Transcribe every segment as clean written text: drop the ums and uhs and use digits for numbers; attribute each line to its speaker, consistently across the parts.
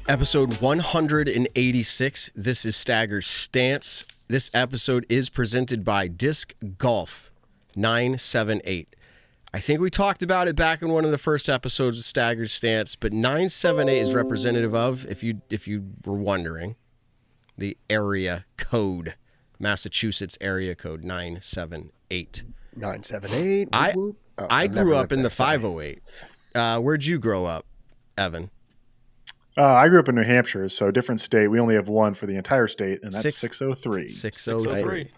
Speaker 1: Episode 186. This is Staggered Stance. This episode is presented by Disc Golf 978. I think we talked about it back in one of the first episodes of Staggered Stance, but 978 is representative of, if you were wondering, the area code. Massachusetts area code 978.
Speaker 2: 978.
Speaker 1: I grew up in the 508. Where'd you grow up, Evan?
Speaker 3: I grew up in New Hampshire, so different state. We only have one for the entire state, and that's 603.
Speaker 1: 603.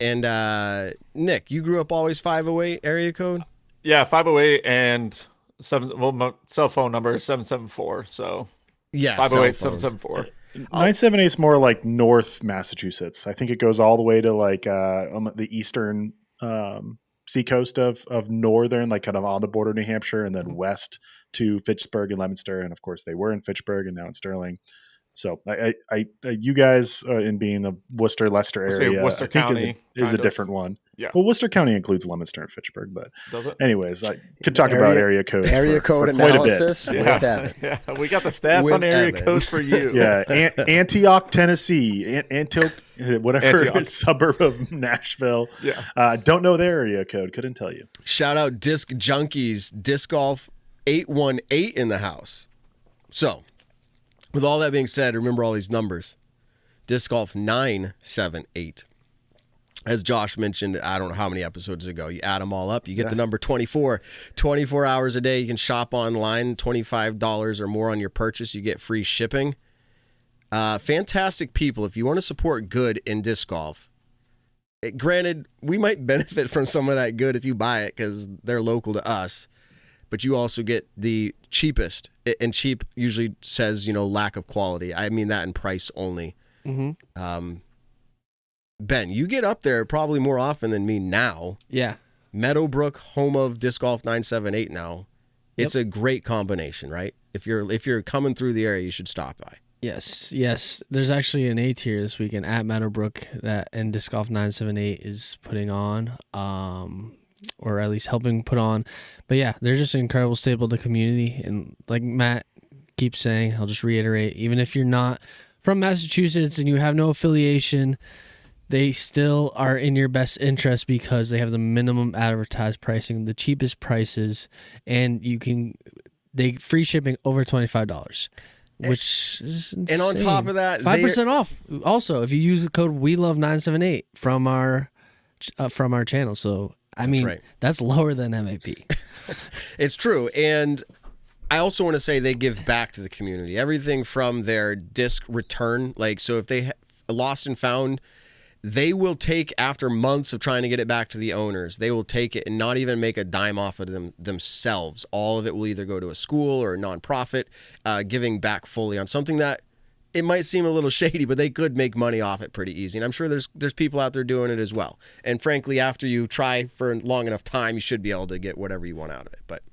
Speaker 1: And Nick, you grew up always 508 area code?
Speaker 4: Yeah, 508 and 7. Well, my cell phone number is 774. So
Speaker 1: yeah,
Speaker 4: 508 774.
Speaker 3: 978 is more like North Massachusetts. I think it goes all the way to like the eastern seacoast of northern, like kind of on the border of New Hampshire, and then west to Fitchburg and Leominster, and of course they were in Fitchburg and now in Sterling. So I you guys in being a Worcester, Leicester area,
Speaker 4: Worcester County
Speaker 3: is a different one.
Speaker 4: Yeah.
Speaker 3: Well, Worcester County includes Leominster and Fitchburg, but
Speaker 4: does it?
Speaker 3: Anyways, I could talk about area codes.
Speaker 2: Area code analysis.
Speaker 4: Yeah, we got the stats on area codes for you.
Speaker 3: Yeah, Antioch, Tennessee, Antioch, whatever suburb of Nashville.
Speaker 4: Yeah,
Speaker 3: don't know their area code. Couldn't tell you.
Speaker 1: Shout out Disc Junkies, Disc Golf 818 in the house. So, with all that being said, remember all these numbers. Disc Golf 978. As Josh mentioned, I don't know how many episodes ago, you add them all up, you get the number 24. 24 hours a day, you can shop online, $25 or more on your purchase, you get free shipping. Fantastic people. If you want to support good in disc golf, granted, we might benefit from some of that good if you buy it because they're local to us, but you also get the cheapest, and cheap usually says, lack of quality. I mean that in price only. Mm-hmm. Ben, you get up there probably more often than me now.
Speaker 5: Yeah.
Speaker 1: Meadowbrook, home of Disc Golf 978 now. It's a great combination, right? If you're coming through the area, you should stop by.
Speaker 5: Yes. There's actually an A tier this weekend at Meadowbrook that and Disc Golf 978 is putting on, or at least helping put on. But yeah, they're just an incredible staple to the community. And like Matt keeps saying, I'll just reiterate, even if you're not from Massachusetts and you have no affiliation, they still are in your best interest because they have the minimum advertised pricing, the cheapest prices, and they free shipping over $25, which is insane.
Speaker 1: And on top of that,
Speaker 5: 5% off. Also, if you use the code WeLove978 from our channel. So I mean, that's lower than MAP.
Speaker 1: It's true, and I also want to say they give back to the community. Everything from their disc return, so if they lost and found, they will take, after months of trying to get it back to the owners, they will take it and not even make a dime off of them themselves. All of it will either go to a school or a nonprofit, giving back fully on something that it might seem a little shady, but they could make money off it pretty easy. And I'm sure there's people out there doing it as well. And frankly, after you try for a long enough time, you should be able to get whatever you want out of it. But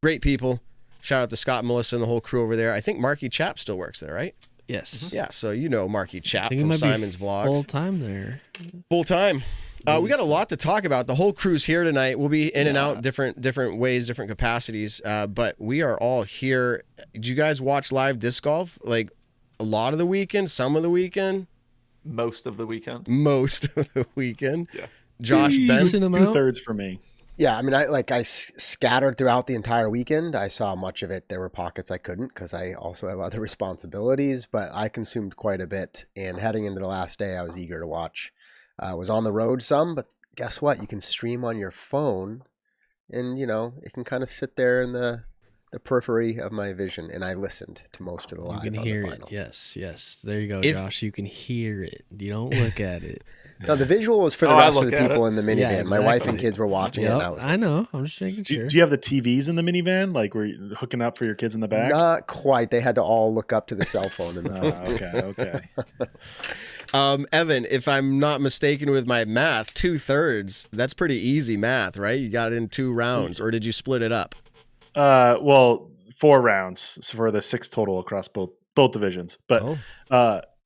Speaker 1: great people. Shout out to Scott and Melissa and the whole crew over there. I think Marky Chap still works there, right?
Speaker 5: Yes.
Speaker 1: Yeah, so Marky Chap from Simon's Vlogs.
Speaker 5: Full time there.
Speaker 1: Full time. We got a lot to talk about. The whole crew's here tonight. We'll be in and out different ways, different capacities. But we are all here. Did you guys watch live disc golf? Like a lot of the weekend, some of the weekend?
Speaker 4: Most of the weekend.
Speaker 1: Yeah. Josh, Ben?
Speaker 3: 2/3 for me.
Speaker 2: Yeah, I mean, I scattered throughout the entire weekend. I saw much of it. There were pockets I couldn't because I also have other responsibilities, but I consumed quite a bit. And heading into the last day, I was eager to watch. I was on the road some, but guess what? You can stream on your phone, and, it can kind of sit there in the periphery of my vision, and I listened to most of the live.
Speaker 5: You can hear it. Yes. There you go, Josh. You can hear it. You don't look at it.
Speaker 2: No, the visual was for the rest of the people in the minivan.
Speaker 5: Yeah, exactly.
Speaker 2: My wife and kids were watching it.
Speaker 5: I know. I'm just making sure.
Speaker 3: Do you have the TVs in the minivan? Like, were you hooking up for your kids in the back?
Speaker 2: Not quite. They had to all look up to the cell phone.
Speaker 3: Okay.
Speaker 1: Evan, if I'm not mistaken with my math, 2/3, that's pretty easy math, right? You got it in 2 rounds, or did you split it up?
Speaker 3: Well, 4 rounds for the 6 total across both divisions. But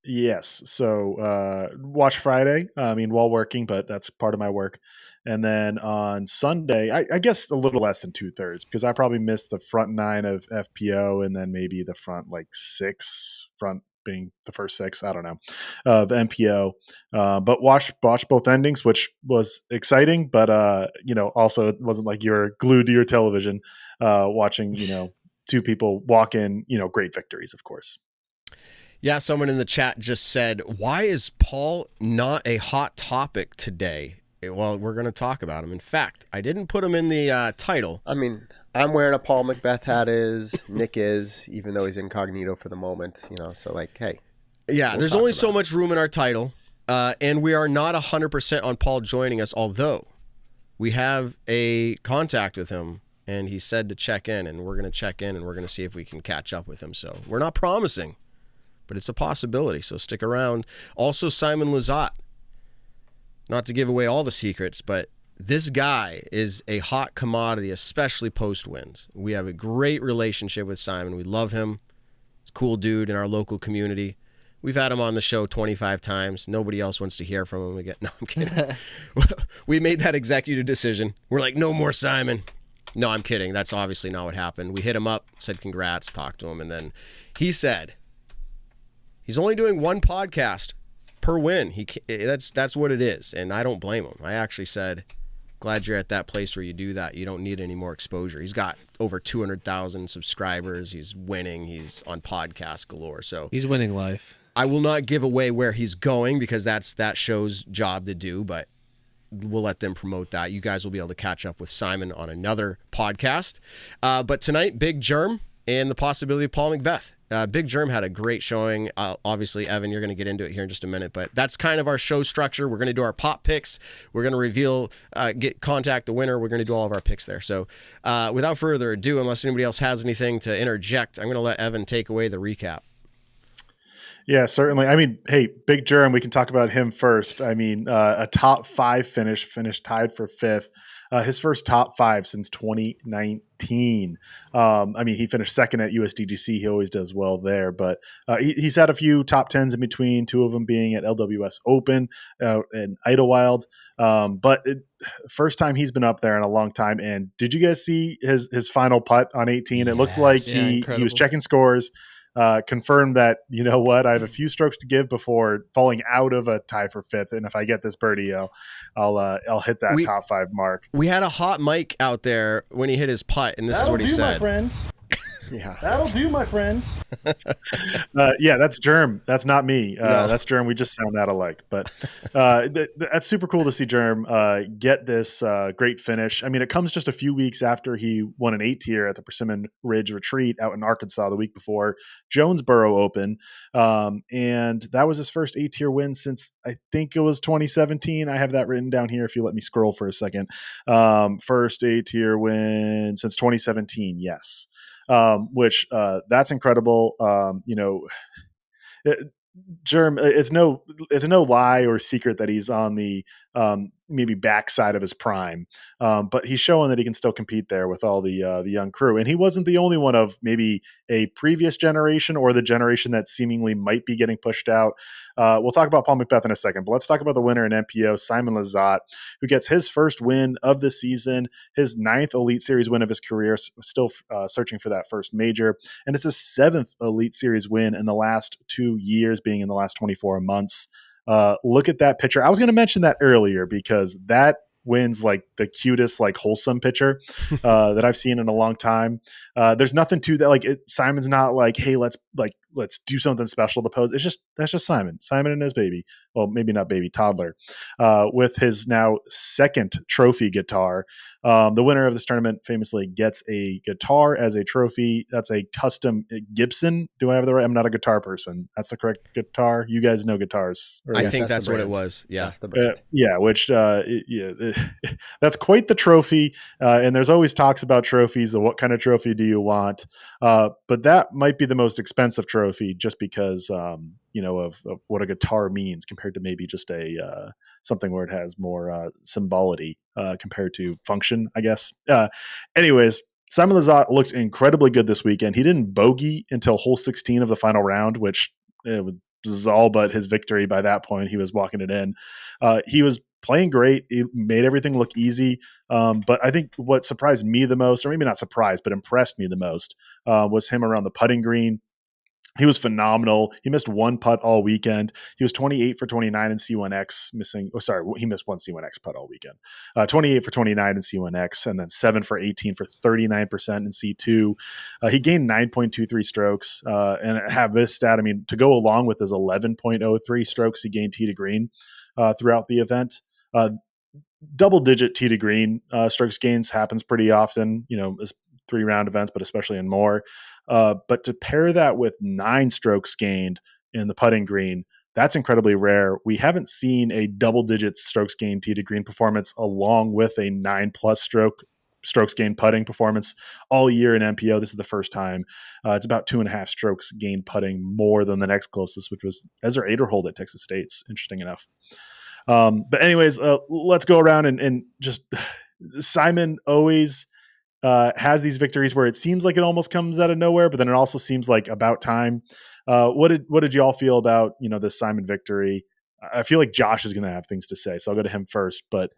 Speaker 3: yes, so watch Friday. I mean, while working, but that's part of my work. And then on Sunday, I guess a little less than 2/3 because I probably missed the front 9 of FPO and then maybe the front like 6, front being the first 6, I don't know, of MPO. But watched both endings, which was exciting, but also it wasn't like you were glued to your television watching, two people walk in, great victories, of course.
Speaker 1: Yeah, someone in the chat just said, why is Paul not a hot topic today? Well, we're going to talk about him. In fact, I didn't put him in the title.
Speaker 2: I mean, I'm wearing a Paul McBeth hat Nick is, even though he's incognito for the moment, so like, hey.
Speaker 1: Yeah, there's only so much room in our title, and we are not 100% on Paul joining us, although we have a contact with him, and he said to check in, and we're going to check in, and we're going to see if we can catch up with him. So we're not promising, but it's a possibility, so stick around. Also, Simon Lizotte. Not to give away all the secrets, but this guy is a hot commodity, especially post-wins. We have a great relationship with Simon. We love him. He's a cool dude in our local community. We've had him on the show 25 times. Nobody else wants to hear from him again. No, I'm kidding. We made that executive decision. We're like, no more Simon. No, I'm kidding. That's obviously not what happened. We hit him up, said congrats, talked to him, and then he said he's only doing one podcast per win. That's what it is, and I don't blame him. I actually said, glad you're at that place where you do that. You don't need any more exposure. He's got over 200,000 subscribers. He's winning. He's on podcast galore. So
Speaker 5: he's winning life.
Speaker 1: I will not give away where he's going because that's that show's job to do, but we'll let them promote that. You guys will be able to catch up with Simon on another podcast. But tonight, Big Jerm and the possibility of Paul McBeth. Big Jerm had a great showing. Obviously, Evan, you're going to get into it here in just a minute, but that's kind of our show structure. We're going to do our pop picks. We're going to reveal, contact the winner. We're going to do all of our picks there. So without further ado, unless anybody else has anything to interject, I'm going to let Evan take away the recap.
Speaker 3: Yeah, certainly. I mean, hey, Big Jerm, we can talk about him first. I mean, a top 5 finished tied for 5th. His first top 5 since 2019. I mean, he finished 2nd at USDGC. He always does well there, but he's had a few top 10s in between, 2 of them being at LWS Open and Idlewild. But first time he's been up there in a long time. And did you guys see his final putt on 18? It looked like he was checking scores. Confirmed that, you know what, I have a few strokes to give before falling out of a tie for 5th, and if I get this birdie, I'll hit that top 5 mark.
Speaker 1: We had a hot mic out there when he hit his putt, and this is what he said.
Speaker 6: My friends.
Speaker 2: Yeah,
Speaker 6: that'll do, my friends.
Speaker 3: Yeah, that's Jerm. That's not me.
Speaker 1: No.
Speaker 3: That's Jerm. We just sound that alike. But that's super cool to see Jerm get this great finish. I mean, it comes just a few weeks after he won an 8-tier at the Persimmon Ridge Retreat out in Arkansas the week before Jonesboro Open. And that was his first 8-tier win since I think it was 2017. I have that written down here if you let me scroll for a second. First 8-tier win since 2017. Yes. Which that's incredible. Jerm, it's no lie or secret that he's on the maybe backside of his prime, but he's showing that he can still compete there with all the young crew. And he wasn't the only one of maybe a previous generation or the generation that seemingly might be getting pushed out. We'll talk about Paul McBeth in a second, but let's talk about the winner in MPO, Simon Lizotte, who gets his first win of the season, his 9th Elite Series win of his career, still searching for that first major. And it's his 7th Elite Series win in the last 2 years, being in the last 24 months. Look at that picture. I was going to mention that earlier because that wins like the cutest, like wholesome picture that I've seen in a long time. There's nothing to that. Like Simon's not like, hey, let's do something special to pose. That's just Simon and his baby. Well, maybe not baby, toddler, with his now 2nd trophy guitar. The winner of this tournament famously gets a guitar as a trophy. That's a custom Gibson. Do I have the right? I'm not a guitar person. That's the correct guitar. You guys know guitars.
Speaker 1: I think that's what it was. Yeah.
Speaker 2: That's the brand.
Speaker 3: Yeah. Which, that's quite the trophy. And there's always talks about trophies. Of what kind of trophy do you want? But that might be the most expensive trophy just because, of what a guitar means compared to maybe just a something where it has more symbolity compared to function, I guess. Anyways, Simon Lizotte looked incredibly good this weekend. He didn't bogey until hole 16 of the final round, which was all but his victory by that point. He was walking it in. He was playing great. He made everything look easy. But I think what surprised me the most, or maybe not surprised, but impressed me the most, was him around the putting green. He was phenomenal. He missed one putt all weekend. He was 28 for 29 in C1X, he missed one C1X putt all weekend. 28 for 29 in C1X, and then 7 for 18 for 39% in C2. He gained 9.23 strokes, and have this stat, I mean, to go along with his 11.03 strokes he gained tee to green throughout the event. Double-digit tee to green strokes gains happens pretty often, as 3-round events, but especially in more. But to pair that with 9 strokes gained in the putting green, that's incredibly rare. We haven't seen a double-digit strokes gained tee to green performance along with a 9+ strokes gained putting performance all year in MPO. This is the first time. It's about 2.5 strokes gained putting more than the next closest, which was Ezra Aderhold at Texas State's, interesting enough. But anyways, let's go around and just Simon always has these victories where it seems like it almost comes out of nowhere, but then it also seems like about time. What did you all feel about, this Simon victory? I feel like Josh is going to have things to say, so I'll go to him first, but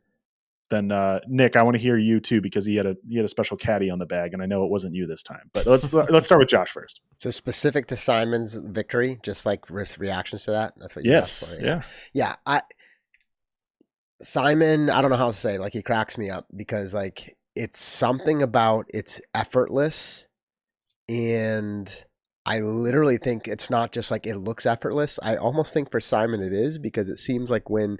Speaker 3: then Nick, I want to hear you too, because he had a special caddy on the bag, and I know it wasn't you this time, but let's start with Josh first.
Speaker 2: So specific to Simon's victory, just like reactions to that. That's what you asked for. Yeah. Simon, I don't know how to say it. Like, he cracks me up because like, it's something about it's effortless, and I literally think it's not just like it looks effortless. I almost think for Simon it is, because it seems like when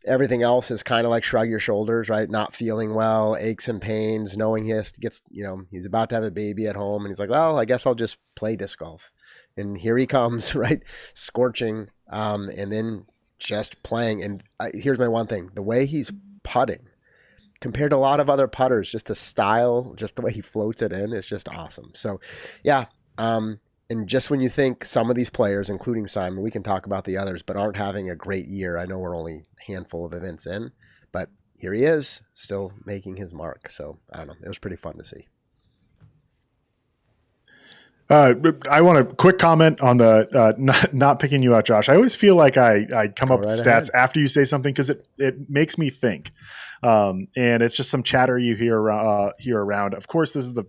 Speaker 2: everything else is kind of like shrug your shoulders, right? Not feeling well, aches and pains, knowing he's about to have a baby at home, and he's like, well, I guess I'll just play disc golf. And here he comes, right? Scorching, and then just playing. And here's my one thing, the way he's putting, compared to a lot of other putters, just the style, just the way he floats it in is just awesome. So, yeah. And just when you think some of these players, including Simon, we can talk about the others, but aren't having a great year. I know we're only a handful of events in, but here he is, still making his mark. So, I don't know. It was pretty fun to see.
Speaker 3: I want a quick comment on the not picking you out, Josh. I always feel like I come up with stats after you say something, because it makes me think, and it's just some chatter you hear around. Of course, this is the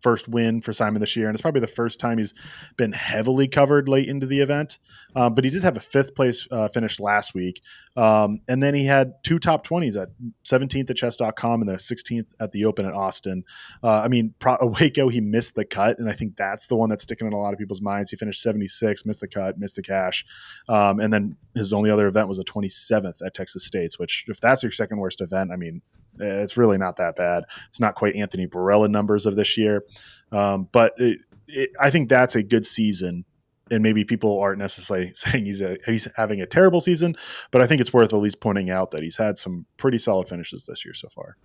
Speaker 3: first win for Simon this year, and it's probably the first time he's been heavily covered late into the event. But he did have a 5th place finish last week, and then he had 2 top 20s at 17th at chess.com and then a 16th at the Open at Austin. Waco, he missed the cut, and I think that's the one that's sticking in a lot of people's minds. He finished 76, missed the cut, missed the cash, and then his only other event was a 27th at Texas State's, which, if that's your second worst event, I mean, it's really not that bad. It's not quite Anthony Barella numbers of this year, but I think that's a good season. And maybe people aren't necessarily saying he's having a terrible season, but I think it's worth at least pointing out that he's had some pretty solid finishes this year so far.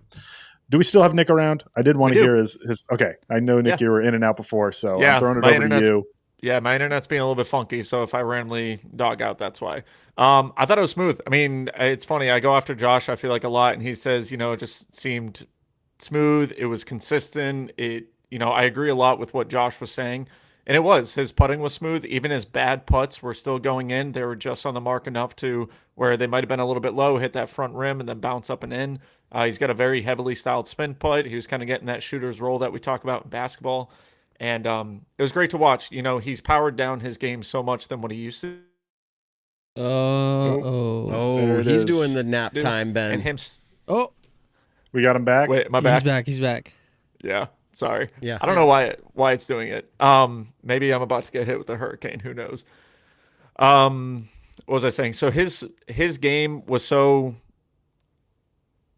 Speaker 3: Do we still have Nick around? I did want to hear his. Okay, I know Nick, you were in and out before, so I'm throwing it over to you.
Speaker 4: Yeah, my internet's being a little bit funky, so if I randomly dog out, that's why. I thought it was smooth. I mean, it's funny. I go after Josh, I feel like, a lot, and he says, it just seemed smooth. It was consistent. I agree a lot with what Josh was saying, and it was. His putting was smooth. Even his bad putts were still going in. They were just on the mark enough to where they might have been a little bit low, hit that front rim, and then bounce up and in. He's got a very heavily styled spin putt. He was kind of getting that shooter's roll that we talk about in basketball. And it was great to watch. He's powered down his game so much than what he used to.
Speaker 1: He's doing the nap time, Ben.
Speaker 3: And we got him back.
Speaker 4: Wait, my back.
Speaker 5: He's back.
Speaker 4: Yeah, sorry.
Speaker 1: Yeah,
Speaker 4: I don't know why it's doing it. Maybe I'm about to get hit with a hurricane. Who knows? What was I saying? So his game was so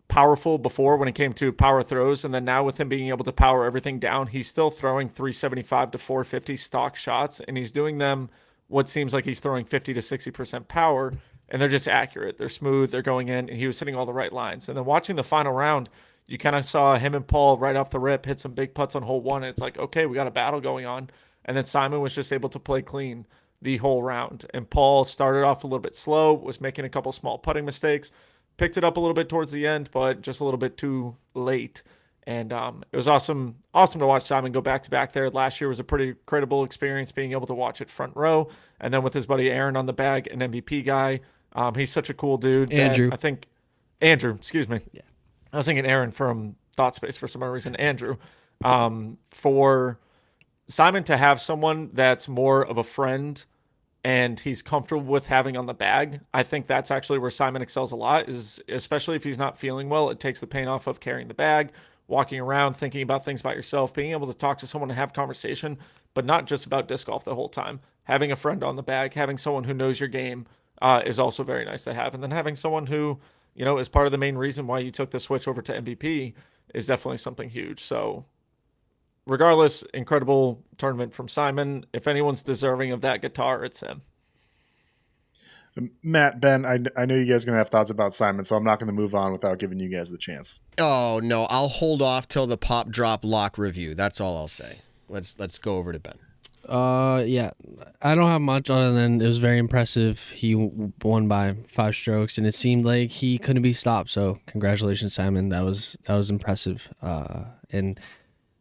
Speaker 4: powerful before when it came to power throws, and then now with him being able to power everything down, he's still throwing 375 to 450 stock shots, and he's doing them what seems like he's throwing 50 to 60% power, and they're just accurate. They're smooth. They're going in, and he was hitting all the right lines. And then watching the final round, you kind of saw him and Paul right off the rip hit some big putts on hole 1, and it's like, okay, we got a battle going on. And then Simon was just able to play clean the whole round, and Paul started off a little bit slow, was making a couple small putting mistakes, picked it up a little bit towards the end, but just a little bit too late. And it was awesome to watch Simon go back-to-back there. Last year was a pretty credible experience being able to watch it front row. And then with his buddy Aaron on the bag, an MVP guy. He's such a cool dude.
Speaker 5: Andrew.
Speaker 4: I think Andrew, excuse me.
Speaker 5: Yeah.
Speaker 4: I was thinking Aaron from Thought Space for some reason. Andrew, for Simon to have someone that's more of a friend and he's comfortable with having on the bag, I think that's actually where Simon excels a lot, is especially if he's not feeling well, it takes the pain off of carrying the bag, walking around, thinking about things about yourself, being able to talk to someone and have conversation, but not just about disc golf the whole time. Having a friend on the bag, having someone who knows your game is also very nice to have. And then having someone who, is part of the main reason why you took the switch over to MVP is definitely something huge. So regardless, incredible tournament from Simon. If anyone's deserving of that guitar, it's him.
Speaker 3: Matt, Ben, I know you guys are going to have thoughts about Simon, so I'm not going to move on without giving you guys the chance.
Speaker 1: Oh, no, I'll hold off till the pop drop lock review. That's all I'll say. Let's go over to Ben.
Speaker 5: Yeah, I don't have much other than it was very impressive. He won by 5 strokes, and it seemed like he couldn't be stopped. So congratulations, Simon. That was impressive. And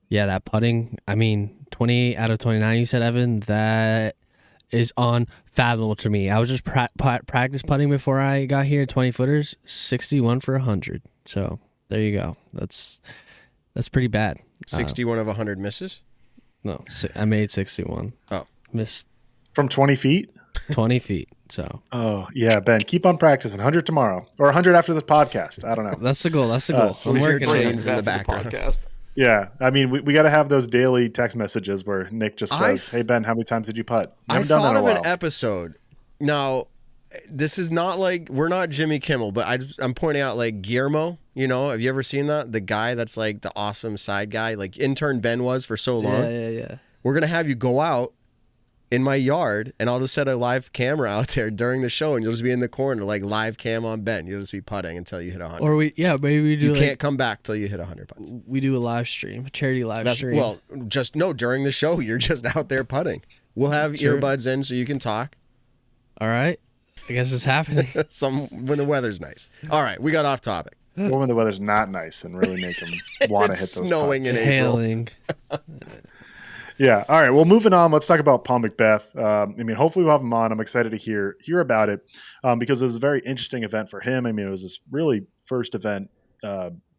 Speaker 5: yeah, that putting. I mean, 28 out of 29. You said, Evan. That is unfathomable to me. I was just practice putting before I got here. 20 footers, 61 for 100. So there you go. That's pretty bad.
Speaker 1: 61 of 100 misses.
Speaker 5: No, I made 61.
Speaker 1: Oh,
Speaker 5: missed
Speaker 3: From 20 feet?
Speaker 5: 20 feet. So.
Speaker 3: Oh, yeah, Ben, keep on practicing. 100 tomorrow or 100 after this podcast. I don't know.
Speaker 5: That's the goal. I'm working on it.
Speaker 1: in the background.
Speaker 4: Podcast.
Speaker 3: Yeah, I mean, we got to have those daily text messages where Nick just says, "Hey Ben, how many times did you putt?"
Speaker 1: I thought of an episode. Now, this is not like we're not Jimmy Kimmel, but I'm pointing out like Guillermo. Have you ever seen that? The guy that's like the awesome side guy, like intern Ben was for so long.
Speaker 5: Yeah.
Speaker 1: We're gonna have you go out in my yard, and I'll just set a live camera out there during the show, and you'll just be in the corner, like live cam on Ben. You'll just be putting until you hit 100.
Speaker 5: Or maybe we do.
Speaker 1: You can't come back till you hit 100 putts.
Speaker 5: We do a live stream, a charity live stream.
Speaker 1: Well, during the show, you're just out there putting. We'll have earbuds in so you can talk.
Speaker 5: All right, I guess it's happening.
Speaker 1: When the weather's nice. All right, we got off topic.
Speaker 3: Or when the weather's not nice and really make them want to hit those
Speaker 1: snowing
Speaker 3: putts.
Speaker 1: in April.
Speaker 5: Hailing.
Speaker 3: Yeah. All right. Well, moving on. Let's talk about Paul McBeth. Hopefully we'll have him on. I'm excited to hear about it because it was a very interesting event for him. It was this really first event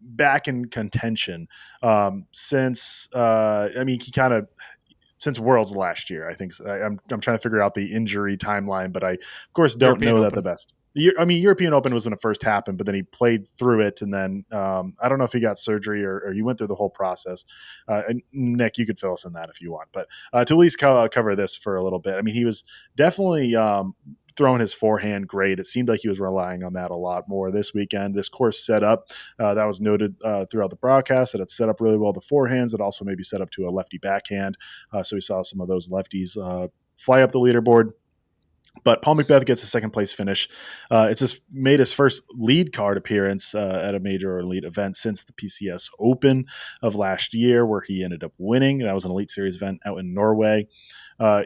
Speaker 3: back in contention since he kind of since Worlds last year. I think I'm trying to figure out the injury timeline, but I of course don't know that the best. European Open was when it first happened, but then he played through it, and then I don't know if he got surgery or you went through the whole process. And Nick, you could fill us in that if you want, but to at least cover this for a little bit. He was definitely throwing his forehand great. It seemed like he was relying on that a lot more this weekend. This course set up, that was noted throughout the broadcast, that it set up really well the forehands. It also maybe set up to a lefty backhand. So we saw some of those lefties fly up the leaderboard. But Paul McBeth gets a second place finish. It's just made his first lead card appearance at a major or elite event since the PCS Open of last year, where he ended up winning. That was an Elite Series event out in Norway.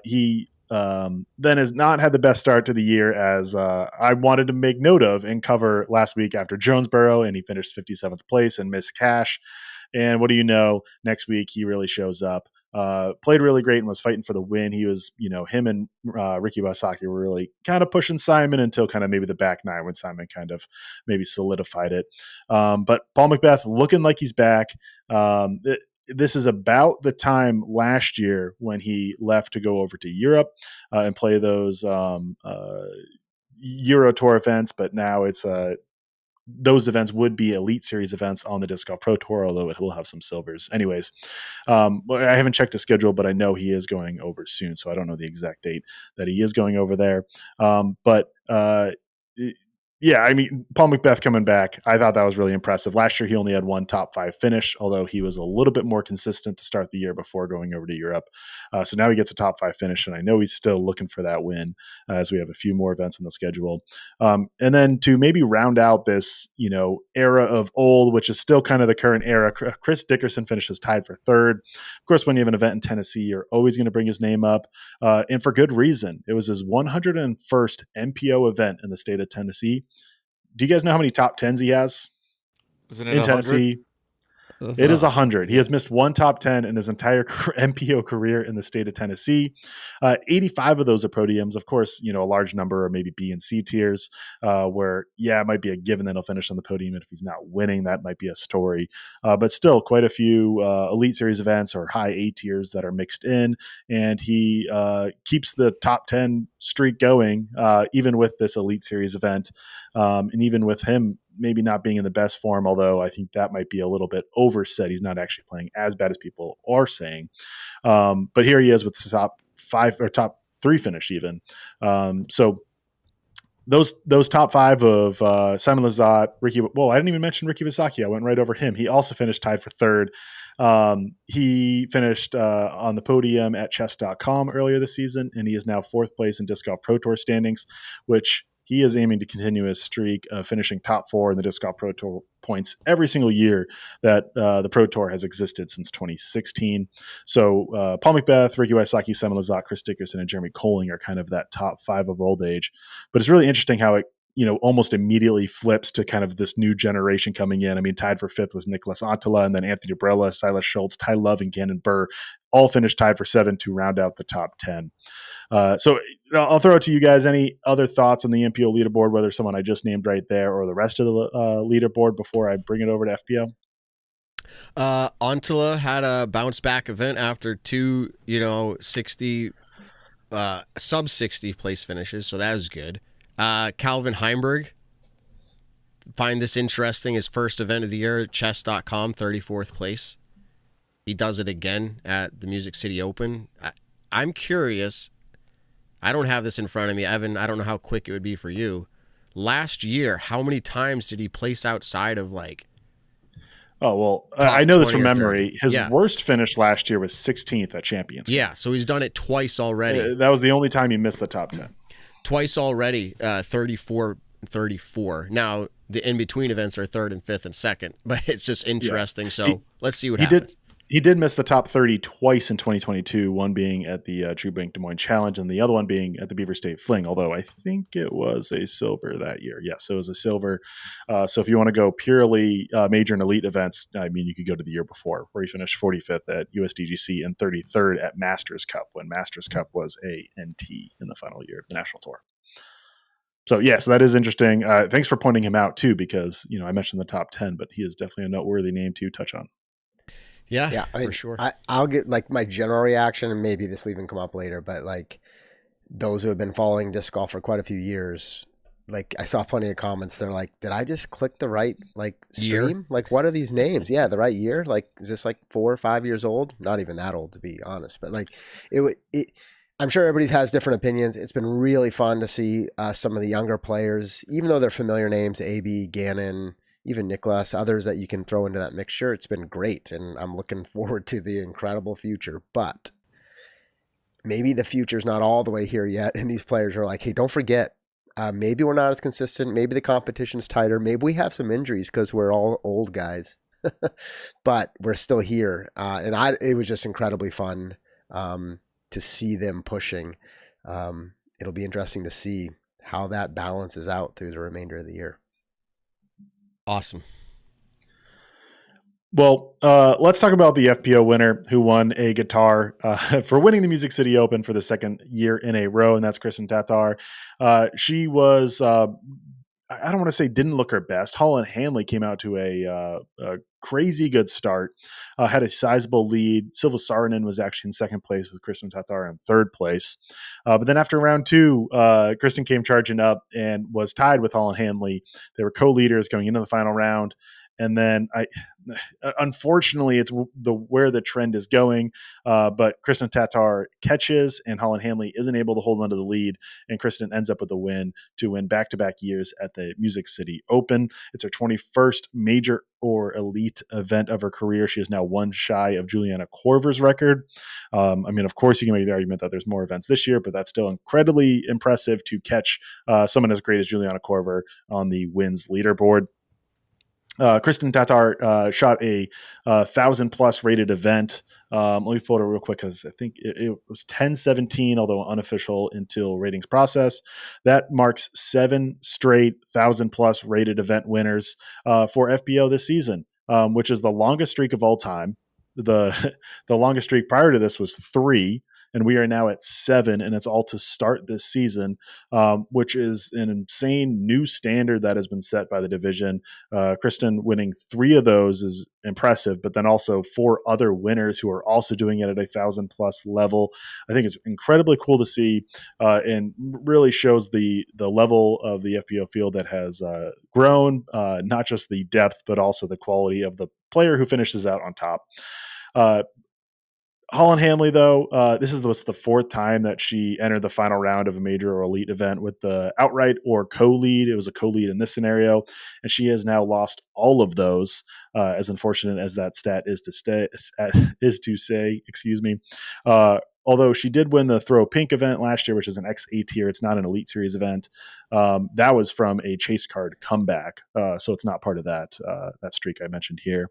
Speaker 3: He then has not had the best start to the year, as I wanted to make note of and cover last week after Jonesboro, and he finished 57th place and missed cash. And what do you know? Next week he really shows up. Played really great and was fighting for the win. He was, him and Ricky Wasaki were really kind of pushing Simon until kind of maybe the back nine when Simon kind of maybe solidified it. But Paul McBeth looking like he's back. This is about the time last year when he left to go over to Europe and play those Euro Tour events, but now it's those events would be Elite Series events on the Disc Golf Pro Tour, although it will have some silvers. Anyways, I haven't checked the schedule, but I know he is going over soon, so I don't know the exact date that he is going over there. Paul McBeth coming back, I thought that was really impressive. Last year, he only had one top 5 finish, although he was a little bit more consistent to start the year before going over to Europe. So now he gets a top 5 finish, and I know he's still looking for that win as we have a few more events on the schedule. And then to maybe round out this, era of old, which is still kind of the current era, Chris Dickerson finishes tied for 3rd. Of course, when you have an event in Tennessee, you're always going to bring his name up, and for good reason. It was his 101st MPO event in the state of Tennessee. Do you guys know how many top 10s he has
Speaker 4: Isn't it
Speaker 3: in Tennessee? It is 100. He has missed one top 10 in his entire MPO career in the state of Tennessee. 85 of those are podiums. Of course, a large number are maybe B and C tiers, where, it might be a given that he'll finish on the podium. And if he's not winning, that might be a story. But still, quite a few Elite Series events or high A tiers that are mixed in. And he keeps the top 10 streak going, even with this Elite Series event. And even with him maybe not being in the best form, although I think that might be a little bit overset. He's not actually playing as bad as people are saying. But here he is with the top 5 or top 3 finish even. So those top 5 of Simon Lizotte, Ricky. Well, I didn't even mention Ricky Visacchi. I went right over him. He also finished tied for 3rd. He finished on the podium at chess.com earlier this season, and he is now 4th place in Disc Golf Pro Tour standings, which he is aiming to continue his streak of finishing top 4 in the Disc Golf Pro Tour points every single year that the Pro Tour has existed since 2016. So Paul McBeth, Ricky Wysocki, Simon Lizotte, Chris Dickerson, and Jeremy Koling are kind of that top 5 of old age. But it's really interesting how it almost immediately flips to kind of this new generation coming in. I mean, tied for 5th was Nicholas Antala, and then Anthony Barella, Silas Schultz, Ty Love, and Gannon Burr all finished tied for 7 to round out the top 10. So I'll throw it to you guys. Any other thoughts on the MPO leaderboard, whether someone I just named right there or the rest of the leaderboard before I bring it over to FPO?
Speaker 1: Antala had a bounce back event after 2, 60, sub 60 place finishes. So that was good. Calvin Heimberg, find this interesting. His first event of the year at chess.com, 34th place. He does it again at the Music City Open. I'm curious. I don't have this in front of me, Evan. I don't know how quick it would be for you. Last year, how many times did he place outside of
Speaker 3: Oh, well, I know this from
Speaker 1: 20 or
Speaker 3: memory.
Speaker 1: 30?
Speaker 3: His worst finish last year was 16th at Champions.
Speaker 1: Yeah, so he's done it twice already.
Speaker 3: That was the only time he missed the top 10.
Speaker 1: Twice already, 34. Now, the in-between events are 3rd and 5th and 2nd, but it's just interesting. So let's see what happens.
Speaker 3: He did miss the top 30 twice in 2022, one being at the True Bank Des Moines Challenge and the other one being at the Beaver State Fling, although I think it was a silver that year. Yes, it was a silver. So if you want to go purely major and elite events, I mean, you could go to the year before where he finished 45th at USDGC and 33rd at Masters Cup when Masters Cup was a NT in the final year of the National Tour. So, yes, that is interesting. Thanks for pointing him out, too, because, I mentioned the top 10, but he is definitely a noteworthy name to touch on.
Speaker 1: Yeah,
Speaker 2: I mean,
Speaker 1: for sure.
Speaker 2: I'll get my general reaction, and maybe this will even come up later, but those who have been following disc golf for quite a few years, I saw plenty of comments. They're like, did I just click the right stream?
Speaker 1: Year?
Speaker 2: What are these names? Yeah, the right year. Is this 4 or 5 years old? Not even that old, to be honest. But I'm sure everybody has different opinions. It's been really fun to see some of the younger players, even though they're familiar names, AB, Gannon, even Nicholas, others that you can throw into that mixture. It's been great, and I'm looking forward to the incredible future. But maybe the future's not all the way here yet, and these players are like, hey, don't forget, maybe we're not as consistent. Maybe the competition's tighter. Maybe we have some injuries because we're all old guys. But we're still here. It was just incredibly fun to see them pushing. It'll be interesting to see how that balances out through the remainder of the year.
Speaker 1: Awesome.
Speaker 3: Well, let's talk about the FPO winner who won a guitar for winning the Music City Open for the 2nd year in a row, and that's Kristin Tattar. She was, I don't want to say didn't look her best. Holland Hanley came out to a crazy good start, had a sizable lead. Silva Saarinen was actually in 2nd place with Kristin Tattar in 3rd place. But then after round 2, Kristin came charging up and was tied with Holland Hanley. They were co-leaders going into the final round. And then unfortunately, it's where the trend is going. But Kristin Tattar catches, and Holland Hanley isn't able to hold onto the lead, and Kristin ends up with the win to win back-to-back years at the Music City Open. It's her 21st major or elite event of her career. She is now one shy of Juliana Korver's record. Of course, you can make the argument that there's more events this year, but that's still incredibly impressive to catch someone as great as Juliana Korver on the wins leaderboard. Kristin Tattar shot a 1,000+ rated event. Let me pull it up real quick because I think it was 10-17, although unofficial until ratings process. That marks 7 straight 1,000+ rated event winners for FBO this season. which is the longest streak of all time. The longest streak prior to this was 3, and we are now at 7, and it's all to start this season, which is an insane new standard that has been set by the division. Kristin winning 3 of those is impressive, but then also 4 other winners who are also doing it at 1,000+ level. I think it's incredibly cool to see, and really shows the level of the FPO field that has grown, not just the depth, but also the quality of the player who finishes out on top. Holland Hamley, though, this was the 4th time that she entered the final round of a major or elite event with the outright or co-lead. It was a co-lead in this scenario, and she has now lost all of those. As unfortunate as that stat is to say, excuse me. Although she did win the Throw Pink event last year, which is an XA tier, it's not an Elite Series event. That was from a chase card comeback, so it's not part of that streak I mentioned here.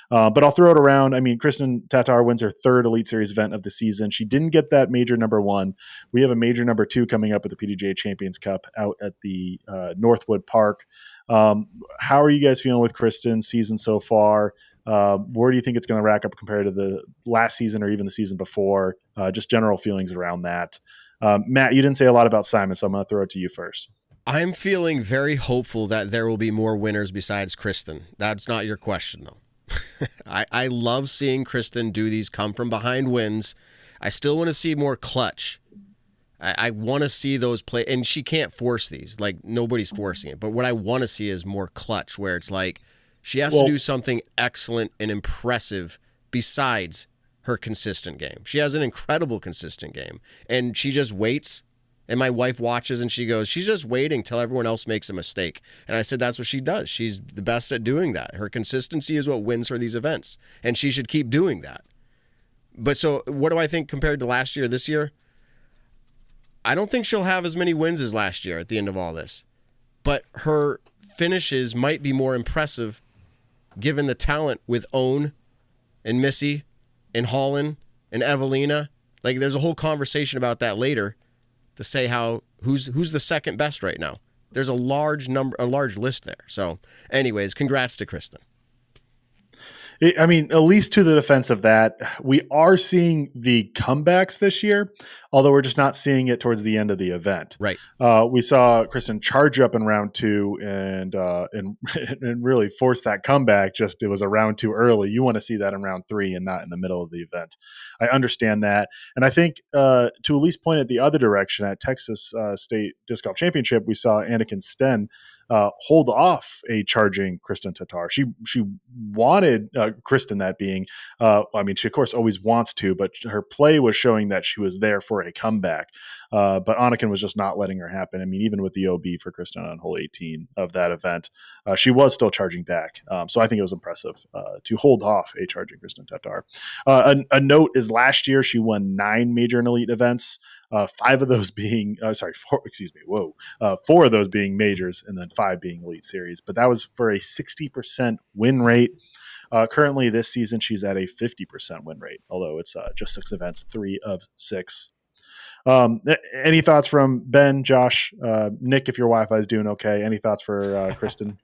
Speaker 3: But I'll throw it around. I mean, Kristin Tattar wins her 3rd Elite Series event of the season. She didn't get that major number 1. We have a major number 2 coming up at the PDGA Champions Cup out at the Northwood Park. How are you guys feeling with Kristin's season so far? Where do you think it's going to rack up compared to the last season or even the season before? Just general feelings around that. Matt, you didn't say a lot about Simon, so I'm going to throw it to you first.
Speaker 1: I'm feeling very hopeful that there will be more winners besides Kristin. That's not your question, though. I love seeing Kristin do these come from behind wins. I still want to see more clutch. I want to see those play, and she can't force these. Like, nobody's forcing it. But what I want to see is more clutch, where it's like she has to do something excellent and impressive besides her consistent game. She has an incredible consistent game, and she just waits. And my wife watches and she goes, she's just waiting till everyone else makes a mistake. And I said, that's what she does. She's the best at doing that. Her consistency is what wins her these events, and she should keep doing that. But so what do I think compared to last year, this year? I don't think she'll have as many wins as last year at the end of all this. But her finishes might be more impressive given the talent with Owen and Missy and Holland and Evelina. Like, there's a whole conversation about that later, to say who's the second best right now. There's a large list there. So anyways, congrats to Kristin.
Speaker 3: I mean, at least to the defense of that, we are seeing the comebacks this year, although we're just not seeing it towards the end of the event.
Speaker 1: Right.
Speaker 3: We saw Kristin charge up in round 2 and really force that comeback. Just it was a round 2 early. You want to see that in round 3 and not in the middle of the event. I understand that, and I think to at least point it the other direction, at Texas State Disc Golf Championship, we saw Anniken Sten hold off a charging Kristin Tattar. She wanted Kristin, that being, I mean, she of course always wants to, but her play was showing that she was there for a comeback. But Anniken was just not letting her happen. I mean, even with the OB for Kristin on hole 18 of that event, she was still charging back. So I think it was impressive to hold off a charging Kristin Tattar. A note is last year she won 9 major and elite events. 5 of those being, 4 of those being majors, and then 5 being elite series. But that was for a 60% win rate. Currently this season, she's at a 50% win rate, although it's just 6 events, 3 of 6. Any thoughts from Ben, Josh, Nick, if your Wi-Fi is doing okay? Any thoughts for Kristin?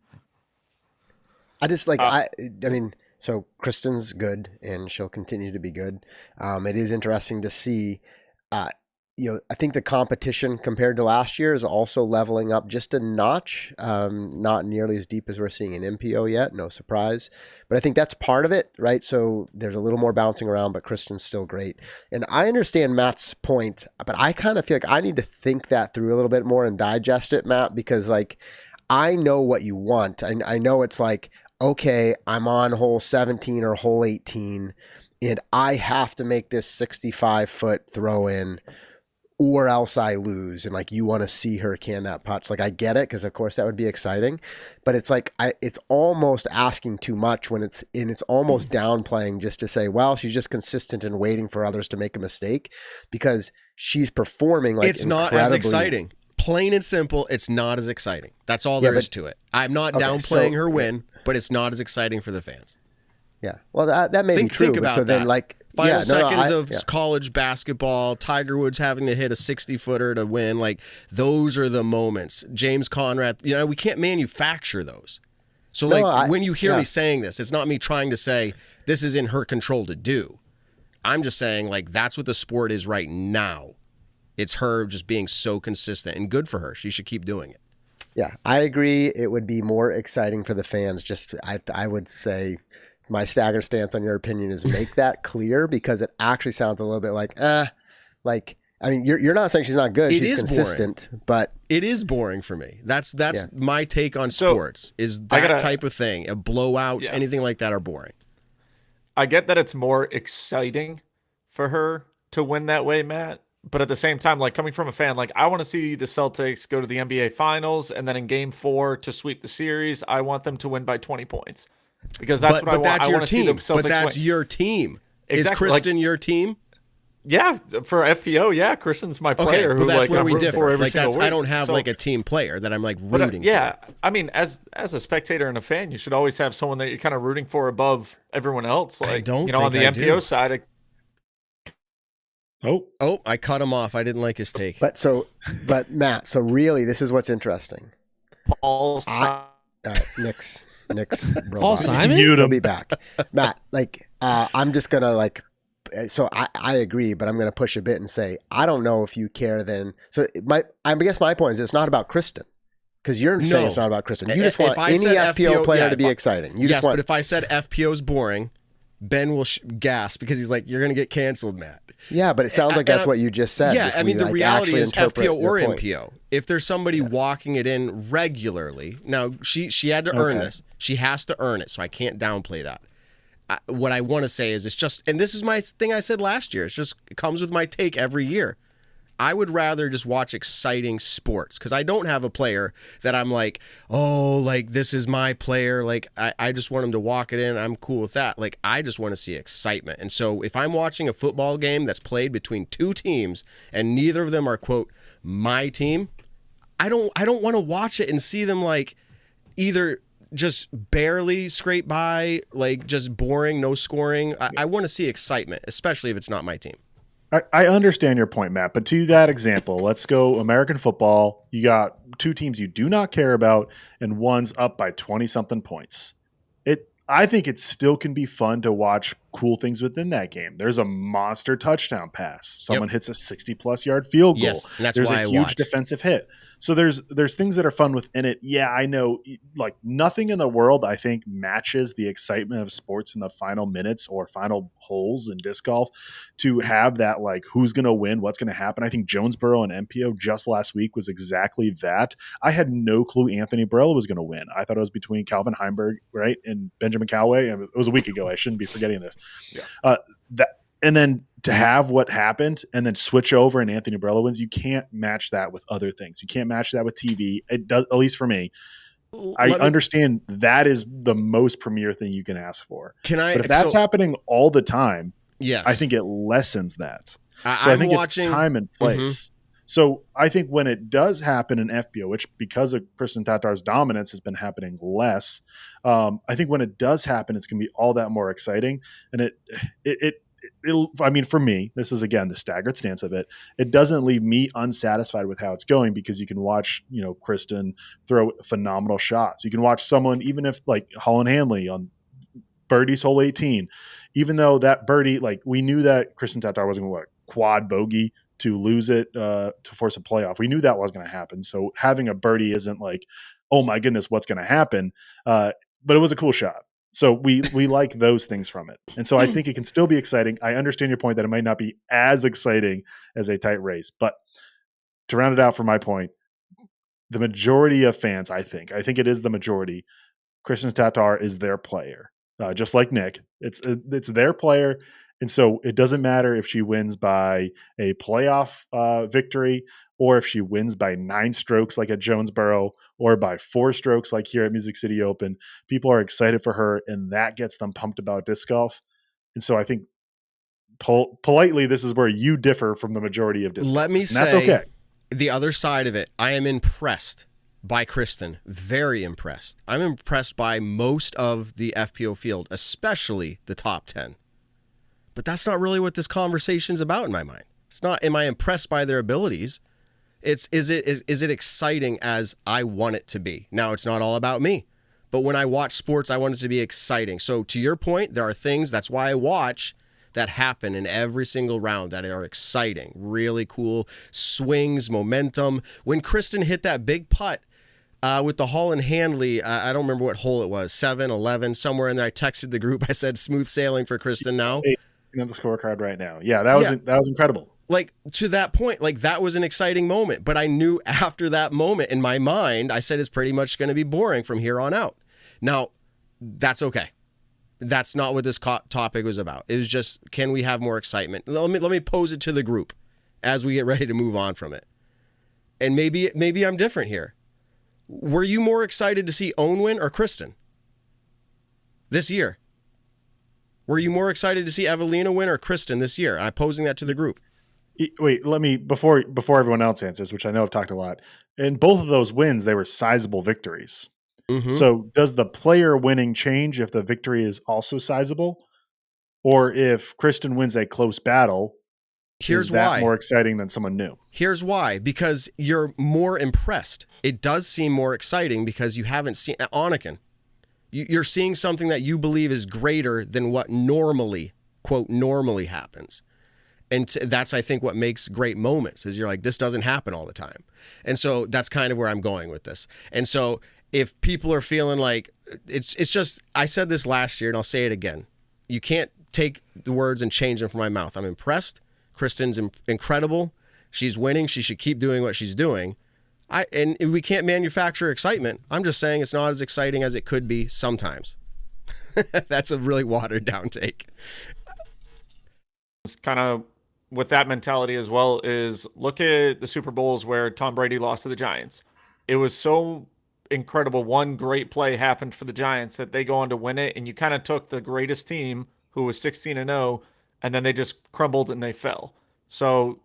Speaker 2: I just like, I mean, so Kristin's good and she'll continue to be good. It is interesting to see, I think the competition compared to last year is also leveling up just a notch. Not nearly as deep as we're seeing in MPO yet, no surprise. But I think that's part of it, right? So there's a little more bouncing around, but Kristin's still great. And I understand Matt's point, but I kind of feel like I need to think that through a little bit more and digest it, Matt, because like, I know what you want. I know it's like, okay, I'm on hole 17 or hole 18, and I have to make this 65-foot throw in, or else I lose. And like, you want to see her can that putt. Like, I get it, because of course that would be exciting, but it's like, it's almost asking too much when it's almost downplaying just to say, well, she's just consistent and waiting for others to make a mistake, because she's performing like
Speaker 1: it's not as exciting. Plain and simple, it's not as exciting. That's all there is to it. I'm not downplaying her win, but it's not as exciting for the fans.
Speaker 2: Yeah. Well, that may be true.
Speaker 1: Think about
Speaker 2: so
Speaker 1: that.
Speaker 2: Then, like,
Speaker 1: Final seconds of college basketball, Tiger Woods having to hit a 60-footer to win. Like, those are the moments. James Conrad, we can't manufacture those. So when you hear me saying this, it's not me trying to say this is in her control to do. I'm just saying like that's what the sport is right now. It's her just being so consistent, and good for her. She should keep doing it.
Speaker 2: Yeah, I agree. It would be more exciting for the fans. Just I would say my staggered stance on your opinion is make that clear, because it actually sounds a little bit like I mean, you're not saying she's not good. She's consistent, boring. But
Speaker 1: it is boring for me. That's my take on sports. Is that type of thing, blowouts, anything like that are boring.
Speaker 4: I get that it's more exciting for her to win that way, Matt. But at the same time, like coming from a fan, like I want to see the Celtics go to the NBA Finals, and then in Game 4 to sweep the series, I want them to win by 20 points because that's what I want.
Speaker 1: That's your team.
Speaker 4: But
Speaker 1: that's your team.
Speaker 4: Exactly.
Speaker 1: Is Kristin your team?
Speaker 4: Yeah, for FPO, yeah, Kristin's my player.
Speaker 1: Okay, but that's where we differ.
Speaker 4: Like
Speaker 1: I don't have like a team player that I'm like rooting for.
Speaker 4: I mean, as a spectator and a fan, you should always have someone that you're kind of rooting for above everyone else. Like,
Speaker 1: I don't think
Speaker 4: on the
Speaker 1: I
Speaker 4: MPO
Speaker 1: do.
Speaker 4: side.
Speaker 1: Oh, I cut him off. I didn't like his take.
Speaker 2: But Matt, so really, this is what's interesting.
Speaker 4: Paul
Speaker 2: Nick's
Speaker 5: Paul Simon?
Speaker 2: He'll be back. Matt, I'm just gonna so I agree, but I'm gonna push a bit and say I don't know if you care then. So I guess my point is it's not about Kristin. Because you're saying it's not about Kristin. You just want any FPO player to be exciting.
Speaker 1: But if I said FPO's boring, Ben will gasp because he's like, you're going to get canceled, Matt.
Speaker 2: Yeah, but it sounds like that's what you just said.
Speaker 1: Yeah, I mean, the reality is FPO or MPO. If there's somebody walking it in regularly, now she had to earn this. She has to earn it, so I can't downplay that. What I want to say is it's just, and this is my thing I said last year, it comes with my take every year. I would rather just watch exciting sports because I don't have a player that I'm like, oh, like this is my player. Like I just want him to walk it in. I'm cool with that. Like I just want to see excitement. And so if I'm watching a football game that's played between two teams and neither of them are, quote, my team, I don't want to watch it and see them like either just barely scrape by, like just boring, no scoring. I want to see excitement, especially if it's not my team.
Speaker 3: I understand your point, Matt, but to that example, let's go American football. You got two teams you do not care about, and one's up by 20-something points. I think it still can be fun to watch cool things within that game. There's a monster touchdown pass. Someone hits a 60-plus yard field goal.
Speaker 1: Yes, and that's
Speaker 3: there's
Speaker 1: why
Speaker 3: a huge defensive hit. So there's things that are fun within it. Yeah, I know, like nothing in the world I think matches the excitement of sports in the final minutes or final holes in disc golf to have that like who's going to win, what's going to happen. I think Jonesboro and MPO just last week was exactly that. I had no clue Anthony Barella was going to win. I thought it was between Calvin Heimberg, right, and Benjamin Callaway. It was a week ago. I shouldn't be forgetting this. Yeah. And then to have what happened and then switch over and Anthony Barella wins, you can't match that with other things. You can't match that with TV. It does, at least for me. I understand that is the most premier thing you can ask for. But if that's happening all the time,
Speaker 1: yes,
Speaker 3: I think it lessens that. I think it's time and place. Mm-hmm. So I think when it does happen in FPO, which because of Kristin Tattar's dominance has been happening less, I think when it does happen, it's going to be all that more exciting. And I mean, for me, this is again the staggered stance of it. It doesn't leave me unsatisfied with how it's going because you can watch, Kristin throw phenomenal shots. You can watch someone, even if like Holland Hanley on birdie's hole 18, even though that birdie, like we knew that Kristin Tattar wasn't going to quad bogey to lose it to force a playoff. We knew that was going to happen. So having a birdie isn't like, oh my goodness, what's going to happen? But it was a cool shot. So we like those things from it. And so I think it can still be exciting. I understand your point that it might not be as exciting as a tight race. But to round it out for my point, the majority of fans, I think it is the majority, Kristin Tattar is their player. Just like Nick. It's their player. And so it doesn't matter if she wins by a playoff victory or if she wins by 9 strokes like at Jonesboro or by 4 strokes like here at Music City Open. People are excited for her, and that gets them pumped about disc golf. And so I think politely, this is where you differ from the majority of disc golf.
Speaker 1: Let me say
Speaker 3: that's okay.
Speaker 1: The other side of it. I am impressed by Kristin. Very impressed. I'm impressed by most of the FPO field, especially the top 10. But that's not really what this conversation's about in my mind. It's not, am I impressed by their abilities? It's, is it exciting as I want it to be? Now, it's not all about me, But when I watch sports, I want it to be exciting. So to your point, there are things, that's why I watch, that happen in every single round that are exciting, really cool swings, momentum. When Kristin hit that big putt with the Holland Handley, I don't remember what hole it was, 7, 11, somewhere in there. I texted the group. I said, smooth sailing for Kristin now.
Speaker 3: The scorecard right now. Yeah, that was incredible.
Speaker 1: Like, to that point, like, that was an exciting moment. But I knew after that moment, in my mind, I said it's pretty much going to be boring from here on out. Now, that's okay. That's not what this topic was about. It was just, can we have more excitement? Let me pose it to the group as we get ready to move on from it. And maybe I'm different here. Were you more excited to see Owen win or Kristin this year? Were you more excited to see Evelina win or Kristin this year? I'm posing that to the group.
Speaker 3: Wait, let me, before everyone else answers, which I know I've talked a lot, in both of those wins, they were sizable victories. Mm-hmm. So does the player winning change if the victory is also sizable? Or if Kristin wins a close battle,
Speaker 1: here's
Speaker 3: is that
Speaker 1: why.
Speaker 3: More exciting than someone new?
Speaker 1: Here's why. Because you're more impressed. It does seem more exciting because you haven't seen Anakin. You're seeing something that you believe is greater than what normally, quote, normally happens. And that's, I think, what makes great moments is you're like, this doesn't happen all the time. And so that's kind of where I'm going with this. And so if people are feeling like it's just, I said this last year and I'll say it again. You can't take the words and change them from my mouth. I'm impressed. Kristin's incredible. She's winning. She should keep doing what she's doing. And we can't manufacture excitement. I'm just saying it's not as exciting as it could be sometimes. That's a really watered down take.
Speaker 4: It's kind of with that mentality as well is look at the Super Bowls where Tom Brady lost to the Giants. It was so incredible. One great play happened for the Giants that they go on to win it. And you kind of took the greatest team who was 16-0 and then they just crumbled and they fell. So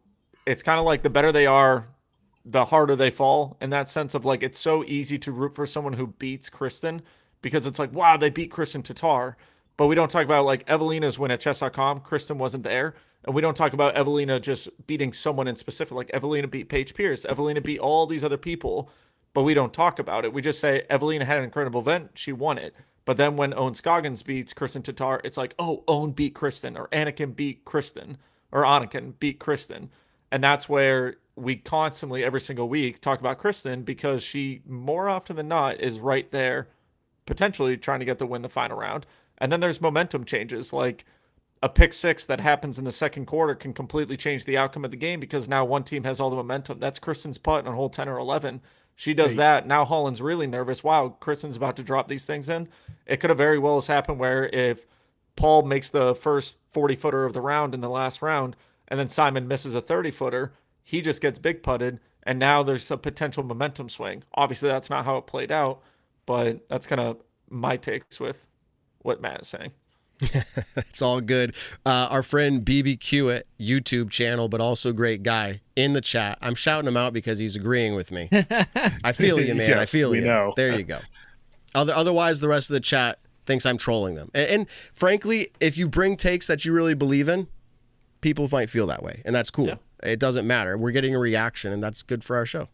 Speaker 4: it's kind of like the better they are, the harder they fall in that sense of like, it's so easy to root for someone who beats Kristin because it's like, wow, they beat Kristin Tattar. But we don't talk about like Evelina's win at chess.com. Kristin wasn't there. And we don't talk about Evelina just beating someone in specific. Like Evelina beat Paige Pierce. Evelina beat all these other people, but we don't talk about it. We just say Evelina had an incredible event. She won it. But then when Owen Scoggins beats Kristin Tattar, it's like, oh, Owen beat Kristin, or Anakin beat Kristin, or Anakin beat Kristin. And that's where we constantly, every single week, talk about Kristin because she, more often than not, is right there, potentially trying to get the win the final round. And then there's momentum changes, like a pick six that happens in the second quarter can completely change the outcome of the game because now one team has all the momentum. That's Kristin's putt on hole 10 or 11. She does that. Now Holland's really nervous. Wow, Kristin's about to drop these things in. It could have very well has happened where if Paul makes the first 40-footer of the round in the last round and then Simon misses a 30-footer, he just gets big putted, and now there's a potential momentum swing. Obviously, that's not how it played out, but that's kind of my takes with what Matt is saying.
Speaker 1: It's all good. Our friend BBQ at YouTube channel, but also great guy in the chat. I'm shouting him out because he's agreeing with me. I feel you, man.
Speaker 3: Yes,
Speaker 1: I feel you.
Speaker 3: Know.
Speaker 1: There you go. Otherwise, the rest of the chat thinks I'm trolling them. And frankly, if you bring takes that you really believe in, people might feel that way, and that's cool. Yeah. It doesn't matter. We're getting a reaction, and that's good for our show.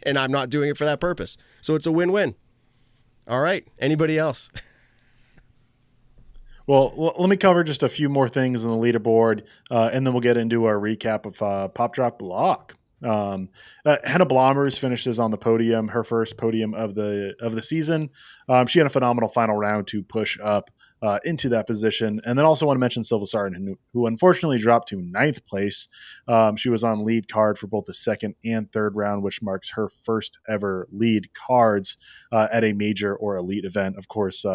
Speaker 1: And I'm not doing it for that purpose. So it's a win-win. All right. Anybody else?
Speaker 3: Well, let me cover just a few more things on the leaderboard, and then we'll get into our recap of Pop Drop Block. Hannah Blomers finishes on the podium, her first podium of the season. She had a phenomenal final round to push up into that position. And then also want to mention Silva Sarden, who unfortunately dropped to 9th place. She was on lead card for both the second and third round, which marks her first ever lead cards at a major or elite event. Of course,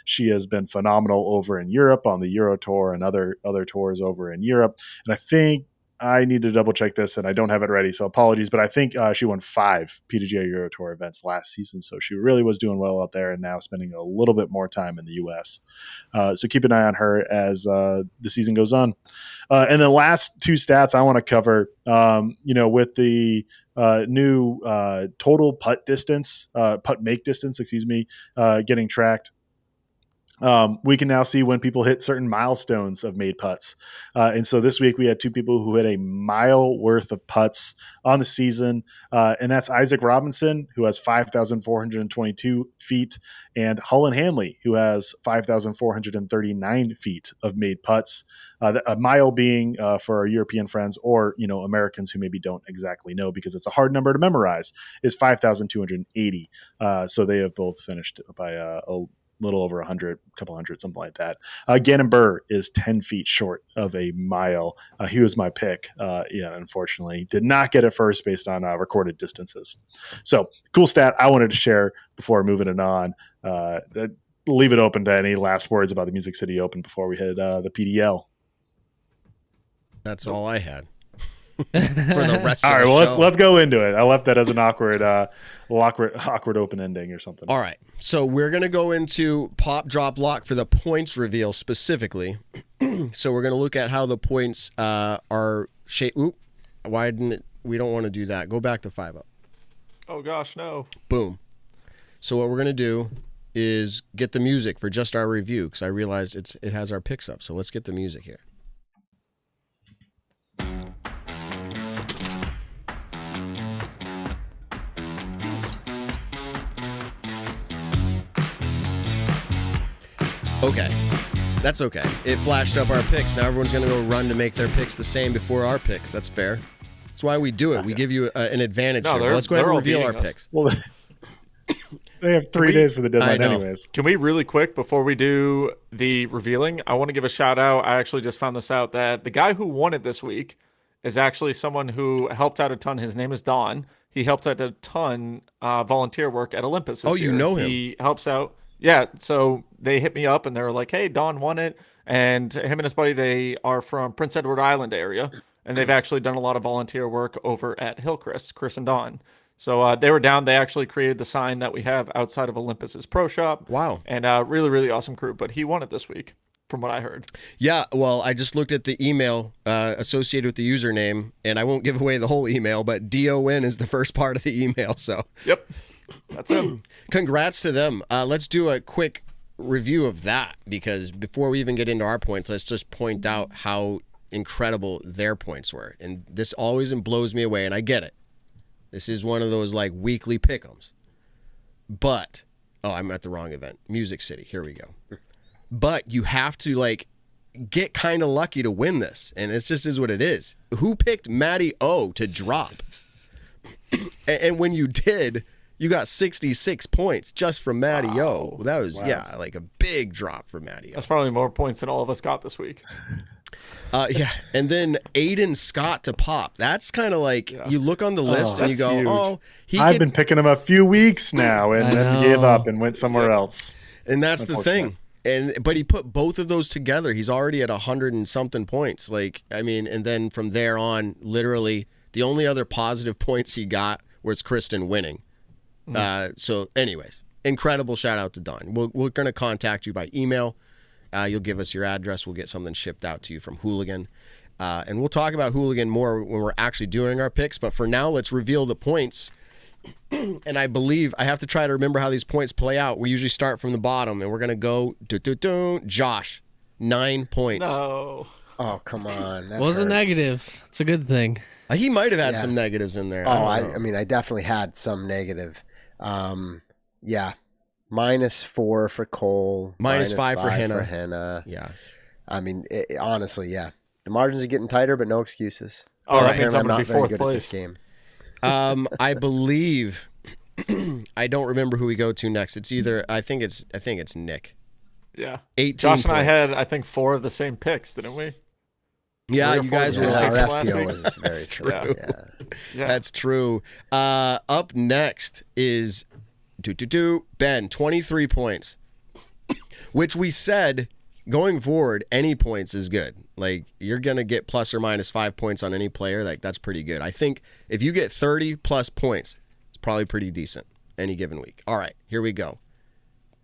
Speaker 3: she has been phenomenal over in Europe on the Euro Tour and other tours over in Europe. And I think I need to double check this, and I don't have it ready, so apologies. But I think she won 5 PDGA Euro Tour events last season, so she really was doing well out there, and now spending a little bit more time in the U.S. So keep an eye on her as the season goes on. And the last 2 stats I want to cover, with the new total putt make distance, getting tracked. we can now see when people hit certain milestones of made putts. And so this week we had 2 people who hit a mile worth of putts on the season. And that's Isaac Robinson, who has 5,422 feet, and Hullen Hanley, who has 5,439 feet of made putts. A mile being for our European friends, or, Americans who maybe don't exactly know because it's a hard number to memorize, is 5,280. So they have both finished by a little over 100, a couple hundred, something like that. Gannon Burr is 10 feet short of a mile. He was my pick. Unfortunately, did not get it first based on recorded distances. So cool stat I wanted to share before moving it on. Leave it open to any last words about the Music City Open before we hit the PDL.
Speaker 1: That's all I had. For the rest
Speaker 3: all
Speaker 1: of
Speaker 3: right,
Speaker 1: the
Speaker 3: well,
Speaker 1: show.
Speaker 3: let's go into it. I left that as an awkward open ending or something.
Speaker 1: All right, so we're gonna go into pop, drop, lock for the points reveal specifically. So we're gonna look at how the points are shaped. Oop, why didn't it? We don't want to do that. Go back to 5-up.
Speaker 4: Oh gosh, no.
Speaker 1: Boom. So what we're gonna do is get the music for just our review, because I realized it has our picks up. So let's get the music here. Okay, that's okay. It flashed up our picks. Now everyone's going to go run to make their picks the same before our picks. That's fair. That's why we do it. We give you an advantage here. But let's go ahead and reveal our picks.
Speaker 3: Well, they have 3 days for the deadline anyways.
Speaker 4: Can we really quick, before we do the revealing, I want to give a shout out. I actually just found this out, that the guy who won it this week is actually someone who helped out a ton. His name is Don. He helped out a ton volunteer work at Olympus this year.
Speaker 1: You know him.
Speaker 4: He helps out. Yeah, so they hit me up and they were like, hey, Don won it. And him and his buddy, they are from Prince Edward Island area. And they've actually done a lot of volunteer work over at Hillcrest, Chris and Don. So they were down. They actually created the sign that we have outside of Olympus's pro shop.
Speaker 1: Wow.
Speaker 4: And really, really awesome crew. But he won it this week, from what I heard.
Speaker 1: Yeah, well, I just looked at the email associated with the username, and I won't give away the whole email, but DON is the first part of the email. So
Speaker 4: Yep. That's him.
Speaker 1: Congrats to them. Let's do a quick review of that, because before we even get into our points, let's just point out how incredible their points were. And this always blows me away, and I get it. This is one of those like weekly pick'ems. But, I'm at the wrong event. Music City. Here we go. But you have to like get kind of lucky to win this, and it just is what it is. Who picked Matty O to drop? And when you did, you got 66 points just from Matty O. That was like a big drop for Matty O.
Speaker 4: That's probably more points than all of us got this week.
Speaker 1: Yeah, and then Aiden Scott to pop. That's kind of like you look on the list and you go,
Speaker 4: huge.
Speaker 3: I've been picking him a few weeks now, and then gave up and went somewhere else.
Speaker 1: And that's the thing. But he put both of those together. He's already at 100 and something points. And then from there on, literally the only other positive points he got was Kristin winning. So anyways, incredible shout out to Don. We're going to contact you by email. You'll give us your address. We'll get something shipped out to you from Hooligan. And we'll talk about Hooligan more when we're actually doing our picks. But for now, let's reveal the points. And I believe I have to try to remember how these points play out. We usually start from the bottom, and we're going to go Josh, 9 points.
Speaker 4: No.
Speaker 2: Oh, come on. That
Speaker 5: Wasn't
Speaker 2: hurts.
Speaker 5: negative. It's a good thing.
Speaker 1: He might have had some negatives in there.
Speaker 2: I mean, I definitely had some negative. Yeah. -4 for Cole.
Speaker 1: -5 for
Speaker 2: Henna.
Speaker 1: Yeah.
Speaker 2: I mean, honestly, yeah. The margins are getting tighter, but no excuses.
Speaker 4: Oh, that means I'm going to be
Speaker 2: very
Speaker 4: fourth
Speaker 2: good
Speaker 4: place.
Speaker 2: at this game.
Speaker 1: I believe I don't remember who we go to next. It's either I think it's Nick.
Speaker 4: Yeah.
Speaker 1: 18
Speaker 4: Josh and I
Speaker 1: points.
Speaker 4: had, I think, 4 of the same picks, didn't we?
Speaker 1: Yeah,
Speaker 4: 3 or
Speaker 1: you
Speaker 4: 4
Speaker 1: guys
Speaker 4: of
Speaker 1: were
Speaker 4: the
Speaker 1: like,
Speaker 4: same
Speaker 2: our
Speaker 4: picks last
Speaker 2: FPO
Speaker 4: week.
Speaker 2: was very
Speaker 1: true.
Speaker 2: true.
Speaker 4: Yeah.
Speaker 1: That's true. Up next is Ben, 23 points, which we said going forward, any points is good. Like, you're going to get plus or minus 5 points on any player. Like, that's pretty good. I think if you get 30 plus points, it's probably pretty decent any given week. All right, here we go.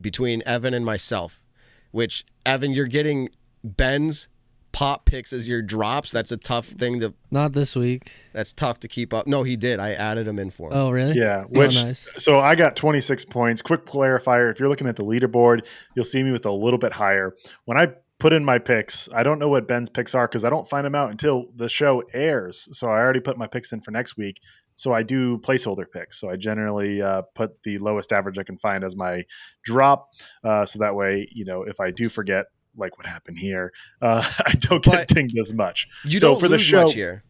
Speaker 1: Between Evan and myself, which, Evan, you're getting Ben's pop picks as your drops. That's a tough thing to.
Speaker 5: Not this week.
Speaker 1: That's tough to keep up. No, he did. I added him in for him.
Speaker 5: Oh, really?
Speaker 3: Yeah. Which,
Speaker 5: nice.
Speaker 3: So I got 26 points. Quick clarifier. If you're looking at the leaderboard, you'll see me with a little bit higher. When I put in my picks, I don't know what Ben's picks are because I don't find them out until the show airs. So I already put my picks in for next week. So I do placeholder picks. So I generally put the lowest average I can find as my drop. So that way, if I do forget, like what happened here, I don't get dinged as much.
Speaker 1: You
Speaker 3: so
Speaker 1: don't
Speaker 3: for the
Speaker 1: lose
Speaker 3: show
Speaker 1: much here.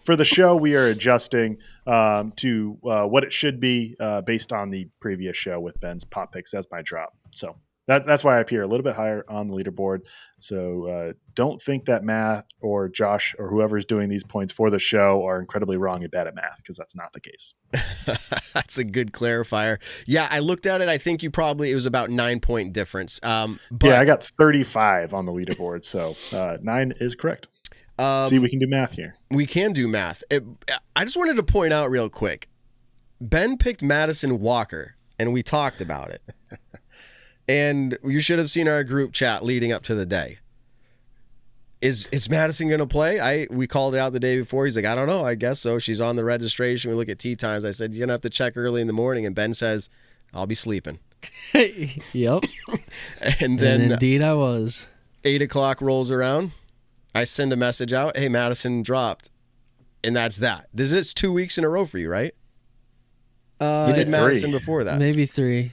Speaker 3: For the show, we are adjusting to what it should be based on the previous show with Ben's pop picks as my drop. So that's why I appear a little bit higher on the leaderboard. So don't think that Matt or Josh or whoever is doing these points for the show are incredibly wrong and bad at math, because that's not the case.
Speaker 1: That's a good clarifier. Yeah, I looked at it. I think it was about 9-point difference. But
Speaker 3: yeah, I got 35 on the leaderboard. So 9 is correct. See, we can do math here.
Speaker 1: We can do math. I just wanted to point out real quick. Ben picked Madison Walker, and we talked about it. And you should have seen our group chat leading up to the day. Is Madison going to play? We called it out the day before. He's like, I don't know. I guess so. She's on the registration. We look at tee times. I said, you're going to have to check early in the morning. And Ben says, I'll be sleeping.
Speaker 5: Yep.
Speaker 1: And then
Speaker 5: indeed I was.
Speaker 1: 8 o'clock rolls around. I send a message out. Hey, Madison dropped. And that's that. This is 2 weeks in a row for you, right? You did Madison before that.
Speaker 5: Maybe three.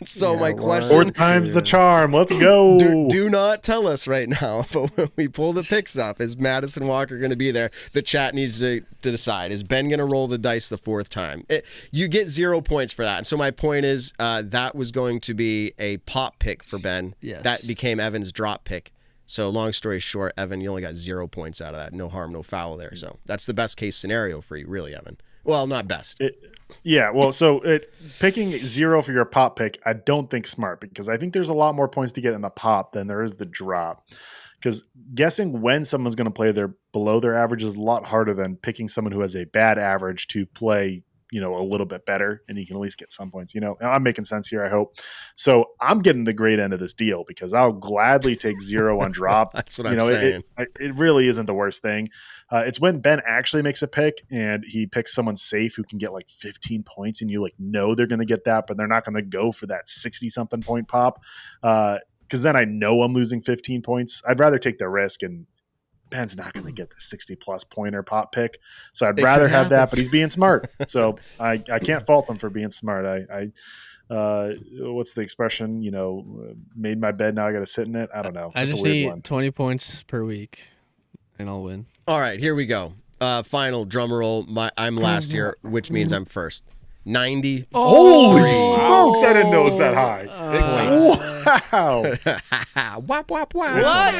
Speaker 1: So my question.
Speaker 3: 4 times the charm. Let's go.
Speaker 1: Do not tell us right now. But when we pull the picks up, is Madison Walker going to be there? The chat needs to decide. Is Ben going to roll the dice the 4th time? You get 0 points for that. And so my point is that was going to be a pop pick for Ben.
Speaker 5: Yes.
Speaker 1: That became Evan's drop pick. So long story short, Evan, you only got 0 points out of that. No harm, no foul there. So that's the best case scenario for you, really, Evan. Well, not best.
Speaker 3: Yeah, well, so picking 0 for your pop pick, I don't think smart, because I think there's a lot more points to get in the pop than there is the drop. Because guessing when someone's going to play below their average is a lot harder than picking someone who has a bad average to play, a little bit better, and you can at least get some points. I'm making sense here, I hope. So I'm getting the great end of this deal, because I'll gladly take 0 on drop.
Speaker 1: That's what I'm saying.
Speaker 3: It really isn't the worst thing. It's when Ben actually makes a pick and he picks someone safe who can get like 15 points, and you know they're going to get that, but they're not going to go for that 60-something point pop. Because then I know I'm losing 15 points. I'd rather take the risk, and Ben's not going to get the 60-plus pointer pop pick. So I'd rather have that, but he's being smart. So I can't fault him for being smart. What's the expression? Made my bed, now I got to sit in it. I don't know.
Speaker 5: I just need 20 points per week, and I'll win.
Speaker 1: All right, here we go. Final drum roll. I'm last here, which means I'm first. 90.
Speaker 3: Holy smokes! I didn't know it was that high.
Speaker 1: Wow. Wop, wop, wop.
Speaker 5: What?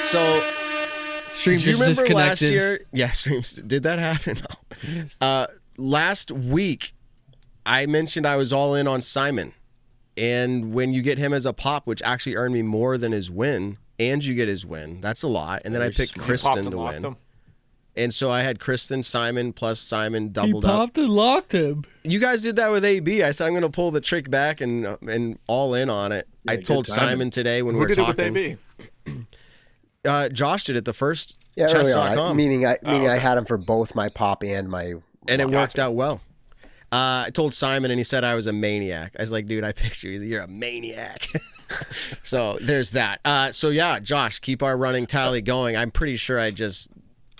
Speaker 1: So,
Speaker 5: Stream
Speaker 1: do you
Speaker 5: just
Speaker 1: remember
Speaker 5: disconnected.
Speaker 1: last year? Yeah, streams. Did that happen? No. Last week, I mentioned I was all in on Simon. And when you get him as a pop, which actually earned me more than his win, and you get his win, that's a lot. And then I picked Kristin to win. And so I had Kristin, Simon, plus Simon doubled up.
Speaker 5: He popped and locked him.
Speaker 1: You guys did that with AB. I said I'm going to pull the trick back and all in on it. Yeah, I told Simon today when we were talking.
Speaker 4: Who did it with
Speaker 1: AB? Josh did it the first.
Speaker 2: Yeah,
Speaker 1: chess.com.
Speaker 2: Meaning I had him for both my pop and my.
Speaker 1: And it worked out well. I told Simon, and he said I was a maniac. I was like, dude, I picture you. You're a maniac. So there's that. So yeah, Josh, keep our running tally going. I'm pretty sure I just.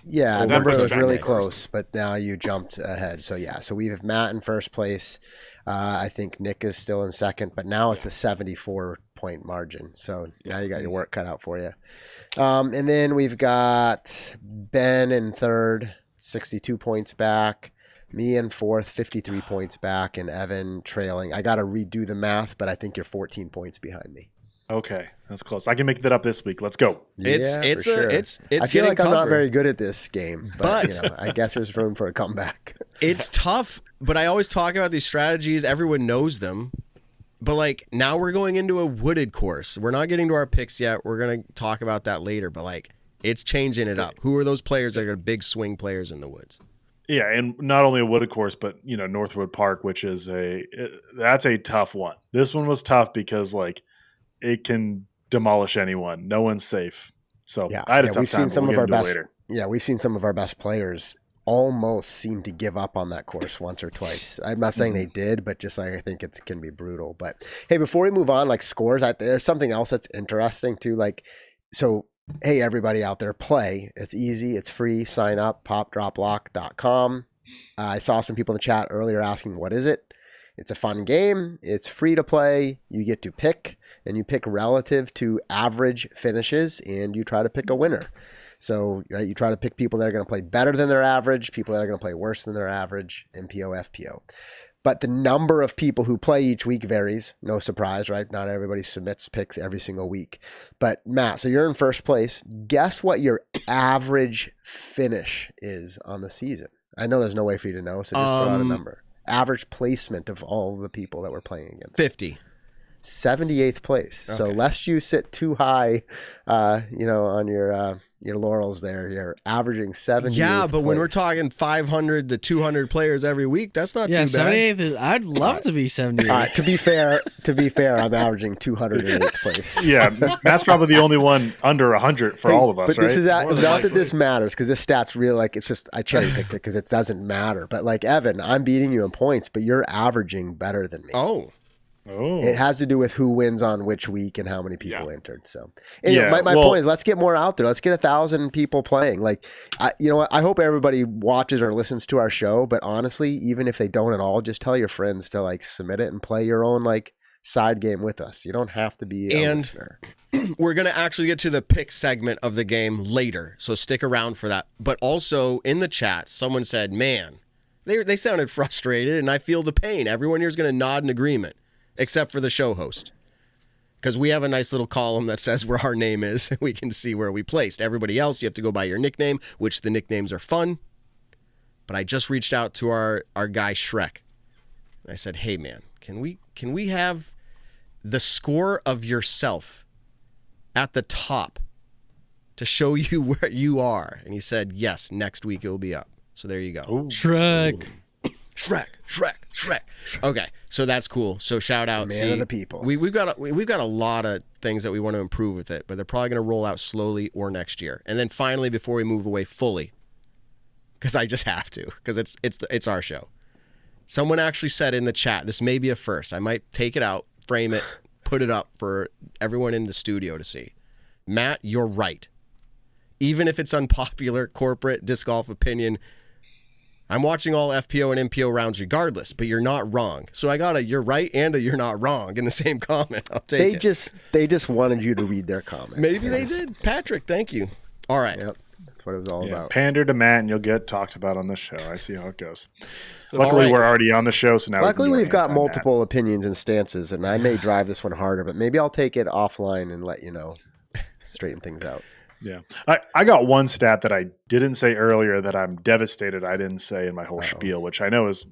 Speaker 2: Yeah, the number was really close, but now you jumped ahead. So yeah, so we have Matt in first place. I think Nick is still in second, but now it's a 74-point margin. So now you got your work cut out for you. And then we've got Ben in third, 62 points back. Me in fourth, 53 points back, and Evan trailing. I got to redo the math, but I think you're 14 points behind me.
Speaker 3: Okay, that's close. I can make that up this week. Let's go.
Speaker 1: It's
Speaker 2: I feel like
Speaker 1: tougher.
Speaker 2: I'm not very good at this game, but I guess there's room for a comeback.
Speaker 1: It's tough, but I always talk about these strategies. Everyone knows them. But now we're going into a wooded course. We're not getting to our picks yet. We're going to talk about that later, but it's changing it up. Who are those players that are big swing players in the woods?
Speaker 3: Yeah, and not only a wooded course, but Northwood Park, which is that's a tough one. This one was tough because it can demolish anyone. No one's safe. So
Speaker 2: Yeah,
Speaker 3: I had a tough
Speaker 2: we've
Speaker 3: time.
Speaker 2: seen some
Speaker 3: We'll
Speaker 2: of
Speaker 3: get
Speaker 2: our
Speaker 3: into it
Speaker 2: best.
Speaker 3: later.
Speaker 2: Yeah, we've seen some of our best players almost seem to give up on that course once or twice. I'm not saying they did, but just like I think it can be brutal. But hey, before we move on, like scores, there's something else that's interesting too. Like, so hey, everybody out there, play. It's easy. It's free. Sign up. popdroplock.com. I saw some people in the chat earlier asking, what is it? It's a fun game. It's free to play. You get to pick, and you pick relative to average finishes, and you try to pick a winner. So right, you try to pick people that are going to play better than their average, people that are going to play worse than their average, MPO, FPO. But the number of people who play each week varies. No surprise, right? Not everybody submits picks every single week. But Matt, so you're in first place. Guess what your average finish is on the season? I know there's no way for you to know, so just throw out a number. Average placement of all the people that we're playing against.
Speaker 1: 50.
Speaker 2: 78th place. Okay. So lest you sit too high, on your laurels there, you're averaging 78th.
Speaker 1: Yeah, but when we're talking 500 to 200 players every week, that's not too bad.
Speaker 5: 78th. I'd love to be 78th.
Speaker 2: To be fair, I'm averaging 208th place.
Speaker 3: Yeah, Matt's probably the only one under 100 for all of us,
Speaker 2: but
Speaker 3: right?
Speaker 2: This is not that this matters, because this stat's real. Like, it's just I cherry picked it because it doesn't matter. But like Evan, I'm beating you in points, but you're averaging better than me.
Speaker 1: Oh.
Speaker 2: It has to do with who wins on which week and how many people entered. So, anyway, my point is, let's get more out there. Let's get 1,000 people playing. Like, I hope everybody watches or listens to our show. But honestly, even if they don't at all, just tell your friends to like submit it and play your own like side game with us. You don't have to be a listener.
Speaker 1: We're going to actually get to the pick segment of the game later, so stick around for that. But also in the chat, someone said, "Man, they sounded frustrated, and I feel the pain." Everyone here is going to nod in agreement. Except for the show host, because we have a nice little column that says where our name is, and we can see where we placed. Everybody else, you have to go by your nickname, which the nicknames are fun. But I just reached out to our guy Shrek, and I said, "Hey man, can we have the score of yourself at the top to show you where you are?" And he said, "Yes, next week it will be up." So there you go.
Speaker 3: Ooh.
Speaker 5: Shrek.
Speaker 1: Okay, so that's cool. So shout out,
Speaker 2: Man of the people.
Speaker 1: We've got a lot of things that we want to improve with it, but they're probably going to roll out slowly or next year. And then finally, before we move away fully, because I just have to, because it's our show. Someone actually said in the chat, this may be a first. I might take it out, frame it, put it up for everyone in the studio to see. Matt, you're right. Even if it's unpopular corporate disc golf opinion, I'm watching all FPO and MPO rounds regardless, but you're not wrong. So I got a "you're right" and a "you're not wrong" in the same comment. I'll take it.
Speaker 2: They just wanted you to read their comment.
Speaker 1: Maybe they did. Patrick, thank you. All right.
Speaker 2: Yep. That's what it was all about.
Speaker 3: Pander to Matt, and you'll get talked about on the show. I see how it goes.
Speaker 4: So,
Speaker 3: Luckily, we're already on the show, so now
Speaker 2: Luckily,
Speaker 3: we can
Speaker 2: we've got multiple opinions and stances, and I may drive this one harder, but maybe I'll take it offline and let you know, straighten things out.
Speaker 3: Yeah. I got one stat that I didn't say earlier that I'm devastated I didn't say in my whole spiel, which I know is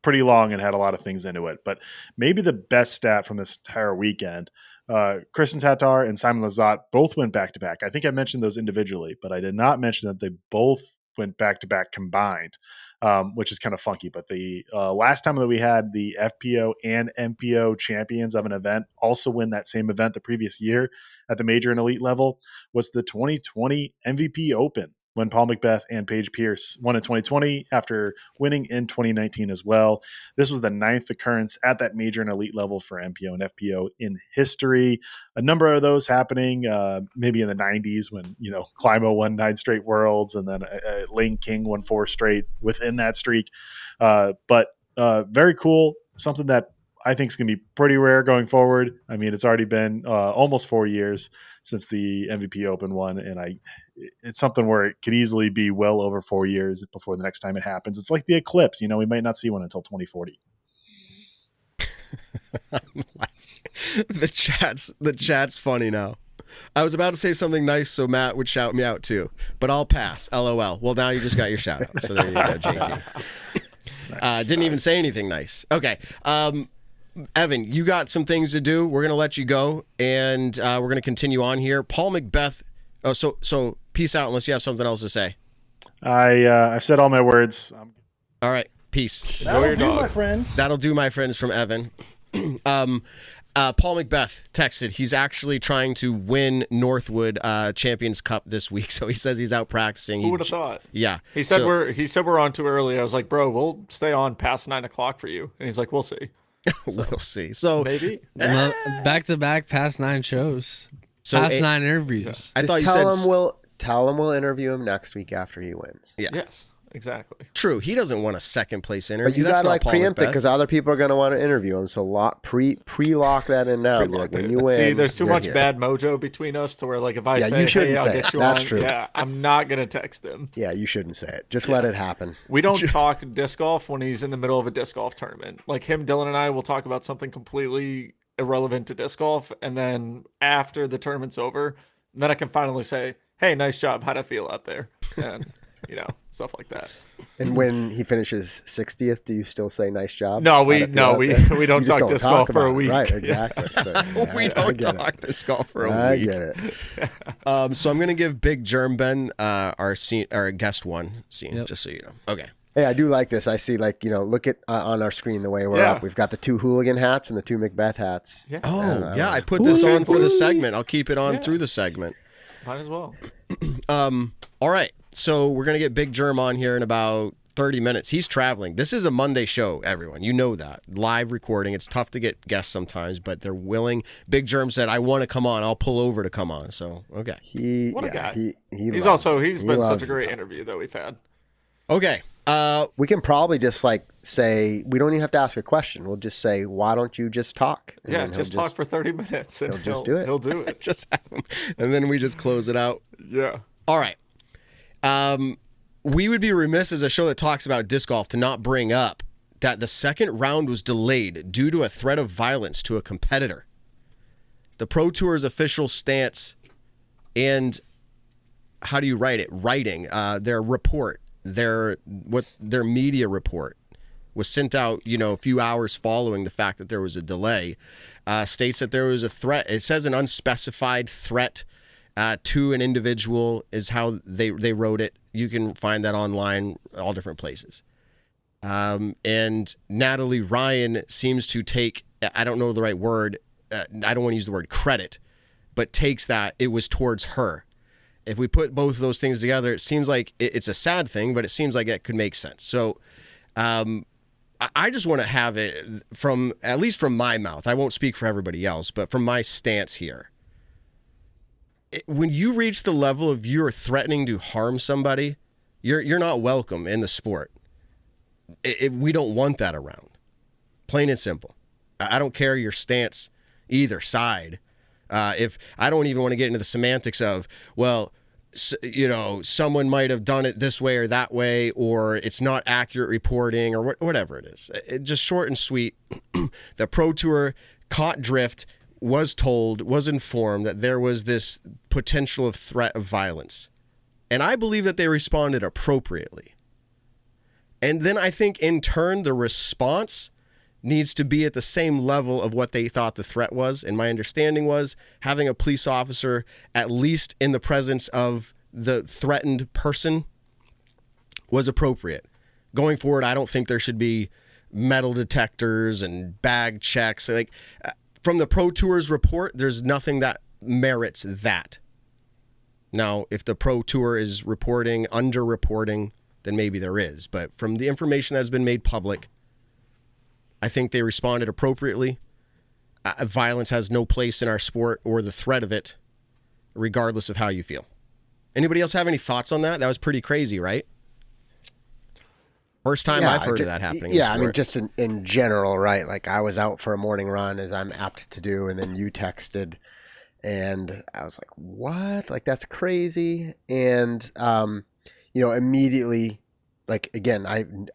Speaker 3: pretty long and had a lot of things into it. But maybe the best stat from this entire weekend, Kristin Tattar and Simon Lizotte both went back-to-back. I think I mentioned those individually, but I did not mention that they both went back-to-back combined, which is kind of funky. But the last time that we had the FPO and MPO champions of an event also win that same event the previous year at the major and elite level was the 2020 MVP Open, when Paul McBeth and Paige Pierce won in 2020 after winning in 2019 as well. This was the 9th occurrence at that major and elite level for MPO and FPO in history. A number of those happening maybe in the 90s when, Climo won 9 straight worlds, and then Lane King won 4 straight within that streak. But very cool, something that I think is going to be pretty rare going forward. I mean, it's already been almost 4 years since the MVP Open won, and it's something where it could easily be well over 4 years before the next time it happens. It's like the eclipse, we might not see one until 2040.
Speaker 1: The chat's funny now. I was about to say something nice so Matt would shout me out too, but I'll pass. LOL. Well, now you just got your shout out. So there you go, JT. Nice. Didn't even say anything nice. Okay. Evan, you got some things to do. We're going to let you go, and we're going to continue on here. Paul McBeth. Oh, so peace out unless you have something else to say.
Speaker 3: I've said all my words.
Speaker 1: All right. Peace.
Speaker 6: That'll do, my friends.
Speaker 1: That'll do, my friends, from Evan. Paul McBeth texted. He's actually trying to win Northwood Champions Cup this week, so he says he's out practicing.
Speaker 4: Who would have thought?
Speaker 1: Yeah,
Speaker 4: He said we're on too early. I was like, bro, we'll stay on past 9 o'clock for you. And he's like, we'll see.
Speaker 1: We'll see. So
Speaker 4: maybe
Speaker 5: Back to back, past 9 shows,
Speaker 1: so
Speaker 5: past 9 interviews.
Speaker 1: I thought you
Speaker 2: tell
Speaker 1: said
Speaker 2: him we'll interview him next week after he wins.
Speaker 1: yeah.
Speaker 4: yes, exactly.
Speaker 1: True. He doesn't want a second place interview.
Speaker 2: But you
Speaker 1: That's
Speaker 2: gotta
Speaker 1: not
Speaker 2: like
Speaker 1: Paul
Speaker 2: preempt it
Speaker 1: McBeth.
Speaker 2: because other people are gonna want to interview him. So pre-lock that in now. Be like, when you win,
Speaker 4: See, there's too
Speaker 2: you're
Speaker 4: much
Speaker 2: here.
Speaker 4: bad mojo between us to where, like, if I
Speaker 2: Yeah,
Speaker 4: say,
Speaker 2: you shouldn't
Speaker 4: hey, I'll
Speaker 2: say
Speaker 4: get
Speaker 2: it.
Speaker 4: you
Speaker 2: That's
Speaker 4: on,
Speaker 2: true.
Speaker 4: yeah, I'm not gonna text him.
Speaker 2: Yeah, you shouldn't say it. Just let it happen.
Speaker 4: We don't talk disc golf when he's in the middle of a disc golf tournament. Like him, Dylan, and I will talk about something completely irrelevant to disc golf, and then after the tournament's over, then I can finally say, hey, nice job. How'd I feel out there? And, stuff like that.
Speaker 2: And when he finishes 60th, do you still say nice job?
Speaker 4: No, we
Speaker 2: How'd it feel out there?
Speaker 4: we don't
Speaker 2: You just
Speaker 4: talk disc golf for a
Speaker 2: about it.
Speaker 4: week.
Speaker 2: Right, exactly. So, yeah,
Speaker 1: We
Speaker 2: I
Speaker 1: don't
Speaker 2: get it.
Speaker 1: talk disc golf for a
Speaker 2: I
Speaker 1: week.
Speaker 2: get it.
Speaker 1: So I'm gonna give Big Jerm Ben our guest one scene,
Speaker 5: Yep.
Speaker 1: just so you know. Okay.
Speaker 2: Hey, I do like this. I see, look at on our screen the way we're
Speaker 4: Yeah.
Speaker 2: up. We've got the 2 Hooligan hats and the 2 McBeth hats.
Speaker 4: Yeah,
Speaker 1: Oh yeah, I put this on for the segment. I'll keep it on
Speaker 4: Yeah.
Speaker 1: through the segment.
Speaker 4: might as well.
Speaker 1: All right. So we're gonna get Big Jerm on here in about 30 minutes. He's traveling. This is a Monday show, everyone. You know that. Live recording. It's tough to get guests sometimes, but they're willing. Big Jerm said, I want to come on. I'll pull over to come on. So, okay.
Speaker 4: What a guy.
Speaker 2: He's
Speaker 4: He's
Speaker 2: loves
Speaker 4: been such a
Speaker 2: the
Speaker 4: great
Speaker 2: time.
Speaker 4: interview that we've had.
Speaker 1: Okay.
Speaker 2: We can probably just say, we don't even have to ask a question. We'll just say, why don't you just talk? And
Speaker 4: Yeah,
Speaker 2: then he'll
Speaker 4: just talk for 30 minutes. And
Speaker 2: he'll just do it.
Speaker 4: He'll do it.
Speaker 1: Just have him. And then we just close it out.
Speaker 4: Yeah.
Speaker 1: All right. We would be remiss as a show that talks about disc golf to not bring up that the second round was delayed due to a threat of violence to a competitor. The Pro Tour's official stance and how do you write it? Writing their report, their media report was sent out, a few hours following the fact that there was a delay. States that there was a threat. It says an unspecified threat to an individual is how they wrote it. You can find that online, all different places. And Natalie Ryan seems to take, I don't know the right word, I don't want to use the word credit, but takes that it was towards her. If we put both of those things together, it seems like it's a sad thing, but it seems like it could make sense. So I just want to have it at least from my mouth. I won't speak for everybody else, but from my stance here. When you reach the level of you're threatening to harm somebody, you're not welcome in the sport. We don't want that around. Plain and simple. I don't care your stance either side. If I don't even want to get into the semantics of, well, someone might have done it this way or that way, or it's not accurate reporting or whatever it is. Just short and sweet. The Pro Tour caught drift, was informed that there was this potential of threat of violence. And I believe that they responded appropriately. And then I think in turn, the response needs to be at the same level of what they thought the threat was. And my understanding was having a police officer, at least in the presence of the threatened person, was appropriate. Going forward, I don't think there should be metal detectors and bag checks. From the Pro Tour's report, there's nothing that merits that. Now, if the Pro Tour is underreporting, then maybe there is. But from the information that has been made public, I think they responded appropriately. Violence has no place in our sport or the threat of it, regardless of how you feel. Anybody else have any thoughts on that? That was pretty crazy, right? First time I've heard of that happening.
Speaker 2: Yeah, I mean, just in general, right? Like I was out for a morning run, as I'm apt to do, and then you texted, and I was like, "What? Like that's crazy!" And immediately, like again,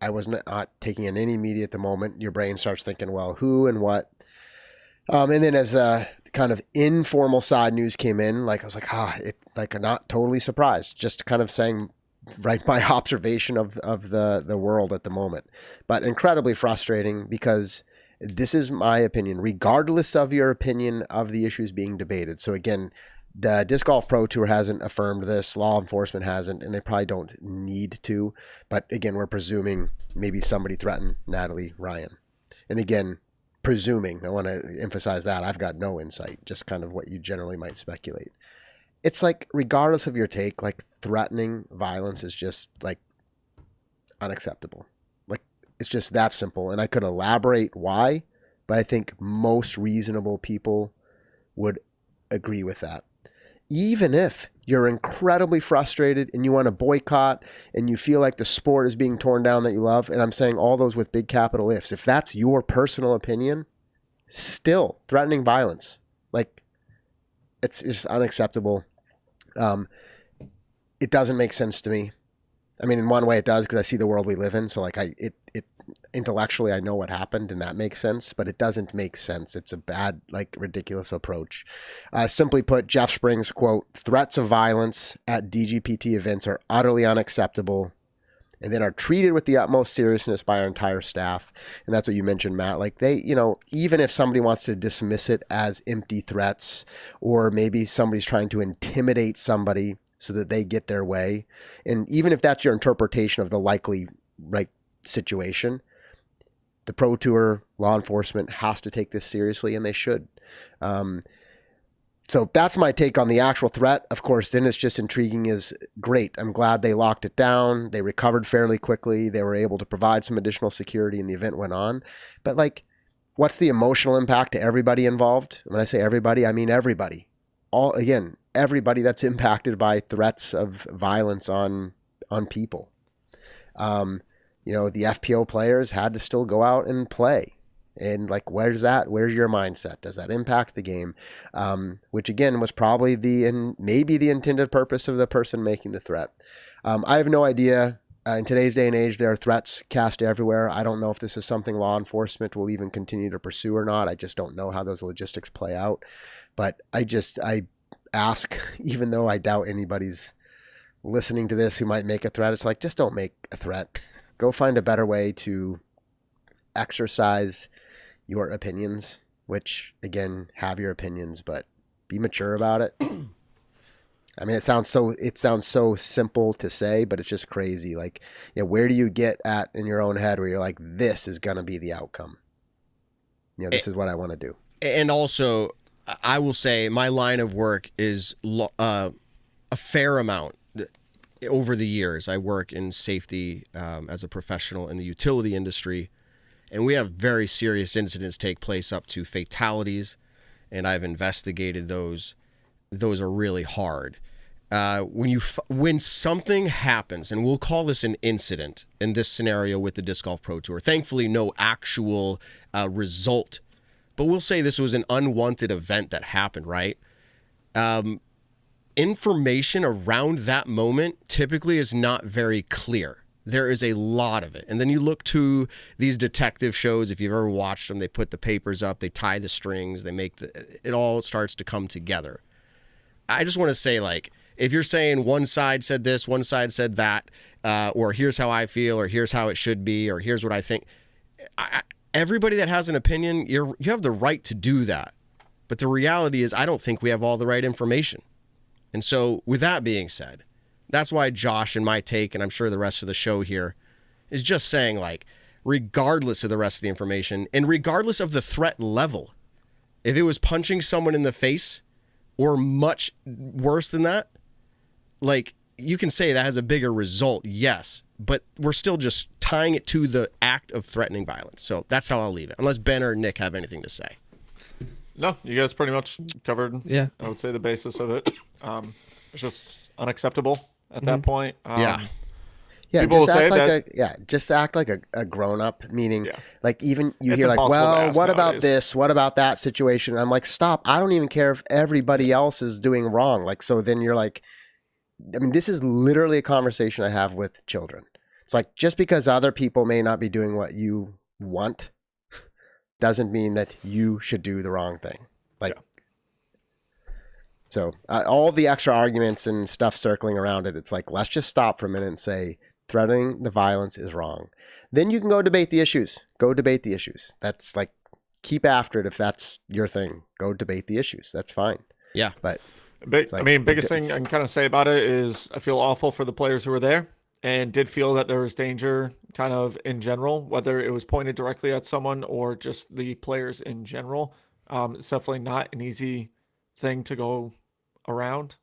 Speaker 2: I was not taking in any media at the moment. Your brain starts thinking, "Well, who and what?" And then as the kind of informal side news came in, like I was like, I'm not totally surprised. Just kind of saying. Right, my observation of the world at the moment, but incredibly frustrating because this is my opinion, regardless of your opinion of the issues being debated. So again, the Disc Golf Pro Tour hasn't affirmed this, law enforcement hasn't, and they probably don't need to. But again, we're presuming maybe somebody threatened Natalie Ryan, and again, presuming, I want to emphasize that I've got no insight, just kind of what you generally might speculate. It's like, regardless of your take, like threatening violence is just like unacceptable. Like, it's just that simple. And I could elaborate why, but I think most reasonable people would agree with that. Even if you're incredibly frustrated and you want to boycott and you feel like the sport is being torn down that you love, and I'm saying all those with big capital ifs, if that's your personal opinion, still threatening violence, like, it's just unacceptable. It doesn't make sense to me. I mean, in one way it does, because I see the world we live in. So like it intellectually I know what happened and that makes sense, but it doesn't make sense. It's a bad, like, ridiculous approach. Simply put, Jeff Spring's quote, "Threats of violence at DGPT events are utterly unacceptable and then are treated with the utmost seriousness by our entire staff." And that's what you mentioned, Matt. Like, they, even if somebody wants to dismiss it as empty threats, or maybe somebody's trying to intimidate somebody so that they get their way, and even if that's your interpretation of the likely situation, the Pro Tour, law enforcement has to take this seriously, and they should. So that's my take on the actual threat. Of course, then it's just intriguing is great. I'm glad they locked it down. They recovered fairly quickly. They were able to provide some additional security and the event went on. But like, what's the emotional impact to everybody involved? When I say everybody, I mean everybody. Everybody that's impacted by threats of violence on people. The FPO players had to still go out and play. And like, where's your mindset? Does that impact the game? Which again was probably maybe the intended purpose of the person making the threat. I have no idea. In today's day and age, there are threats cast everywhere. I don't know if this is something law enforcement will even continue to pursue or not. I just don't know how those logistics play out. But I ask, even though I doubt anybody's listening to this who might make a threat, it's like, just don't make a threat. Go find a better way to exercise your opinions, which again, have your opinions, but be mature about it. I mean, it sounds so simple to say, but it's just crazy. Like, where do you get at in your own head where you're like, this is going to be the outcome? This is what I want to do. And
Speaker 1: also, I will say my line of work is a fair amount. Over the years, I work in safety as a professional in the utility industry, and we have very serious incidents take place up to fatalities, and I've investigated those. Those are really hard. When something happens, and we'll call this an incident in this scenario with the Disc Golf Pro Tour, thankfully no actual result, but we'll say this was an unwanted event that happened, right? Information around that moment typically is not very clear. There is a lot of it. And then you look to these detective shows, if you've ever watched them, they put the papers up, they tie the strings, it all starts to come together. I just want to say, like, if you're saying one side said this, one side said that, or here's how I feel, or here's how it should be, or here's what I think, everybody that has an opinion, you have the right to do that. But the reality is, I don't think we have all the right information. And so with that being said, that's why Josh and my take, and I'm sure the rest of the show here, is just saying, like, regardless of the rest of the information and regardless of the threat level, if it was punching someone in the face or much worse than that, like, you can say that has a bigger result, yes, but we're still just tying it to the act of threatening violence. So that's how I'll leave it, unless Ben or Nick have anything to say.
Speaker 4: No, you guys pretty much covered,
Speaker 5: yeah,
Speaker 4: I would say, the basis of it. It's just unacceptable at that point.
Speaker 2: Yeah,
Speaker 4: people will say
Speaker 2: that. Just act like a grown-up, meaning, like, even you hear, like,
Speaker 4: impossible to
Speaker 2: well,
Speaker 4: ask
Speaker 2: what about
Speaker 4: nowadays.
Speaker 2: this? What about that situation? And I'm like, stop. I don't even care if everybody else is doing wrong. Like, so then you're like, I mean, this is literally a conversation I have with children. It's like, just because other people may not be doing what you want doesn't mean that you should do the wrong thing. Like, so all the extra arguments and stuff circling around it, it's like, let's just stop for a minute and say, threatening the violence is wrong. Then you can go debate the issues. Go debate the issues. That's like, keep after it if that's your thing. Go debate the issues. That's fine.
Speaker 1: Yeah.
Speaker 2: But
Speaker 4: like, I mean, biggest thing I can kind of say about it is I feel awful for the players who were there. and did feel that there was danger kind of in general, whether it was pointed directly at someone or just the players in general. It's definitely not an easy thing to go around.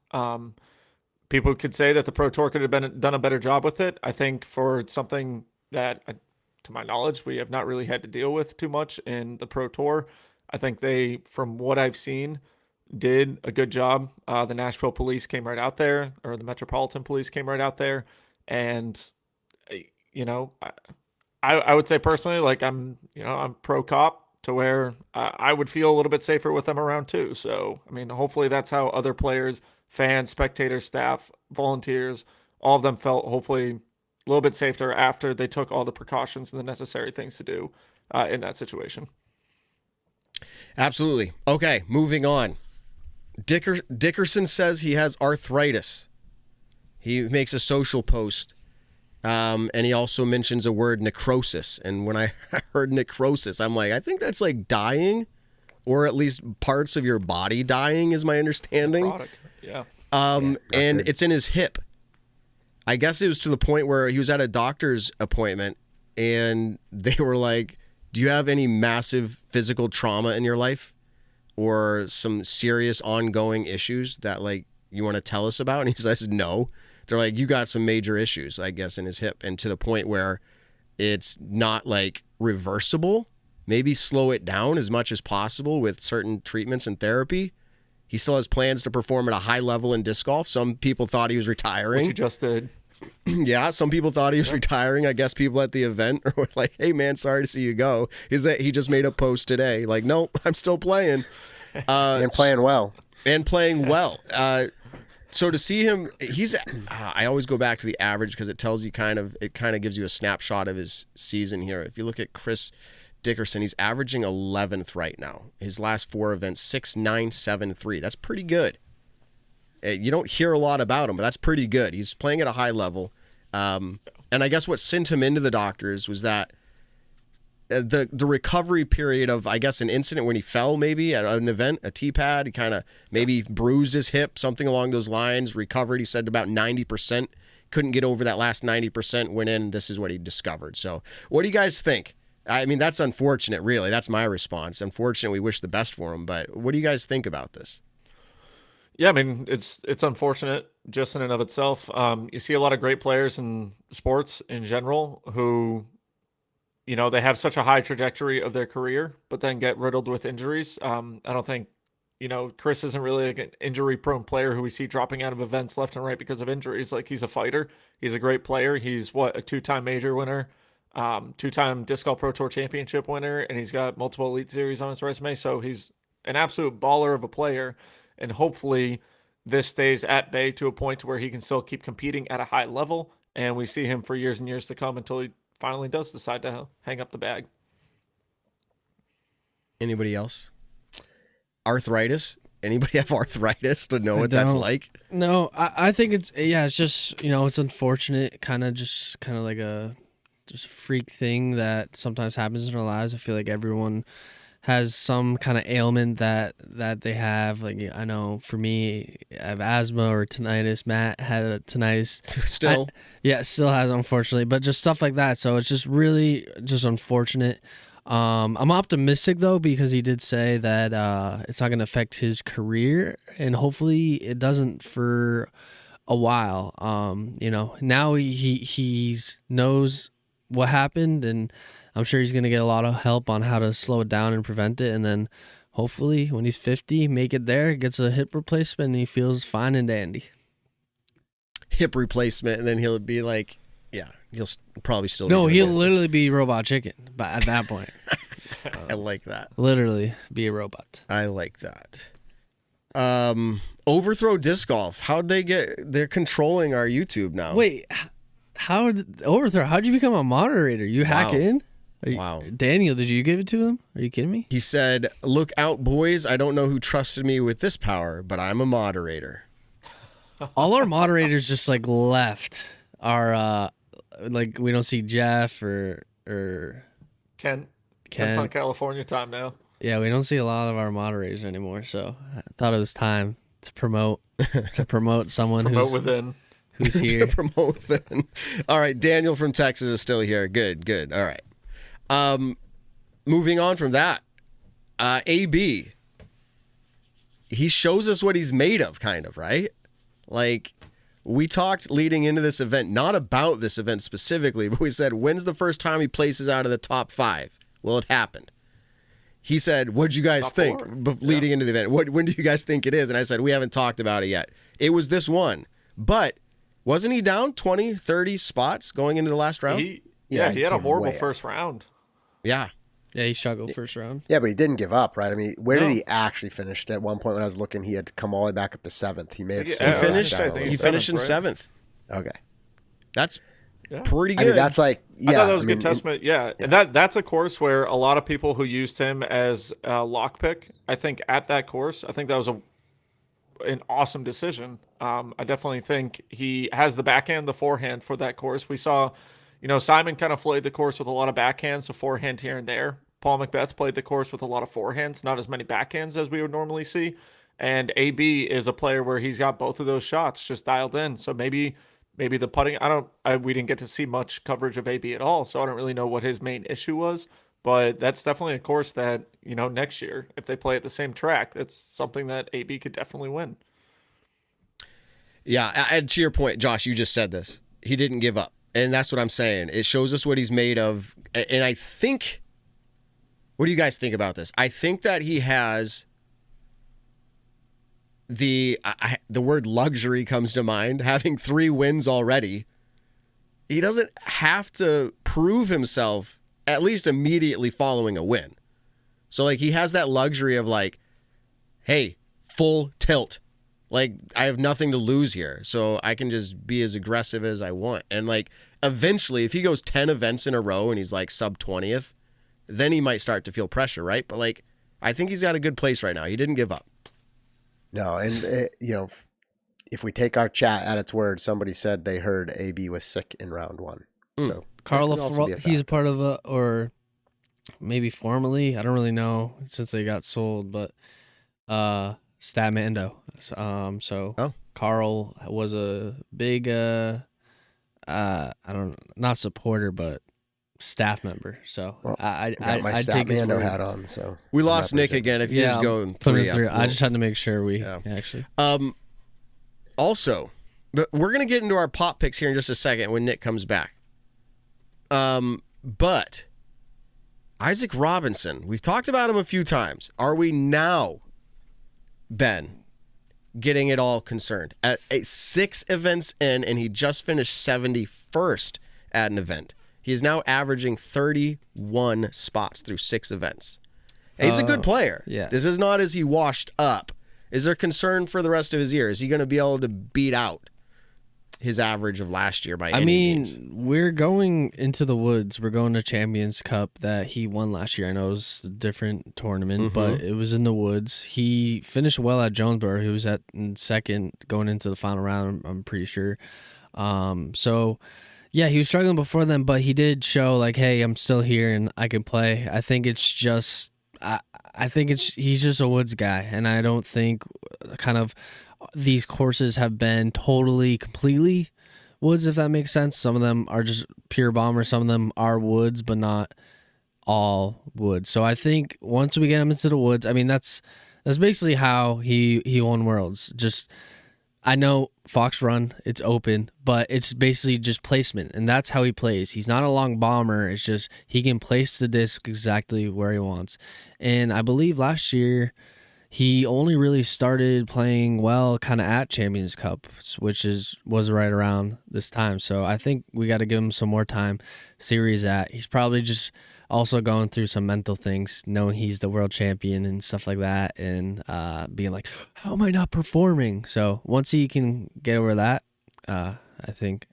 Speaker 4: People could say that the Pro Tour could have done a better job with it. I think for something that, to my knowledge, we have not really had to deal with too much in the Pro Tour. I think they, from what I've seen, did a good job. The Nashville police came right out there, or the Metropolitan Police came right out there. And, you know, I would say personally, like I'm pro cop to where I would feel a little bit safer with them around too. So, I mean, hopefully that's how other players, fans, spectators, staff, volunteers, all of them felt hopefully a little bit safer after they took all the precautions and the necessary things to do in that situation.
Speaker 1: Absolutely. Okay, moving on. Dickerson says he has arthritis. He makes a social post, and he also mentions a word, necrosis. And when I heard necrosis, I'm like, I think that's like dying, or at least parts of your body dying is my understanding.
Speaker 4: Necrotic. Yeah.
Speaker 1: And it's in his hip. I guess it was to the point where he was at a doctor's appointment, and they were like, do you have any massive physical trauma in your life or some serious ongoing issues that like you want to tell us about? And he says, no. They're like, you got some major issues, I guess, in his hip, and to the point where it's not like reversible. Maybe slow it down as much as possible with certain treatments and therapy. He still has plans to perform at a high level in disc golf. Some people thought he was retiring.
Speaker 4: Which he just did.
Speaker 1: Yeah, some people thought he was retiring. I guess people at the event were like, hey, man, sorry to see you go. He just made a post today. Like, nope, I'm still playing.
Speaker 2: And playing well.
Speaker 1: And playing well. So to see him, I always go back to the average because it tells you it gives you a snapshot of his season here. If you look at Chris Dickerson, he's averaging 11th right now. His last 4 events, 6.973. That's pretty good. You don't hear a lot about him, but that's pretty good. He's playing at a high level. And I guess what sent him into the doctors was that the recovery period of, I guess, an incident when he fell maybe at an event, a T-pad. He kind of maybe bruised his hip, something along those lines. Recovered, he said, about 90%. Couldn't get over that last 90%. Went in, this is what he discovered. So what do you guys think? I mean, that's unfortunate, really. That's my response. Unfortunate, we wish the best for him. But what do you guys think about this?
Speaker 4: Yeah, I mean, it's unfortunate just in and of itself. You see a lot of great players in sports in general who, you know, they have such a high trajectory of their career, but then get riddled with injuries. I don't think, you know, Chris isn't really like an injury-prone player who we see dropping out of events left and right because of injuries. Like, he's a fighter. He's a great player. He's, a 2-time major winner, 2-time Disc Golf Pro Tour Championship winner, and he's got multiple Elite Series on his resume. So he's an absolute baller of a player. And hopefully this stays at bay to a point where he can still keep competing at a high level. And we see him for years and years to come until he finally does decide to hang up the bag.
Speaker 1: Anybody else? Arthritis? Anybody have arthritis to know what that's like?
Speaker 5: No, I think it's just, you know, it's unfortunate, kind of like a freak thing that sometimes happens in our lives. I feel like everyone has some kind of ailment that they have. Like, I know for me, I have asthma or tinnitus. Matt had a tinnitus.
Speaker 1: Still?
Speaker 5: Still has, unfortunately. But just stuff like that. So it's just really just unfortunate. I'm optimistic, though, because he did say that it's not going to affect his career. And hopefully it doesn't for a while. You know, now he knows what happened, and I'm sure he's going to get a lot of help on how to slow it down and prevent it. And then hopefully when he's 50, make it there, gets a hip replacement, and he feels fine and dandy.
Speaker 1: Hip replacement, and then he'll be like, he'll probably still.
Speaker 5: No, he'll literally be Robot Chicken, but at that point.
Speaker 1: I like that.
Speaker 5: Literally be a robot.
Speaker 1: I like that. Overthrow Disc Golf. How'd they get? They're controlling our YouTube now.
Speaker 5: Wait, Overthrow? How'd you become a moderator? You hack in?
Speaker 1: Wow.
Speaker 5: Daniel, did you give it to him? Are you kidding me?
Speaker 1: He said, "Look out, boys. I don't know who trusted me with this power, but I'm a moderator."
Speaker 5: All our moderators just like left. Our like we don't see Jeff or
Speaker 4: Kent's on California time now.
Speaker 5: Yeah, we don't see a lot of our moderators anymore. So I thought it was time to promote someone
Speaker 4: within.
Speaker 5: who's here.
Speaker 1: to promote then. All right, Daniel from Texas is still here. Good. All right. Moving on from that, AB. He shows us what he's made of, kind of, right? Like, we talked leading into this event, not about this event specifically, but we said, when's the first time he places out of the top 5? Well, it happened. He said, what'd you guys think leading into the event? When do you guys think it is? And I said, we haven't talked about it yet. It was this one. But wasn't he down 20, 30 spots going into the last round?
Speaker 4: He had a horrible first round.
Speaker 1: Yeah.
Speaker 5: Yeah, he struggled first round.
Speaker 2: Yeah, but he didn't give up, right? I mean, where did he actually finish? At one point when I was looking, he had to come all the way back up to 7th. He may have
Speaker 1: He finished in 7th.
Speaker 2: Okay.
Speaker 1: That's pretty good.
Speaker 2: I mean, that's like,
Speaker 4: I thought that was a good testament. Yeah. And that's a course where a lot of people who used him as a lockpick, I think at that course, I think that was an awesome decision. I definitely think he has the backhand, the forehand for that course. We saw, Simon kind of flayed the course with a lot of backhands, so forehand here and there. Paul McBeth played the course with a lot of forehands, not as many backhands as we would normally see. And AB is a player where he's got both of those shots just dialed in. So maybe the putting, we didn't get to see much coverage of AB at all, so I don't really know what his main issue was. But that's definitely a course that, next year, if they play at the same track, that's something that AB could definitely win.
Speaker 1: Yeah, and to your point, Josh, you just said this. He didn't give up. And that's what I'm saying. It shows us what he's made of. And I think, what do you guys think about this? I think that he has the word luxury comes to mind, having 3 wins already. He doesn't have to prove himself at least immediately following a win. So like he has that luxury of like, hey, full tilt. Like, I have nothing to lose here, so I can just be as aggressive as I want. And, like, eventually, if he goes 10 events in a row and he's, like, sub-20th, then he might start to feel pressure, right? But, like, I think he's got a good place right now. He didn't give up.
Speaker 2: No, and, if we take our chat at its word, somebody said they heard AB was sick in round 1. So
Speaker 5: Carl, he's a part of or maybe formerly, I don't really know since they got sold, but Statmando. Carl was a big not supporter but staff member. So I take his word.
Speaker 2: hat on. So
Speaker 1: we lost Nick again. If you just go and
Speaker 5: put it through, I just had to make sure we actually.
Speaker 1: Also, but we're gonna get into our pop picks here in just a second when Nick comes back. But Isaac Robinson, we've talked about him a few times. Are we now, Ben, getting it all concerned? At 6 events in, and he just finished 71st at an event. He is now averaging 31 spots through 6 events. And he's a good player.
Speaker 5: Yeah.
Speaker 1: This is not as he washed up. Is there concern for the rest of his year? Is he going to be able to beat out his average of last year by any means?
Speaker 5: We're going into the woods. We're going to Champions Cup that he won last year. I know it was a different tournament, but it was in the woods. He finished well at Jonesboro. He was at second going into the final round, I'm pretty sure. So, yeah, he was struggling before then, but he did show like, hey, I'm still here and I can play. I think it's just, he's just a woods guy, and I don't think kind of these courses have been completely woods, if that makes sense. Some of them are just pure bomber. Some of them are woods, but not all woods. So I think once we get him into the woods, I mean, that's basically how he won Worlds. Just, I know Fox Run, it's open, but it's basically just placement, and that's how he plays. He's not a long bomber. It's just he can place the disc exactly where he wants. And I believe last year he only really started playing well kind of at Champions Cup, which was right around this time. So I think we got to give him some more time. Series at. He's probably just also going through some mental things, knowing he's the world champion and stuff like that, and being like, how am I not performing? So once he can get over that, I think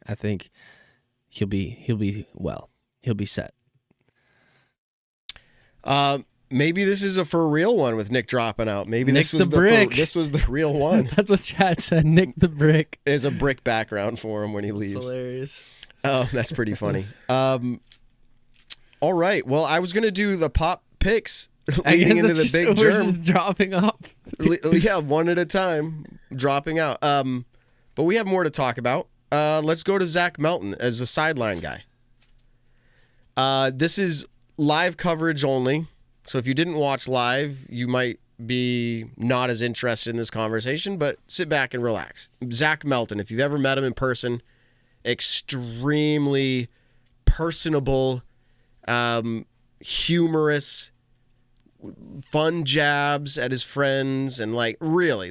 Speaker 5: he'll be well. He'll be set.
Speaker 1: Maybe this is a for real one with Nick dropping out. Maybe
Speaker 5: Nick
Speaker 1: this was
Speaker 5: the brick.
Speaker 1: This was the real one.
Speaker 5: That's what Chad said. Nick the brick.
Speaker 1: There's a brick background for him when he leaves.
Speaker 5: That's hilarious.
Speaker 1: Oh, that's pretty funny. All right. Well, I was gonna do the pop picks leading into the big Jerm.
Speaker 5: Just dropping off.
Speaker 1: Yeah, one at a time, dropping out. But we have more to talk about. let's go to Zach Melton as the sideline guy. This is live coverage only. So if you didn't watch live, you might be not as interested in this conversation, but sit back and relax. Zach Melton, if you've ever met him in person, extremely personable, humorous, fun jabs at his friends, and like really,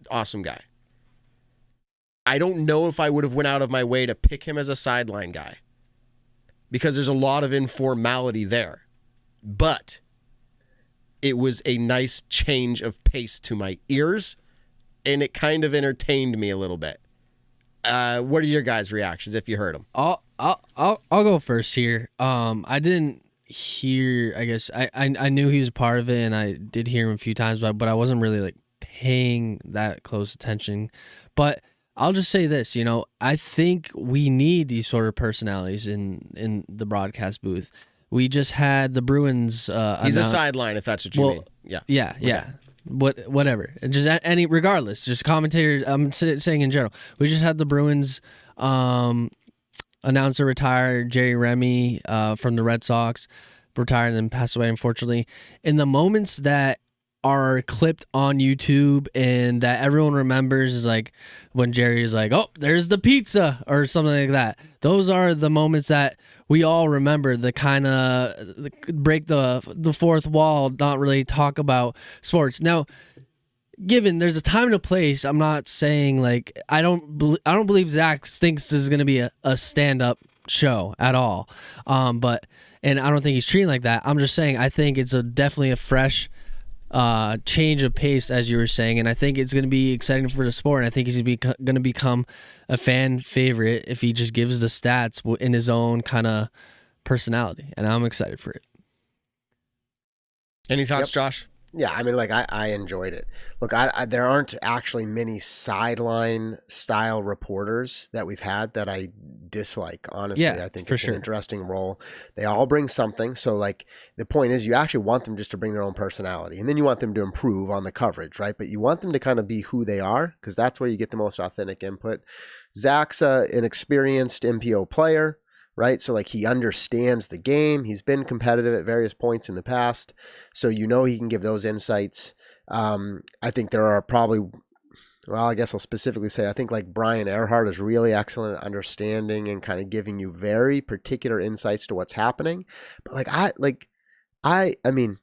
Speaker 1: awesome guy. I don't know if I would have went out of my way to pick him as a sideline guy because there's a lot of informality there, but it was a nice change of pace to my ears, and it kind of entertained me a little bit. What are your guys' reactions if you heard them?
Speaker 5: I'll go first here. I didn't hear. I guess I knew he was a part of it, and I did hear him a few times, but I wasn't really like paying that close attention. But I'll just say this, I think we need these sort of personalities in the broadcast booth. We just had the Bruins.
Speaker 1: He's a sideline, if that's what you mean. Yeah.
Speaker 5: Yeah. Yeah. Whatever. Just regardless, just commentator. I'm saying in general, we just had the Bruins announcer retire, Jerry Remy from the Red Sox, retired and passed away, unfortunately. In the moments that are clipped on YouTube and that everyone remembers is like when Jerry is like, "Oh, there's the pizza," or something like that. Those are the moments that we all remember, the kind of break the fourth wall, not really talk about sports. Now, given there's a time and a place, I'm not saying like I don't believe Zach thinks this is going to be a stand-up show at all. And I don't think he's treating like that. I'm just saying I think it's definitely a fresh change of pace, as you were saying, and I think it's going to be exciting for the sport, and I think he's going to become a fan favorite if he just gives the stats in his own kind of personality, and I'm excited for it.
Speaker 1: Any thoughts, Josh?
Speaker 2: Yeah, I mean, like I enjoyed it. Look, there aren't actually many sideline style reporters that we've had that I dislike. Honestly,
Speaker 5: yeah,
Speaker 2: I think
Speaker 5: for
Speaker 2: it's
Speaker 5: sure.
Speaker 2: an interesting role. They all bring something. So, like, the point is, you actually want them just to bring their own personality, and then you want them to improve on the coverage, right? But you want them to kind of be who they are, because that's where you get the most authentic input. Zach's an experienced MPO player. Right. So like he understands the game. He's been competitive at various points in the past. So he can give those insights. I think there are probably, well, I guess I'll specifically say, I think like Brian Earhart is really excellent at understanding and kind of giving you very particular insights to what's happening. But I mean,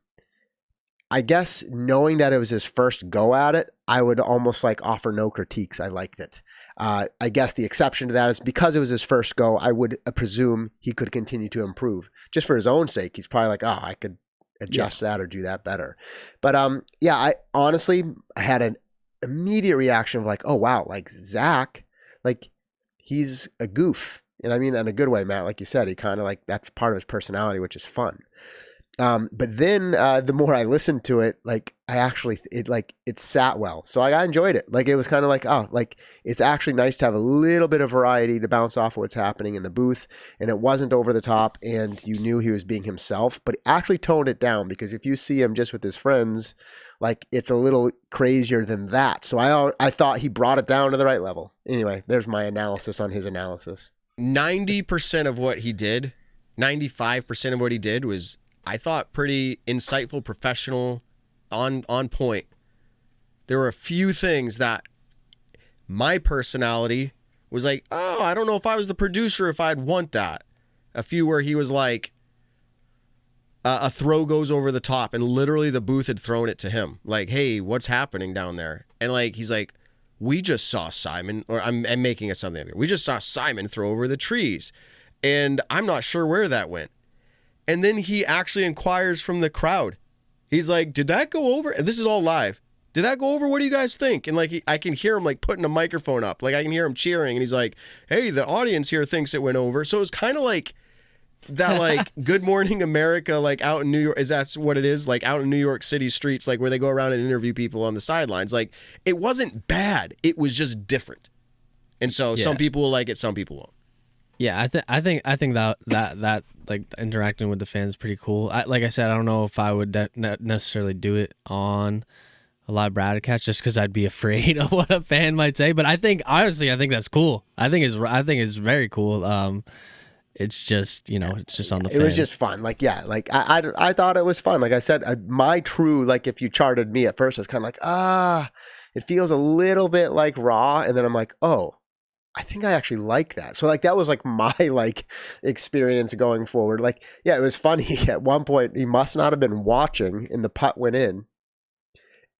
Speaker 2: I guess knowing that it was his first go at it, I would almost like offer no critiques. I liked it. I guess the exception to that is because it was his first go, I would presume he could continue to improve. Just for his own sake, he's probably like, oh, I could adjust that or do that better. But I honestly had an immediate reaction of like, oh, wow, like Zach, like he's a goof. And I mean that in a good way, Matt. Like you said, he kind of like that's part of his personality, which is fun. But then the more I listened to it, like it sat well. So I enjoyed it. Like it was kind of like, oh, like it's actually nice to have a little bit of variety to bounce off of what's happening in the booth. And it wasn't over the top and you knew he was being himself, but actually toned it down because if you see him just with his friends, like it's a little crazier than that. So I thought he brought it down to the right level. Anyway, there's my analysis on his analysis.
Speaker 1: 90% of what he did, 95% of what he did was, I thought, pretty insightful, professional, on point. There were a few things that my personality was like, oh, I don't know if I was the producer if I'd want that. A few where he was like, a throw goes over the top and literally the booth had thrown it to him. Like, hey, what's happening down there? And like, he's like, we just saw Simon, or I'm making it something. We just saw Simon throw over the trees. And I'm not sure where that went. And then he actually inquires from the crowd. He's like, did that go over? And this is all live. Did that go over? What do you guys think? And like, I can hear him like putting a microphone up. Like I can hear him cheering and he's like, hey, the audience here thinks it went over. So it's kind of like that, like Good Morning America, like out in New York, that's what it is. Like out in New York City streets, like where they go around and interview people on the sidelines. Like it wasn't bad. It was just different. And so some people will like it. Some people won't.
Speaker 5: Yeah, I think that like interacting with the fans is pretty cool. Like I said, I don't know if I would necessarily do it on a live broadcast just because I'd be afraid of what a fan might say. But I think honestly, I think that's cool. I think it's very cool. It's just it's just on the.
Speaker 2: It was just fun. Like I thought it was fun. Like I said, my true if you charted me at first, I was kind of like it feels a little bit like Raw, and then I'm like, oh, I think I actually like that. So that was my experience going forward. It was funny. At one point, he must not have been watching, and the putt went in.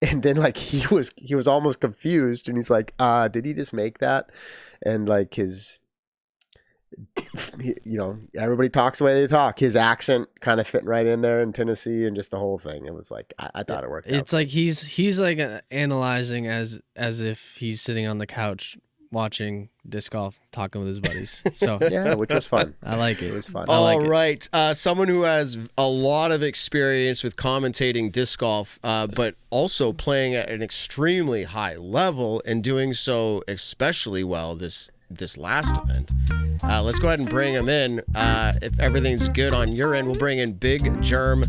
Speaker 2: And then he was almost confused, and he's like, did he just make that? And his, everybody talks the way they talk. His accent kind of fit right in there in Tennessee, and just the whole thing. It was I thought it worked out.
Speaker 5: It's he's analyzing as if he's sitting on the couch watching disc golf, talking with his buddies. So
Speaker 2: yeah, which was fun.
Speaker 5: I like it.
Speaker 2: It was fun.
Speaker 1: All right. Someone who has a lot of experience with commentating disc golf, but also playing at an extremely high level and doing so especially well this last event. Let's go ahead and bring him in. If everything's good on your end, we'll bring in Big Jerm.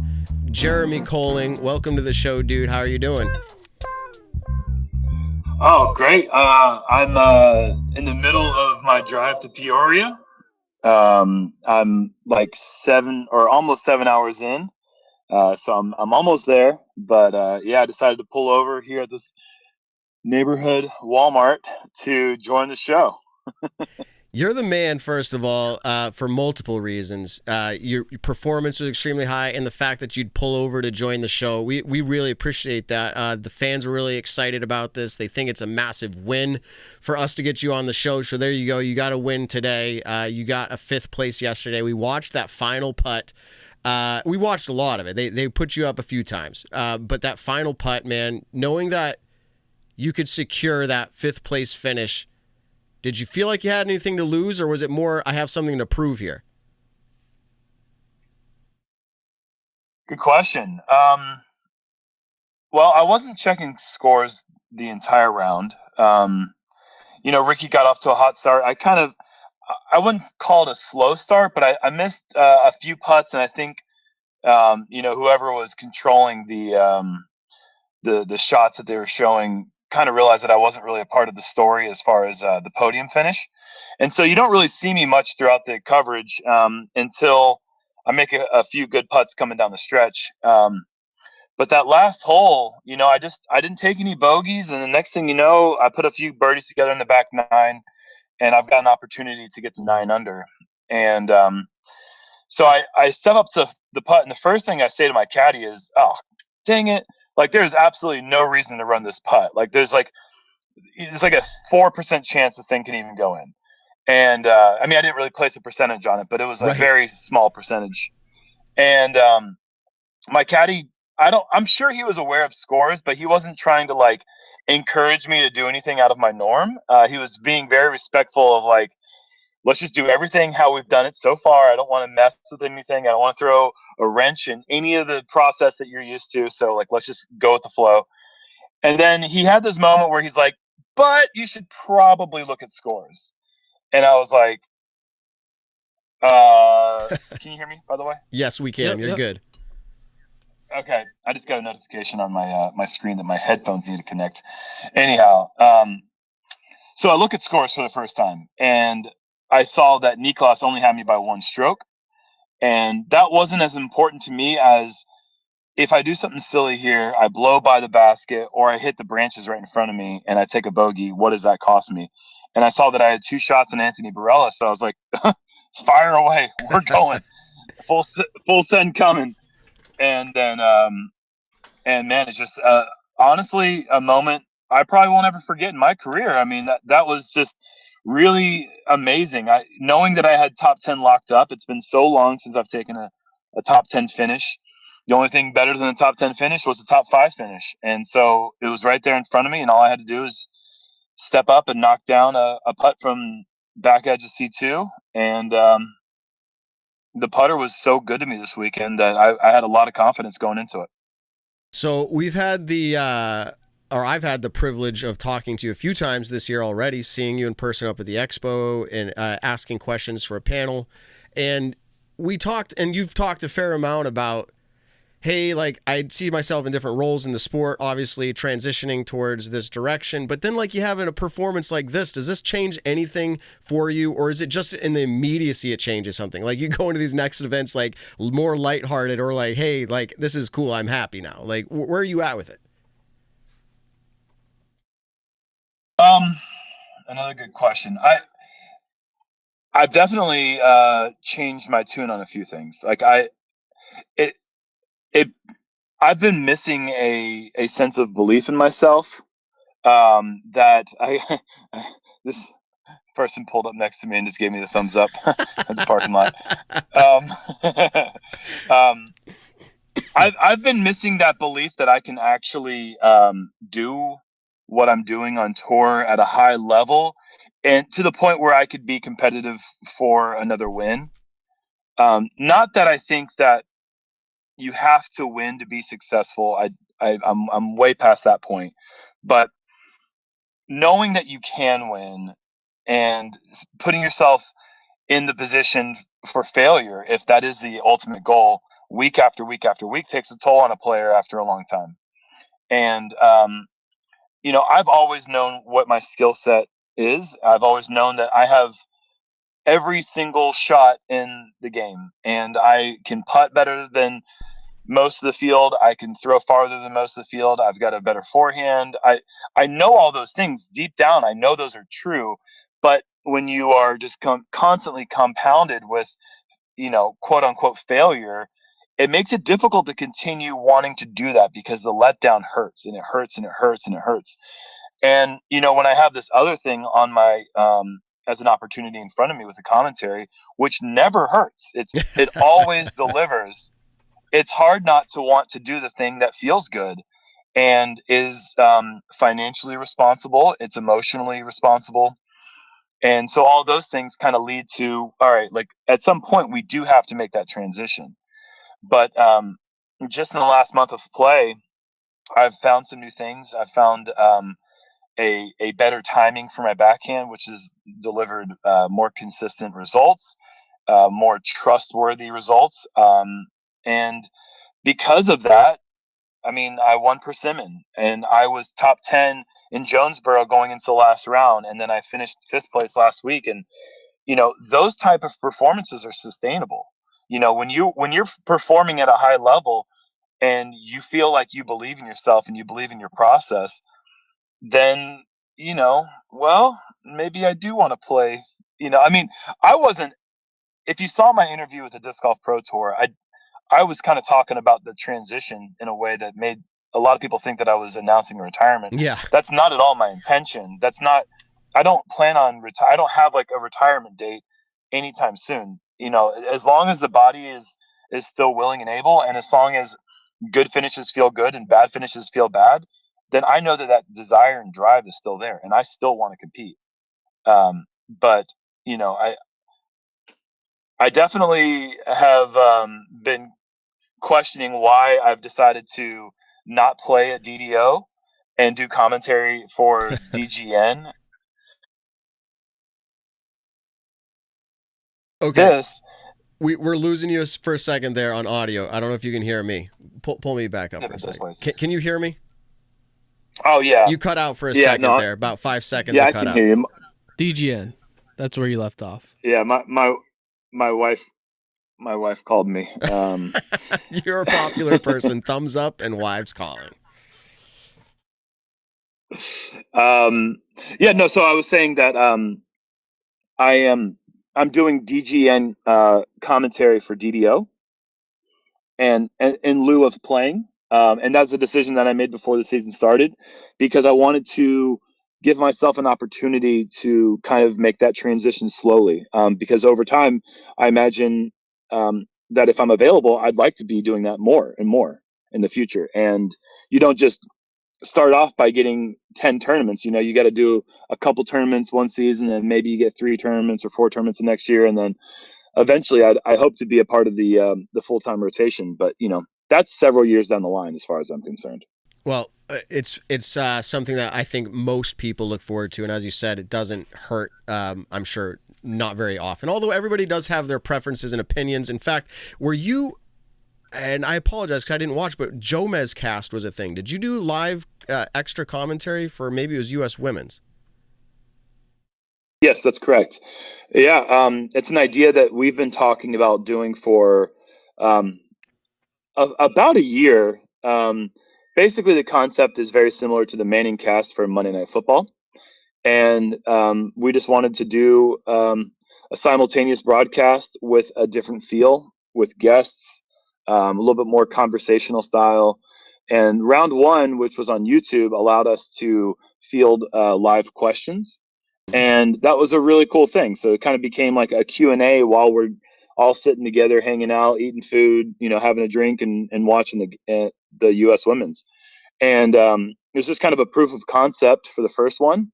Speaker 1: Jeremy Koling, welcome to the show, dude. How are you doing?
Speaker 6: Oh, great. I'm in the middle of my drive to Peoria. I'm almost 7 hours in. So I'm almost there. But I decided to pull over here at this neighborhood Walmart to join the show.
Speaker 1: You're the man, first of all, for multiple reasons. Your performance was extremely high, and the fact that you'd pull over to join the show, we really appreciate that. The fans were really excited about this. They think it's a massive win for us to get you on the show. So there you go. You got a win today. You got a 5th place yesterday. We watched that final putt. We watched a lot of it. They put you up a few times. But that final putt, man, knowing that you could secure that 5th place finish, did you feel like you had anything to lose, or was it more, I have something to prove here?
Speaker 6: Good question. Well, I wasn't checking scores the entire round. Ricky got off to a hot start. I wouldn't call it a slow start, but I missed a few putts, and I think, whoever was controlling the shots that they were showing kind of realized that I wasn't really a part of the story as far as the podium finish. And so you don't really see me much throughout the coverage until I make a few good putts coming down the stretch. But that last hole, I didn't take any bogeys. And the next thing you know, I put a few birdies together in the back 9, and I've got an opportunity to get to 9 under. And so I step up to the putt, and the first thing I say to my caddy is, oh, dang it. There's absolutely no reason to run this putt. It's like a 4% chance this thing can even go in. And I didn't really place a percentage on it, but it was a very small percentage. And my caddy, I'm sure he was aware of scores, but he wasn't trying to encourage me to do anything out of my norm. He was being very respectful of let's just do everything how we've done it so far. I don't want to mess with anything. I don't want to throw a wrench in any of the process that you're used to. So let's just go with the flow. And then he had this moment where he's like, but you should probably look at scores. And I was like, can you hear me, by the way?
Speaker 1: Yes, we can. You're good.
Speaker 6: Okay. I just got a notification on my screen that my headphones need to connect. Anyhow, so I look at scores for the first time, and I saw that Niklas only had me by 1 stroke. And that wasn't as important to me as if I do something silly here, I blow by the basket, or I hit the branches right in front of me and I take a bogey, what does that cost me? And I saw that I had 2 shots on Anthony Barella. So I was like, fire away. We're going. Full send coming. And then, it's just honestly a moment I probably won't ever forget in my career. That was just really amazing. Knowing that I had top 10 locked up. It's been so long since I've taken a top 10 finish. The only thing better than a top 10 finish was a top 5 finish. And so it was right there in front of me, and all I had to do is step up and knock down a putt from back edge of C2. And the putter was so good to me this weekend that I had a lot of confidence going into it.
Speaker 1: So we've had I've had the privilege of talking to you a few times this year already, seeing you in person up at the expo and asking questions for a panel. And we talked, and you've talked a fair amount about, hey, like I see myself in different roles in the sport, obviously transitioning towards this direction, but then like you have a performance like this, does this change anything for you, or is it just in the immediacy it changes something? Like you go into these next events like more lighthearted, or like, hey, like this is cool, I'm happy now. Like where are you at with it?
Speaker 6: Another good question. I've definitely changed my tune on a few things. Like it it I've been missing a sense of belief in myself. That I this person pulled up next to me and just gave me the thumbs up at the parking lot. Um, I've been missing that belief that I can actually do what I'm doing on tour at a high level, and to the point where I could be competitive for another win. Not that I think that you have to win to be successful. I'm way past that point, but knowing that you can win and putting yourself in the position for failure, if that is the ultimate goal, week after week after week, takes a toll on a player after a long time. And I've always known what my skill set is. I've always known that I have every single shot in the game, and I can putt better than most of the field. I can throw farther than most of the field. I've got a better forehand. I know all those things deep down. I know those are true. But when you are just constantly compounded with, quote unquote failure, it makes it difficult to continue wanting to do that, because the letdown hurts, and it hurts, and it hurts, and it hurts. And, when I have this other thing on my, as an opportunity in front of me with the commentary, which never hurts, it always delivers. It's hard not to want to do the thing that feels good and is financially responsible. It's emotionally responsible. And so all those things kind of lead to, all right, like at some point we do have to make that transition. But just in the last month of play, I've found some new things. I've found a better timing for my backhand, which has delivered more consistent results, more trustworthy results. And because of that, I mean, I won Persimmon, and I was top 10 in Jonesboro going into the last round. And then I finished 5th place last week. And, those type of performances are sustainable. When you're performing at a high level and you feel like you believe in yourself and you believe in your process, then, well, maybe I do want to play. I mean, I wasn't, if you saw my interview with the Disc Golf Pro Tour, I was kind of talking about the transition in a way that made a lot of people think that I was announcing retirement.
Speaker 1: Yeah.
Speaker 6: That's not at all my intention. I don't plan on retire. I don't have like a retirement date anytime soon. As long as the body is still willing and able, and as long as good finishes feel good and bad finishes feel bad, then I know that desire and drive is still there, and I still want to compete. But I definitely have been questioning why I've decided to not play at DDO and do commentary for DGN.
Speaker 1: Okay. We're losing you for a second there on audio. I don't know if you can hear me. Pull me back up for a second. Can you hear me?
Speaker 6: Oh, yeah.
Speaker 1: You cut out for a second there. About 5 seconds.
Speaker 6: Yeah, I can hear you.
Speaker 5: DGN. That's where you left off.
Speaker 6: Yeah, my wife called me.
Speaker 1: You're a popular person. Thumbs up and wives calling.
Speaker 6: Yeah, no. So I was saying that I'm doing DGN commentary for DDO, and in lieu of playing. And that's a decision that I made before the season started, because I wanted to give myself an opportunity to kind of make that transition slowly. Because over time, I imagine that if I'm available, I'd like to be doing that more and more in the future. And you don't just start off by getting 10 tournaments. You got to do a couple tournaments one season, and maybe you get 3 tournaments or 4 tournaments the next year. And then eventually I hope to be a part of the full-time rotation, but that's several years down the line as far as I'm concerned.
Speaker 1: Well, it's something that I think most people look forward to, and as you said, it doesn't hurt. I'm sure not very often, although everybody does have their preferences and opinions. In fact, were you and I apologize because I didn't watch, but Jomez cast was a thing. Did you do live extra commentary for maybe it was U.S. Women's?
Speaker 6: Yes, that's correct. Yeah, it's an idea that we've been talking about doing for about a year. Basically, the concept is very similar to the Manning cast for Monday Night Football. And we just wanted to do a simultaneous broadcast with a different feel, with guests, a little bit more conversational style. And round one, which was on YouTube, allowed us to field live questions. And that was a really cool thing. So it kind of became like a Q&A while we're all sitting together, hanging out, eating food, having a drink and watching the U.S. Women's. And it was just kind of a proof of concept for the first one.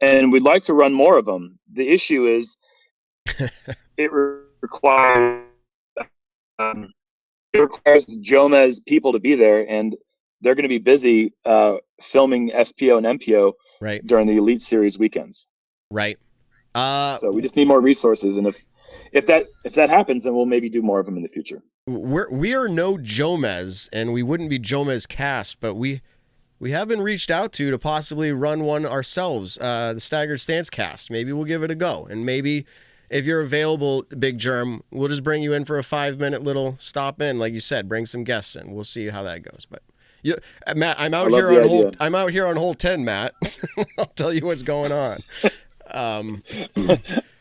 Speaker 6: And we'd like to run more of them. The issue is it requires Jomez people to be there, and they're going to be busy filming FPO and MPO during the Elite Series weekends.
Speaker 1: Right.
Speaker 6: So we just need more resources, and if that happens, then we'll maybe do more of them in the future.
Speaker 1: We are no Jomez, and we wouldn't be Jomez cast, but we have been reached out to possibly run one ourselves, the Staggered Stance cast. Maybe we'll give it a go. And maybe if you're available, Big Jerm, we'll just bring you in for a 5-minute little stop in. Like you said, bring some guests in. We'll see how that goes. But Matt, I'm out here on hole 10, Matt. I'll tell you what's going on.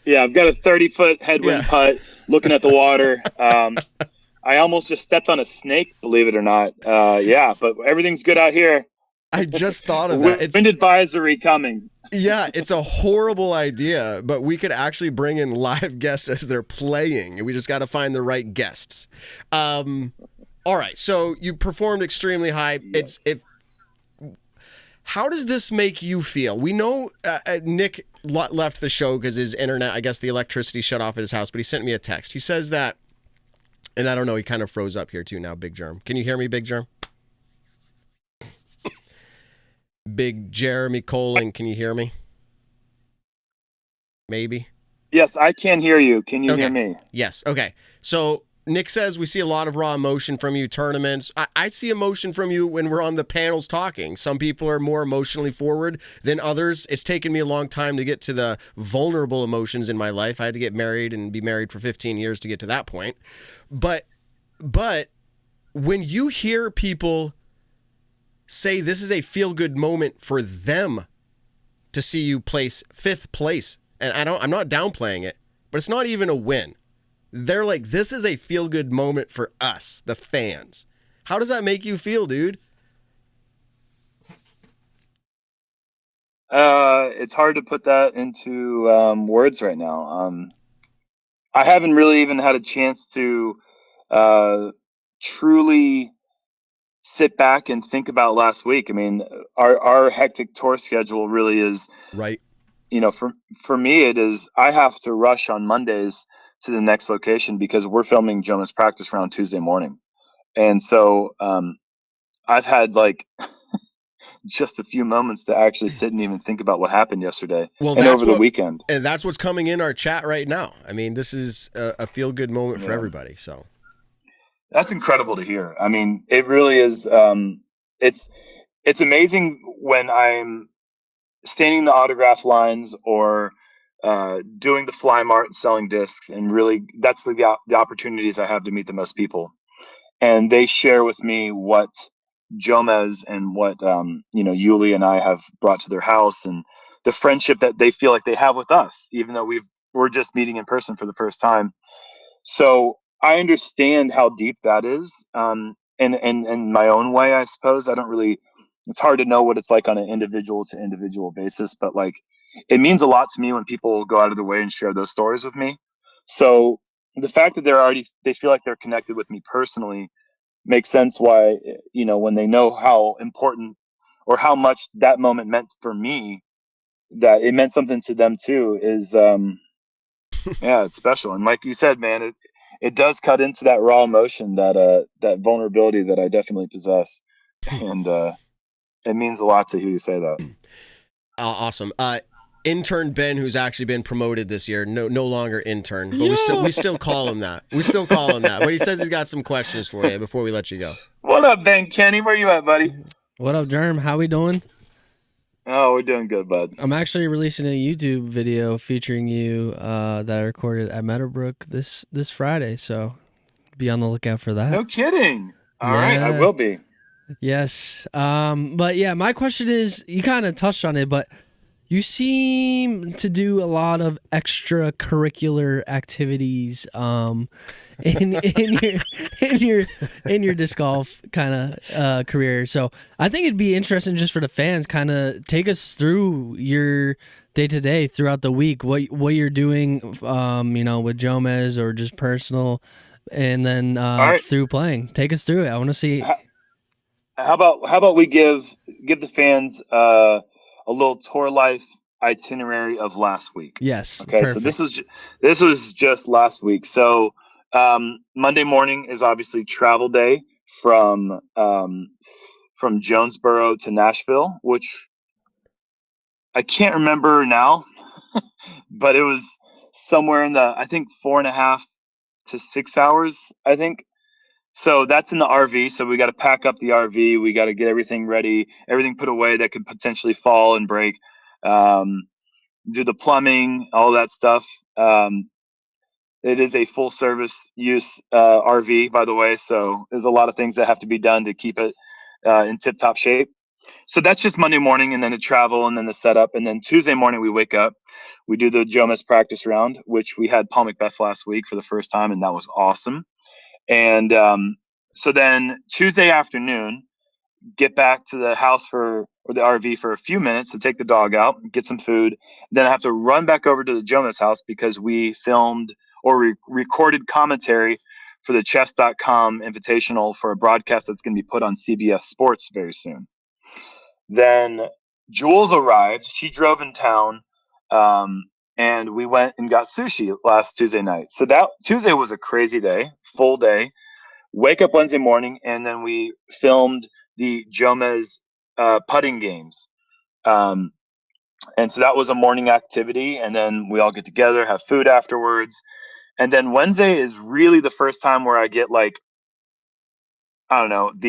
Speaker 6: Yeah, I've got a 30-foot headwind putt looking at the water. I almost just stepped on a snake, believe it or not. But everything's good out here.
Speaker 1: I just thought of that.
Speaker 6: Wind advisory coming.
Speaker 1: Yeah, it's a horrible idea, but we could actually bring in live guests as they're playing. We just got to find the right guests. All right, so you performed extremely high.
Speaker 6: Yes.
Speaker 1: How does this make you feel? We know Nick left the show because his internet, I guess the electricity shut off at his house, but he sent me a text. He says that, and I don't know, he kind of froze up here too now, Big Jerm. Can you hear me, Big Jerm? Big Jeremy Koling, can you hear me? Maybe.
Speaker 6: Yes, I can hear you. Can you hear me?
Speaker 1: Yes. Okay. So Nick says we see a lot of raw emotion from you tournaments. I see emotion from you when we're on the panels talking. Some people are more emotionally forward than others. It's taken me a long time to get to the vulnerable emotions in my life. I had to get married and be married for 15 years to get to that point. But when you hear people say this is a feel-good moment for them to see you place 5th place, and I'm not downplaying it, but it's not even a win. They're like, this is a feel-good moment for us, the fans. How does that make you feel, dude?
Speaker 6: It's hard to put that into words right now. I haven't really even had a chance to truly sit back and think about last week. I mean, our hectic tour schedule really is
Speaker 1: right.
Speaker 6: For me, it is. I have to rush on Mondays to the next location because we're filming Jonas practice round Tuesday morning, and so I've had like just a few moments to actually sit and even think about what happened yesterday and over the weekend.
Speaker 1: And that's what's coming in our chat right now. I mean, this is a feel-good moment for everybody. So
Speaker 6: that's incredible to hear. I mean, it really is. It's amazing when I'm standing in the autograph lines or doing the fly mart and selling discs, and really that's the opportunities I have to meet the most people, and they share with me what Jomez and what Yuli and I have brought to their house, and the friendship that they feel like they have with us, even though we're just meeting in person for the first time. So I understand how deep that is, in my own way, I suppose. I don't really. It's hard to know what it's like on an individual to individual basis, but like it means a lot to me when people go out of their way and share those stories with me. So the fact that they feel like they're connected with me personally makes sense why, when they know how important or how much that moment meant for me, that it meant something to them too, is, it's special. And like you said, man, it does cut into that raw emotion, that vulnerability that I definitely possess. And, it means a lot to hear you say that.
Speaker 1: Awesome. intern Ben, who's actually been promoted this year. No longer intern, but we still call him that. We still call him that. But he says he's got some questions for you before we let you go.
Speaker 6: What up, Ben Kenny? Where you at, buddy?
Speaker 5: What up, Jerm? How we doing?
Speaker 6: Oh, we're doing good, bud.
Speaker 5: I'm actually releasing a YouTube video featuring you that I recorded at Meadowbrook this Friday, so be on the lookout for that.
Speaker 6: No kidding. All right, I will be.
Speaker 5: Yes. But yeah, my question is, you kind of touched on it, but you seem to do a lot of extracurricular activities in your disc golf kind of career. So I think it'd be interesting just for the fans, kind of take us through your day to day throughout the week, what you're doing, with Jomez or just personal, and then
Speaker 6: right.
Speaker 5: through playing. Take us through it. I want to see.
Speaker 6: How about we give the fans a little tour life itinerary of last week?
Speaker 5: Yes.
Speaker 6: Okay.
Speaker 5: Perfect.
Speaker 6: So this was just last week. So Monday morning is obviously travel day from Jonesboro to Nashville, which I can't remember now, but it was somewhere in the, I think, 4.5 to 6 hours, I think. So that's in the RV. So we got to pack up the RV. We got to get everything ready, everything put away that could potentially fall and break. Do the plumbing, all that stuff. It is a full service use RV, by the way. So there's a lot of things that have to be done to keep it in tip top shape. So that's just Monday morning, and then the travel, and then the setup. And then Tuesday morning we wake up, we do the Jomez practice round, which we had Paul McBeth last week for the first time, and that was awesome. And so then Tuesday afternoon, get back to the house or the RV for a few minutes to take the dog out, get some food. Then I have to run back over to the Jomez house because we filmed or recorded commentary for the chess.com invitational for a broadcast that's going to be put on CBS Sports very soon. Then Jules arrived. She drove in town, and we went and got sushi last Tuesday night. So that Tuesday was a crazy day, full day. Wake up Wednesday morning, and then we filmed the Jomez putting games. And so that was a morning activity, and then we all get together, have food afterwards. And then Wednesday is really the first time where I get the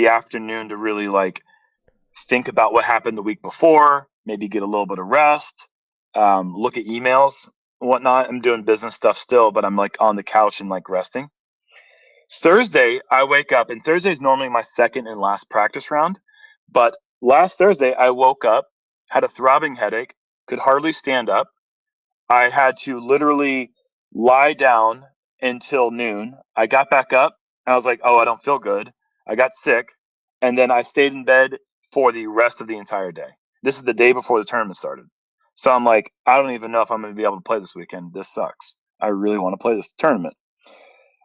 Speaker 6: afternoon to really think about what happened the week before, maybe get a little bit of rest, look at emails and whatnot. I'm doing business stuff still, but I'm on the couch and resting. Thursday, I wake up, and Thursday is normally my second and last practice round. But last Thursday, I woke up, had a throbbing headache, could hardly stand up. I had to literally lie down until noon. I got back up, and I was like, oh, I don't feel good. I got sick, and then I stayed in bed for the rest of the entire day. This is the day before the tournament started. So I'm like, I don't even know if I'm going to be able to play this weekend. This sucks. I really want to play this tournament.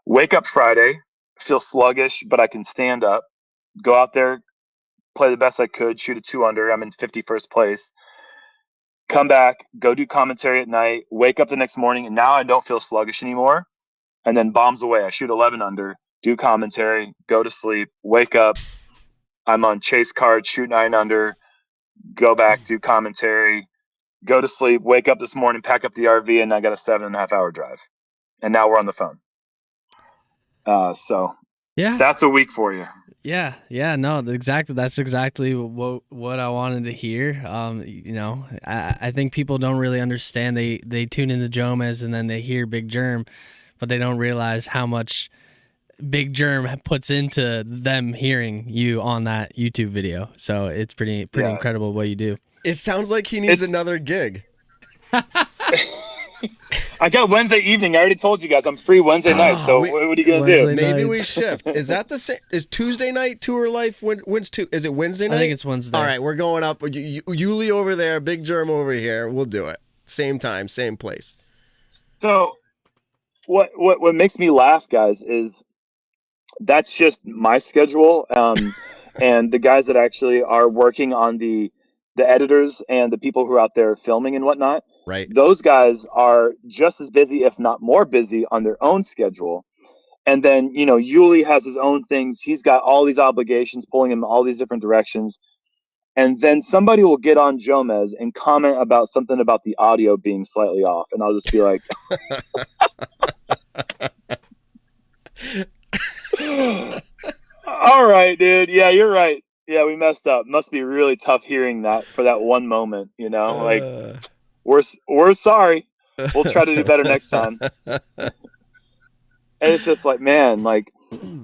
Speaker 6: Wake up Friday, feel sluggish, but I can stand up, go out there, play the best I could, shoot a 2 under. I'm in 51st place. Come back, go do commentary at night, wake up the next morning, and now I don't feel sluggish anymore. And then bombs away. I shoot 11 under, do commentary, go to sleep, wake up. I'm on chase card, shoot 9 under, go back, do commentary, go to sleep, wake up this morning, pack up the RV, and I got a 7.5 hour drive. And now we're on the phone. So yeah, that's a week for you.
Speaker 5: Yeah. No, that's exactly what I wanted to hear. I think people don't really understand. They tune into Jomez and then they hear Big Jerm, but they don't realize how much Big Jerm puts into them hearing you on that YouTube video. So it's pretty incredible what you do.
Speaker 1: It sounds like he needs another gig.
Speaker 6: I got Wednesday evening. I already told you guys I'm free Wednesday night. So what are you gonna do?
Speaker 1: Maybe we shift. Is that the same? Is Tuesday night Tour Life? When's is it Wednesday night?
Speaker 5: I think it's Wednesday.
Speaker 1: All right, we're going up. Yuli over there, Big Jerm over here. We'll do it. Same time, same place.
Speaker 6: So what makes me laugh, guys, is that's just my schedule. And the guys that actually are working on the editors and the people who are out there filming and whatnot.
Speaker 1: Right.
Speaker 6: Those guys are just as busy, if not more busy, on their own schedule. And then, Yuli has his own things. He's got all these obligations pulling him in all these different directions. and then somebody will get on Jomez and comment about something about the audio being slightly off, and I'll just be like, all right, dude. Yeah, you're right. Yeah, we messed up. Must be really tough hearing that for that one moment, you know? Like, we're sorry. We'll try to do better next time. And it's just like, man, like,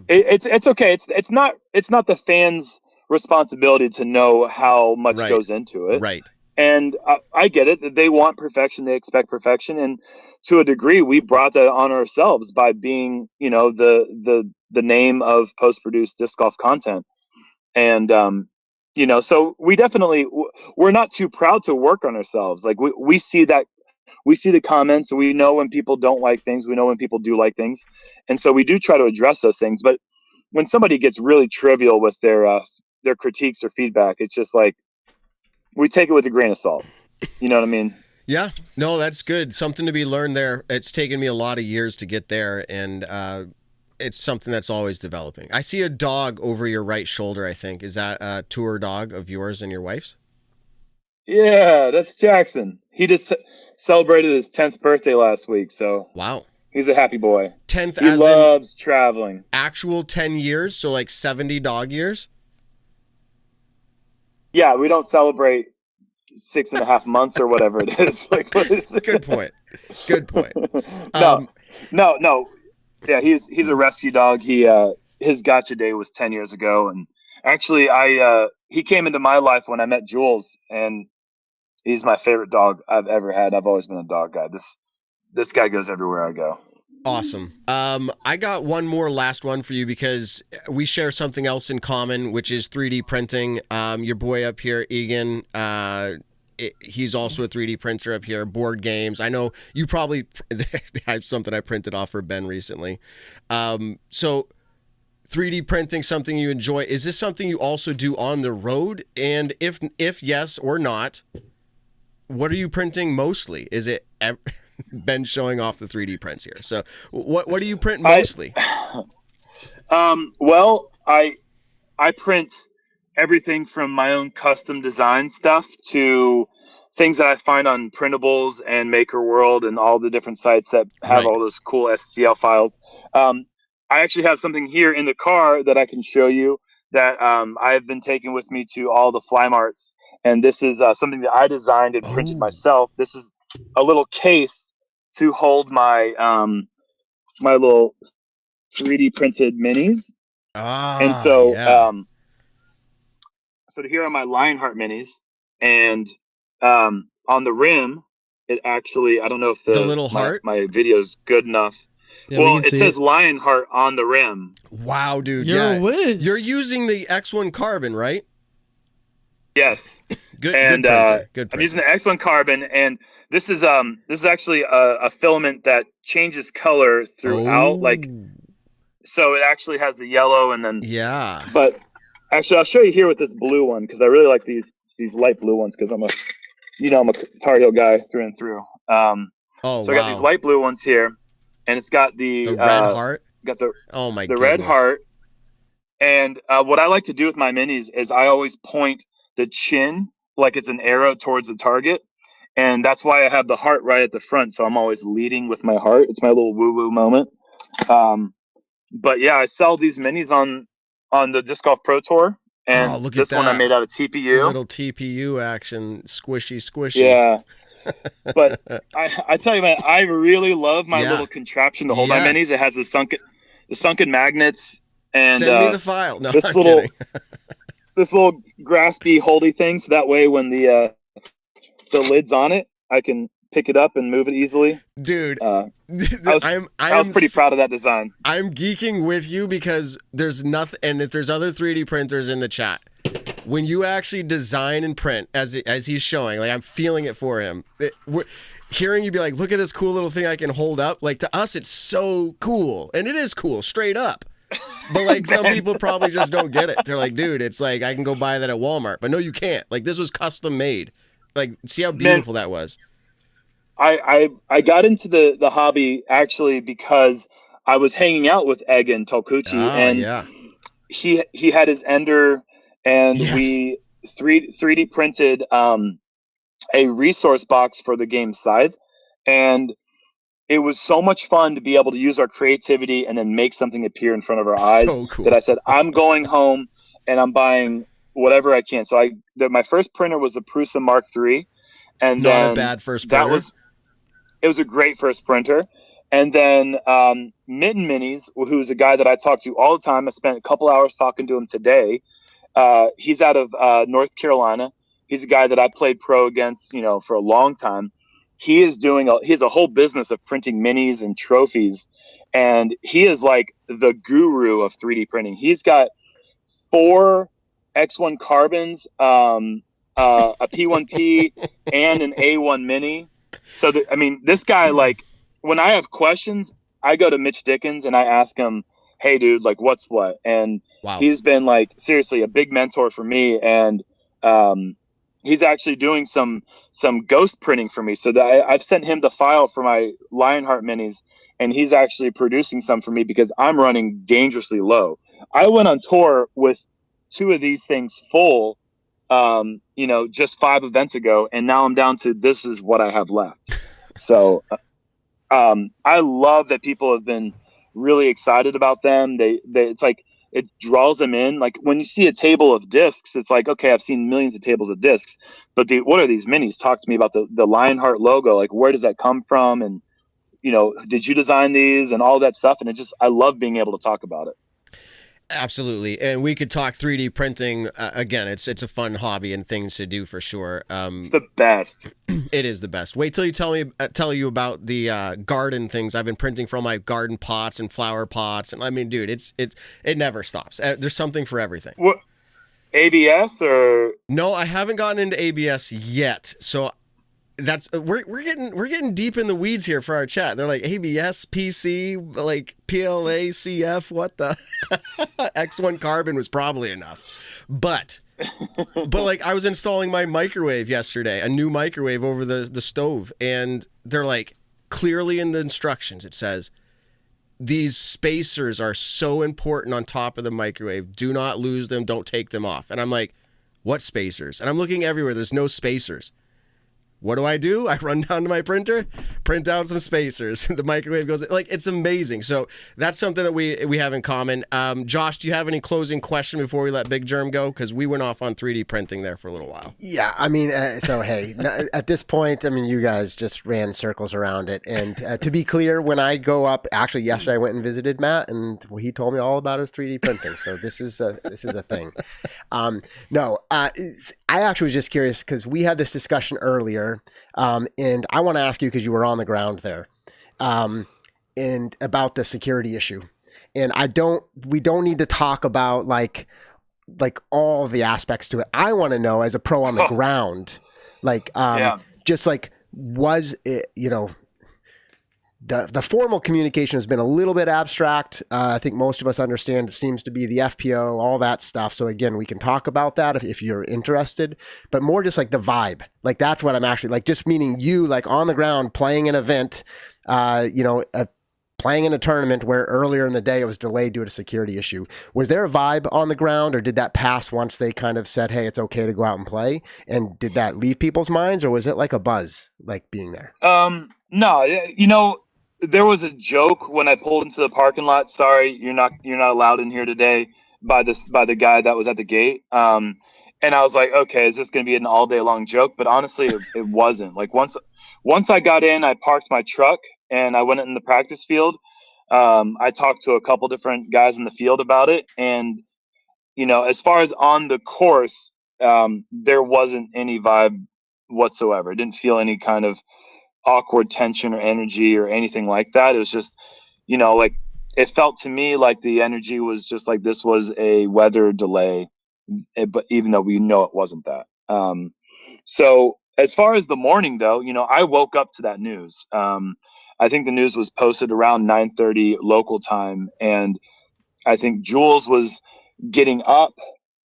Speaker 6: it's okay. It's not the fans' responsibility to know how much goes into it.
Speaker 1: Right.
Speaker 6: And I get it. They want perfection. They expect perfection. And to a degree, we brought that on ourselves by being, you know, the name of post-produced disc golf content. And, you know, so we're not too proud to work on ourselves. Like we see that, we see the comments, we know when people don't like things, we know when people do like things. And so we do try to address those things. But when somebody gets really trivial with their critiques or feedback, it's just like, we take it with a grain of salt. You know what I mean?
Speaker 1: Yeah, no, that's good. Something to be learned there. It's taken me a lot of years to get there, and it's something that's always developing. I see a dog over your right shoulder, I think. Is that a tour dog of yours and your wife's?
Speaker 6: Yeah, that's Jackson. He just celebrated his 10th birthday last week, so
Speaker 1: wow,
Speaker 6: he's a happy boy.
Speaker 1: 10th,
Speaker 6: he
Speaker 1: as
Speaker 6: loves traveling.
Speaker 1: Actual 10 years, so like 70 dog years?
Speaker 6: Yeah, we don't celebrate 6.5 months or whatever it is. Like, what is it?
Speaker 1: Good point. Good point.
Speaker 6: No. Yeah, he's a rescue dog. His gotcha day was 10 years ago, and actually, he came into my life when I met Jules, and he's my favorite dog I've ever had. I've always been a dog guy. This guy goes everywhere I go.
Speaker 1: Awesome. I got one more last one for you because we share something else in common, which is 3D printing. Your boy up here, Egan, he's also a 3D printer up here, board games. I know you probably have something I printed off for Ben recently. So 3D printing, something you enjoy. Is this something you also do on the road? And if yes or not, what are you printing mostly? Is it Ben showing off the 3D prints here? So what do you print mostly?
Speaker 6: Well, I print everything from my own custom design stuff to things that I find on Printables and Maker World and all the different sites that have all those cool STL files. I actually have something here in the car that I can show you that I've been taking with me to all the fly marts. And this is something that I designed and printed myself. This is a little case to hold my my little 3D printed minis. And so, so here are my Lionheart minis, and on the rim, it actually, I don't know if the
Speaker 1: little heart,
Speaker 6: my video is good enough. Yeah, well, it says Lionheart on the rim.
Speaker 1: Wow, dude!
Speaker 5: You're a whiz.
Speaker 1: You're using the X1 carbon, right?
Speaker 6: Yes.
Speaker 1: Good.
Speaker 6: And
Speaker 1: good printer. Good printer.
Speaker 6: I'm using the X1 carbon, and this is actually a filament that changes color throughout. Like, so it actually has the yellow, and then But actually, I'll show you here with this blue one because I really like these light blue ones because I'm a Tar Heel guy through and through. So I got these light blue ones here, and it's got the
Speaker 1: red heart.
Speaker 6: Got the
Speaker 1: goodness.
Speaker 6: red heart. And what I like to do with my minis is I always point the chin like it's an arrow towards the target, and that's why I have the heart right at the front. So I'm always leading with my heart. It's my little woo-woo moment. But yeah, I sell these minis on the Disc Golf Pro Tour, and
Speaker 1: look
Speaker 6: this
Speaker 1: at
Speaker 6: one I made out of TPU.
Speaker 1: Little TPU action, squishy.
Speaker 6: Yeah, but I tell you, man, I really love my little contraption to hold my minis. It has the sunken magnets. And
Speaker 1: send me the file. No, I'm
Speaker 6: little,
Speaker 1: kidding.
Speaker 6: This little graspy, holdy thing, so that way when the lid's on it, I can pick it up and move it easily.
Speaker 1: Dude,
Speaker 6: I was pretty proud of that design.
Speaker 1: I'm geeking with you because there's nothing, and if there's other 3D printers in the chat, when you actually design and print, as he's showing, like I'm feeling it for him. Hearing you be like, look at this cool little thing I can hold up. Like to us, it's so cool, and it is cool, straight up. But like some people probably just don't get it. They're like, dude, it's like I can go buy that at Walmart, but no, you can't. Like this was custom made. Like, see how beautiful that was.
Speaker 6: I got into the hobby actually because I was hanging out with Egan Tolkuchi, and he had his Ender, and we 3D printed a resource box for the game Scythe, and it was so much fun to be able to use our creativity and then make something appear in front of our eyes.
Speaker 1: So cool.
Speaker 6: That I said, I'm going home and I'm buying whatever I can. So my first printer was the Prusa Mark III, and
Speaker 1: Not
Speaker 6: then
Speaker 1: a bad first printer.
Speaker 6: It was a great first printer. And then Mitten Minis, who's a guy that I talk to all the time. I spent a couple hours talking to him today. He's out of North Carolina. He's a guy that I played pro against, for a long time. He has a whole business of printing minis and trophies, and he is like the guru of 3D printing. He's got 4 X1 carbons, a P1P, and an A1 mini. So this guy, like, when I have questions, I go to Mitch Dickens and I ask him, "Hey, dude, like, what's what?" And
Speaker 1: Wow.
Speaker 6: He's been, like, seriously a big mentor for me, and he's actually doing some ghost printing for me. So that I've sent him the file for my Lionheart minis, and he's actually producing some for me because I'm running dangerously low. I went on tour with 2 of these things full, just 5 events ago, and now I'm down to this is what I have left. So I love that people have been really excited about them. It's like it draws them in. Like when you see a table of discs, it's like, okay, I've seen millions of tables of discs, but what are these minis? Talk to me about the Lionheart logo. Like, where does that come from? And, did you design these and all that stuff? And I love being able to talk about it.
Speaker 1: Absolutely. And we could talk 3D printing. Again, it's a fun hobby and things to do for sure.
Speaker 6: It's the best.
Speaker 1: It is the best. Wait till you tell you about the garden things I've been printing from my garden pots and flower pots. And I mean, dude, it never stops. There's something for everything.
Speaker 6: What, ABS or?
Speaker 1: No, I haven't gotten into ABS yet. So that's we're getting deep in the weeds here for our chat. They're like ABS, PC, like PLA, CF. What the X1 carbon was probably enough, but like I was installing my microwave yesterday, a new microwave over the stove, and they're like, clearly in the instructions it says these spacers are so important on top of the microwave. Do not lose them. Don't take them off. And I'm like, what spacers? And I'm looking everywhere. There's no spacers. What do? I run down to my printer, print out some spacers. The microwave goes, like, it's amazing. So that's something that we have in common. Josh, do you have any closing question before we let Big Jerm go? Because we went off on 3D printing there for a little while.
Speaker 2: Yeah, I mean, so hey, at this point, I mean, you guys just ran circles around it. And to be clear, when I go up, actually yesterday I went and visited Matt, and he told me all about his 3D printing. So this is a thing. I actually was just curious because we had this discussion earlier. And I want to ask you, because you were on the ground there, and about the security issue. And we don't need to talk about like all the aspects to it. I want to know, as a pro on the ground, just like, was it, the formal communication has been a little bit abstract. I think most of us understand it seems to be the FPO, all that stuff. So again, we can talk about that if you're interested, but more just like the vibe. Like that's what I'm actually like, just meaning you like on the ground playing an event, playing in a tournament where earlier in the day it was delayed due to a security issue. Was there a vibe on the ground, or did that pass once they kind of said, hey, it's okay to go out and play? And did that leave people's minds, or was it like a buzz, like being there?
Speaker 6: No, there was a joke when I pulled into the parking lot. Sorry, you're not allowed in here today, by the guy that was at the gate. And I was like, okay, is this going to be an all day long joke? But honestly, it wasn't. Like once I got in, I parked my truck and I went in the practice field. I talked to a couple different guys in the field about it, and as far as on the course, there wasn't any vibe whatsoever. I didn't feel any kind of awkward tension or energy or anything like that. It was just, like it felt to me like the energy was just like this was a weather delay, but even though we know it wasn't that. So as far as the morning though, I woke up to that news. I think the news was posted around 9:30 local time, and I think Jules was getting up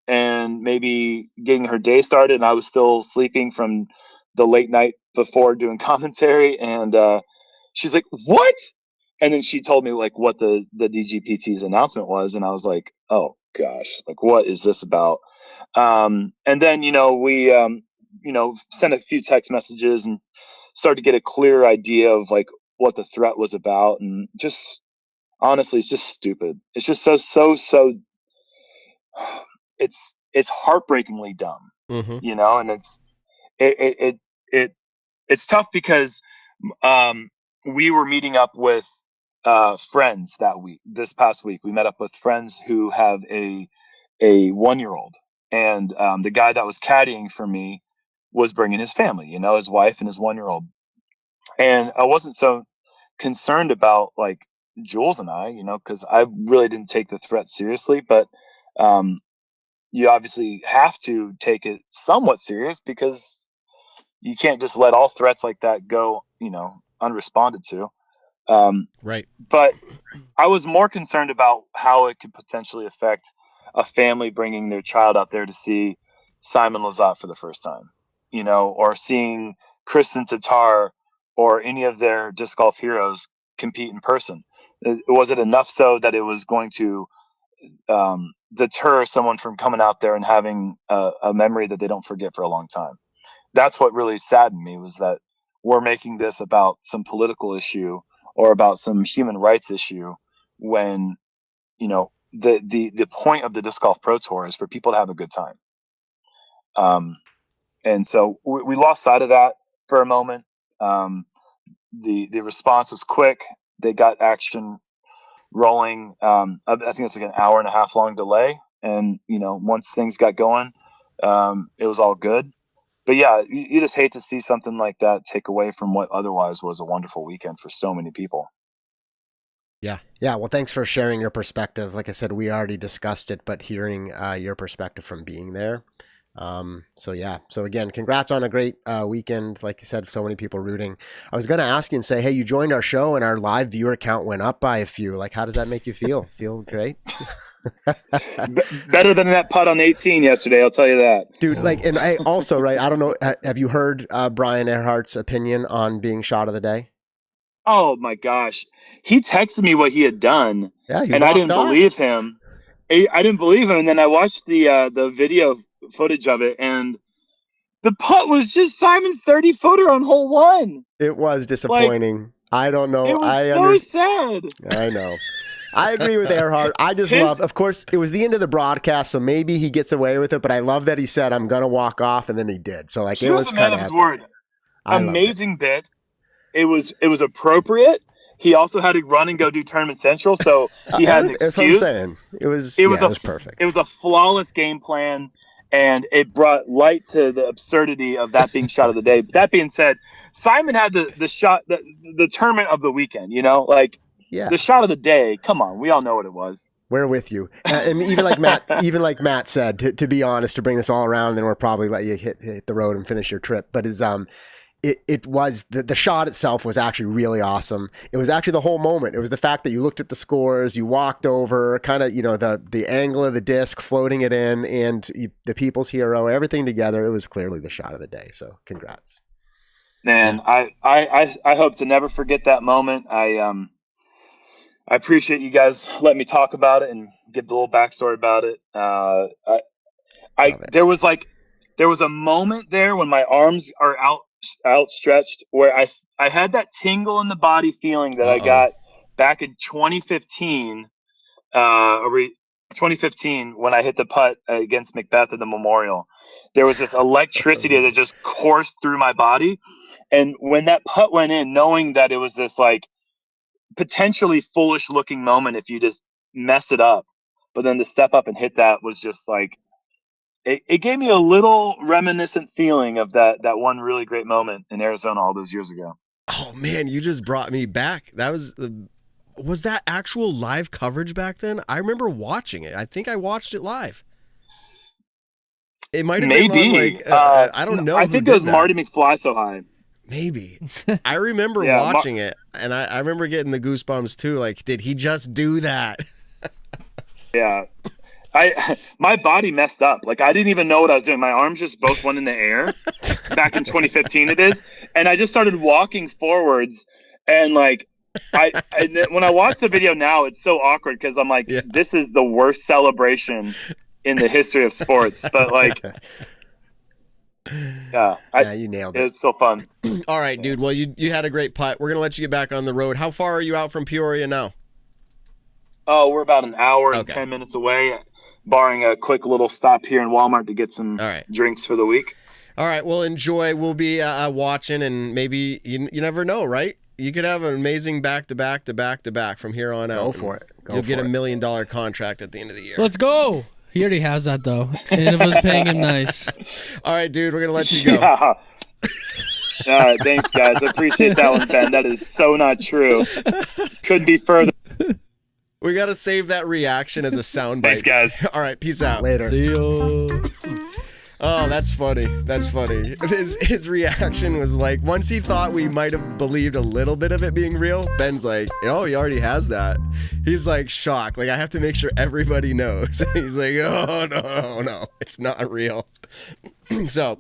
Speaker 6: and maybe getting her day started, and I was still sleeping from the late night before doing commentary, and she's like, what? And then she told me like what the DGPT's announcement was, and I was like, oh gosh, like what is this about? And then, we, sent a few text messages and started to get a clear idea of like what the threat was about. And just honestly, it's just stupid. It's just so it's heartbreakingly dumb, and it's tough because, we were meeting up with, friends this past week. We met up with friends who have a 1-year-old, and the guy that was caddying for me was bringing his family, his wife and his 1-year-old. And I wasn't so concerned about like Jules and I, because I really didn't take the threat seriously, but you obviously have to take it somewhat serious because you can't just let all threats like that go, unresponded to.
Speaker 1: Right.
Speaker 6: But I was more concerned about how it could potentially affect a family bringing their child out there to see Simon Lizotte for the first time, or seeing Kristin Tattar or any of their disc golf heroes compete in person. Was it enough so that it was going to deter someone from coming out there and having a memory that they don't forget for a long time? That's what really saddened me, was that we're making this about some political issue or about some human rights issue when, the point of the Disc Golf Pro Tour is for people to have a good time. And so we lost sight of that for a moment. The response was quick. They got action rolling. I think it's like an hour and a half long delay. And, once things got going, it was all good. But yeah, you just hate to see something like that take away from what otherwise was a wonderful weekend for so many people.
Speaker 2: Yeah. Well, thanks for sharing your perspective. Like I said, we already discussed it, but hearing your perspective from being there. So again, congrats on a great weekend. Like you said, so many people rooting. I was going to ask you and say, hey, you joined our show and our live viewer count went up by a few. Like, how does that make you feel? Feel great?
Speaker 6: Better than that putt on 18 yesterday, I'll tell you that.
Speaker 2: Dude, and I also, right, I don't know, have you heard Brian Earhart's opinion on being shot of the day?
Speaker 6: Oh my gosh. He texted me what he had done, and I didn't believe him. I didn't believe him, and then I watched the video footage of it, and the putt was just Simon's 30-footer on hole 1.
Speaker 2: It was disappointing. I don't know.
Speaker 6: It was so sad.
Speaker 2: I know. I agree with Earhart. I just love, of course, it was the end of the broadcast, so maybe he gets away with it, but I love that he said, I'm going to walk off, and then he did. So, like, it was kind of his word.
Speaker 6: Amazing bit. It was appropriate. He also had to run and go do Tournament Central, so he had an excuse.
Speaker 2: That's what I'm saying. It was perfect.
Speaker 6: It was a flawless game plan, and it brought light to the absurdity of that being shot of the day. That being said, Simon had the shot, the tournament of the weekend, the shot of the day. Come on, we all know what it was.
Speaker 2: We're with you. And even like Matt said, to be honest, to bring this all around, then we'll probably let you hit the road and finish your trip. But it was the shot itself was actually really awesome. It was actually the whole moment. It was the fact that you looked at the scores, you walked over, kind of, the angle of the disc, floating it in, and the people's hero, everything together. It was clearly the shot of the day. So congrats.
Speaker 6: Man, I hope to never forget that moment. I appreciate you guys letting me talk about it and give the little backstory about it. There was a moment there when my arms are outstretched where I had that tingle in the body feeling that I got back in 2015 when I hit the putt against McBeth at the Memorial. There was this electricity that just coursed through my body, and when that putt went in, knowing that it was this like potentially foolish looking moment if you just mess it up, but then to step up and hit that was just like it gave me a little reminiscent feeling of that one really great moment in Arizona all those years ago.
Speaker 1: Oh man, you just brought me back. That was that actual live coverage back then? I remember watching it. I think I watched it live. It might have been on, like I don't know.
Speaker 6: I think it was Marty McFly So High.
Speaker 1: Maybe. I remember watching it, and I remember getting the goosebumps too. Like, did he just do that?
Speaker 6: Yeah. My body messed up. Like, I didn't even know what I was doing. My arms just both went in the air. Back in 2015 it is. And I just started walking forwards, and like when I watch the video now, it's so awkward because I'm like, This is the worst celebration in the history of sports. But like, yeah,
Speaker 2: you nailed it.
Speaker 6: It's still fun.
Speaker 1: All right, dude. Well, you had a great putt. We're going to let you get back on the road. How far are you out from Peoria now?
Speaker 6: Oh, we're about an hour and 10 minutes away, barring a quick little stop here in Walmart to get some drinks for the week.
Speaker 1: All right, well, enjoy. We'll be watching, and maybe you never know, right? You could have an amazing back-to-back from here on out.
Speaker 2: Go for it.
Speaker 1: You'll get $1 million contract at the end of the year.
Speaker 5: Let's go. He already has that, though. And if I was paying him nice.
Speaker 1: All right, dude, we're going to let you go.
Speaker 6: Yeah. All right, thanks, guys. I appreciate that one, Ben. That is so not true. Couldn't be further.
Speaker 1: We got to save that reaction as a soundbite.
Speaker 6: Thanks, guys.
Speaker 1: All right, peace out.
Speaker 2: Later.
Speaker 5: See you.
Speaker 1: Oh, that's funny. That's funny. His reaction was like, once he thought we might have believed a little bit of it being real, Ben's like, oh, he already has that. He's like shocked. Like, I have to make sure everybody knows. He's like, oh, no, it's not real. So,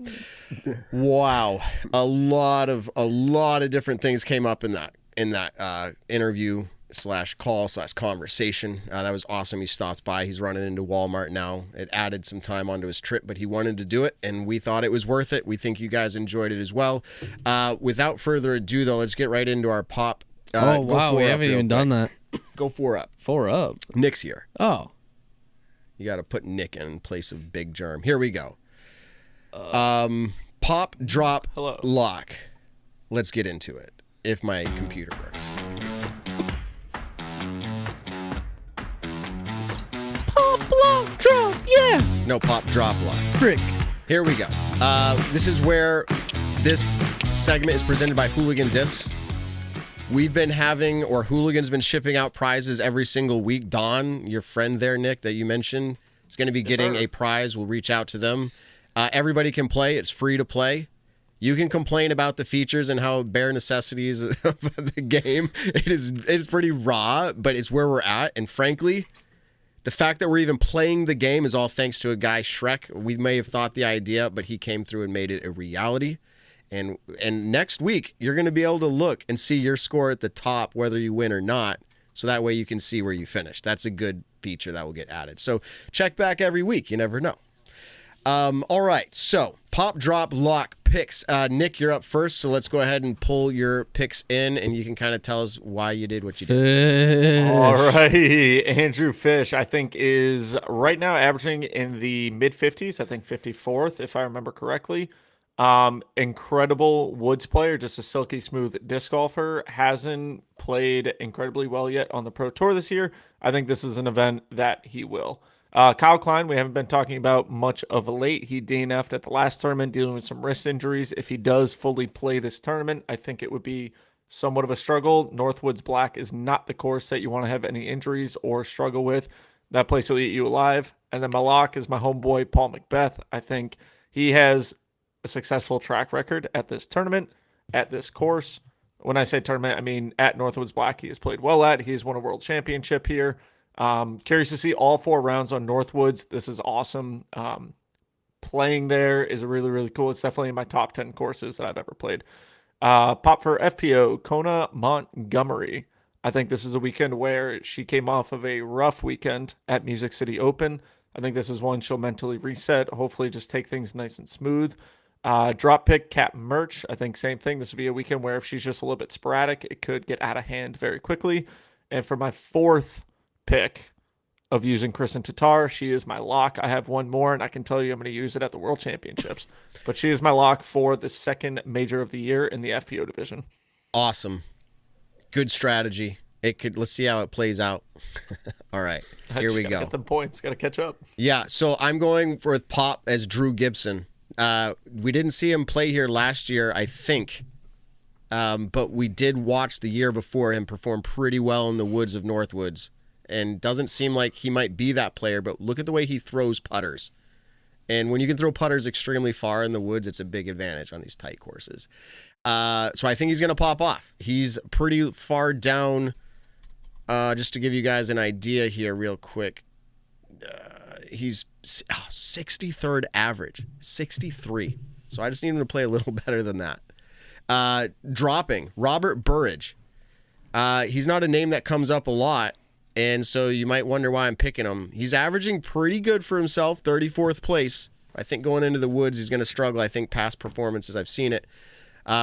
Speaker 1: wow. A lot of different things came up in that interview /call/conversation. That was awesome. He stopped by. He's running into Walmart now. It added some time onto his trip, but he wanted to do it, and we thought it was worth it. We think you guys enjoyed it as well. Without further ado, though, let's get right into our pop.
Speaker 5: Oh, wow. We haven't even done that.
Speaker 1: Go 4 up.
Speaker 5: 4 up.
Speaker 1: Nick's here.
Speaker 5: Oh.
Speaker 1: You got to put Nick in place of Big Jerm. Here we go. Pop, drop, lock. Let's get into it, if my computer works.
Speaker 5: Pop, lock, drop, yeah.
Speaker 1: No, pop, drop, lock.
Speaker 5: Frick.
Speaker 1: Here we go. This is where this segment is presented by Hooligan Discs. We've been having, or Hooligan's been shipping out prizes every single week. Don, your friend there, Nick, that you mentioned, is going to be getting a prize. We'll reach out to them. Everybody can play. It's free to play. You can complain about the features and how bare necessities of the game. It's pretty raw, but it's where we're at. And frankly, the fact that we're even playing the game is all thanks to a guy, Shrek. We may have thought the idea, but he came through and made it a reality. And next week, you're going to be able to look and see your score at the top, whether you win or not. So that way you can see where you finished. That's a good feature that will get added. So check back every week. You never know. All right. So pop, drop, lock picks. Nick, you're up first. So let's go ahead and pull your picks in, and you can kind of tell us why you did what you did.
Speaker 4: All right. Andrew Fish, I think, is right now averaging in the mid-50s. I think 54th, if I remember correctly. Incredible woods player, just a silky smooth disc golfer. Hasn't played incredibly well yet on the Pro Tour this year. I think this is an event that he will. Kyle Klein, we haven't been talking about much of late. He DNF'd at the last tournament, dealing with some wrist injuries. If he does fully play this tournament, I think it would be somewhat of a struggle. Northwoods Black is not the course that you want to have any injuries or struggle with. That place will eat you alive. And then my lock is my homeboy, Paul McBeth. I think he has a successful track record at this tournament, at this course. When I say tournament, I mean at Northwoods Black. He has played well at. He's won a world championship here. Curious to see all 4 rounds on Northwoods. This is awesome. Playing there is really, really cool. It's definitely in my top 10 courses that I've ever played. Pop for FPO, Kona Montgomery. I think this is a weekend where she came off of a rough weekend at Music City Open. I think this is one she'll mentally reset, hopefully just take things nice and smooth. Drop pick, Cap Merch. I think same thing. This would be a weekend where if she's just a little bit sporadic, it could get out of hand very quickly. And for my 4th pick of using Kristin Tattar, she is my lock. I have one more, and I can tell you I'm going to use it at the World Championships. But she is my lock for the second major of the year in the FPO division.
Speaker 1: Awesome. Good strategy. Let's see how it plays out. All right, here we go.
Speaker 4: Get them points. Got to catch up.
Speaker 1: Yeah, so I'm going for Pop as Drew Gibson. We didn't see him play here last year, I think. But we did watch the year before him perform pretty well in the woods of Northwoods. And doesn't seem like he might be that player, but look at the way he throws putters. And when you can throw putters extremely far in the woods, it's a big advantage on these tight courses. So I think he's going to pop off. He's pretty far down. Just to give you guys an idea here real quick. He's 63rd average, 63. So I just need him to play a little better than that. Dropping, Robert Burridge. He's not a name that comes up a lot. And so you might wonder why I'm picking him. He's averaging pretty good for himself, 34th place. I think going into the woods, he's going to struggle. I think past performances, I've seen it.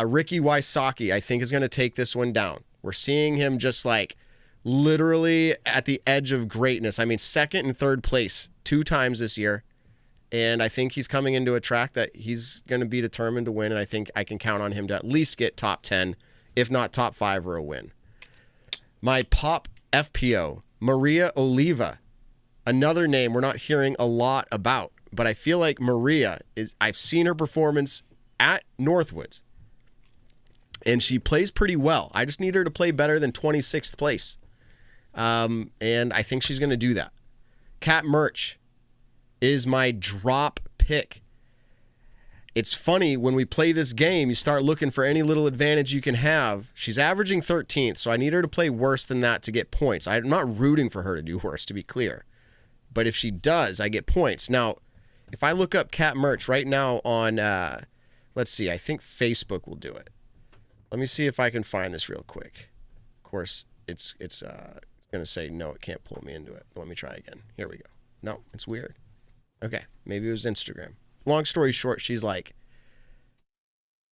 Speaker 1: Ricky Wysocki, I think, is going to take this one down. We're seeing him just like literally at the edge of greatness. I mean, second and third place 2 times this year. And I think he's coming into a track that he's going to be determined to win. And I think I can count on him to at least get top 10, if not top 5 or a win. My pop FPO, Maria Oliva, another name we're not hearing a lot about. But I feel like Maria I've seen her performance at Northwoods, and she plays pretty well. I just need her to play better than 26th place. And I think she's going to do that. Kat Murch is my drop pick. It's funny, when we play this game, you start looking for any little advantage you can have. She's averaging 13th, so I need her to play worse than that to get points. I'm not rooting for her to do worse, to be clear. But if she does, I get points. Now, if I look up Kat Murch right now on, let's see, I think Facebook will do it. Let me see if I can find this real quick. Of course, it's going to say, no, it can't pull me into it. Let me try again. Here we go. No, it's weird. Okay, maybe it was Instagram. Long story short, she's like,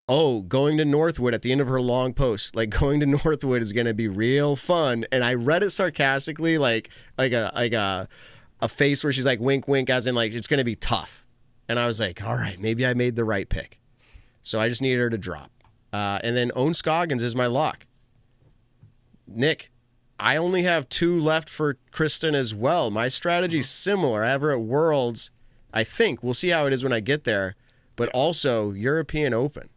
Speaker 1: oh, going to Northwood at the end of her long post, like going to Northwood is going to be real fun. And I read it sarcastically, like a face where she's like, wink, wink, as in like, it's going to be tough. And I was like, all right, maybe I made the right pick. So I just needed her to drop. And then Owen Scoggins is my lock. Nick, I only have 2 left for Kristin as well. My strategy's similar. I have her at Worlds, I think. We'll see how it is when I get there. But also European Open.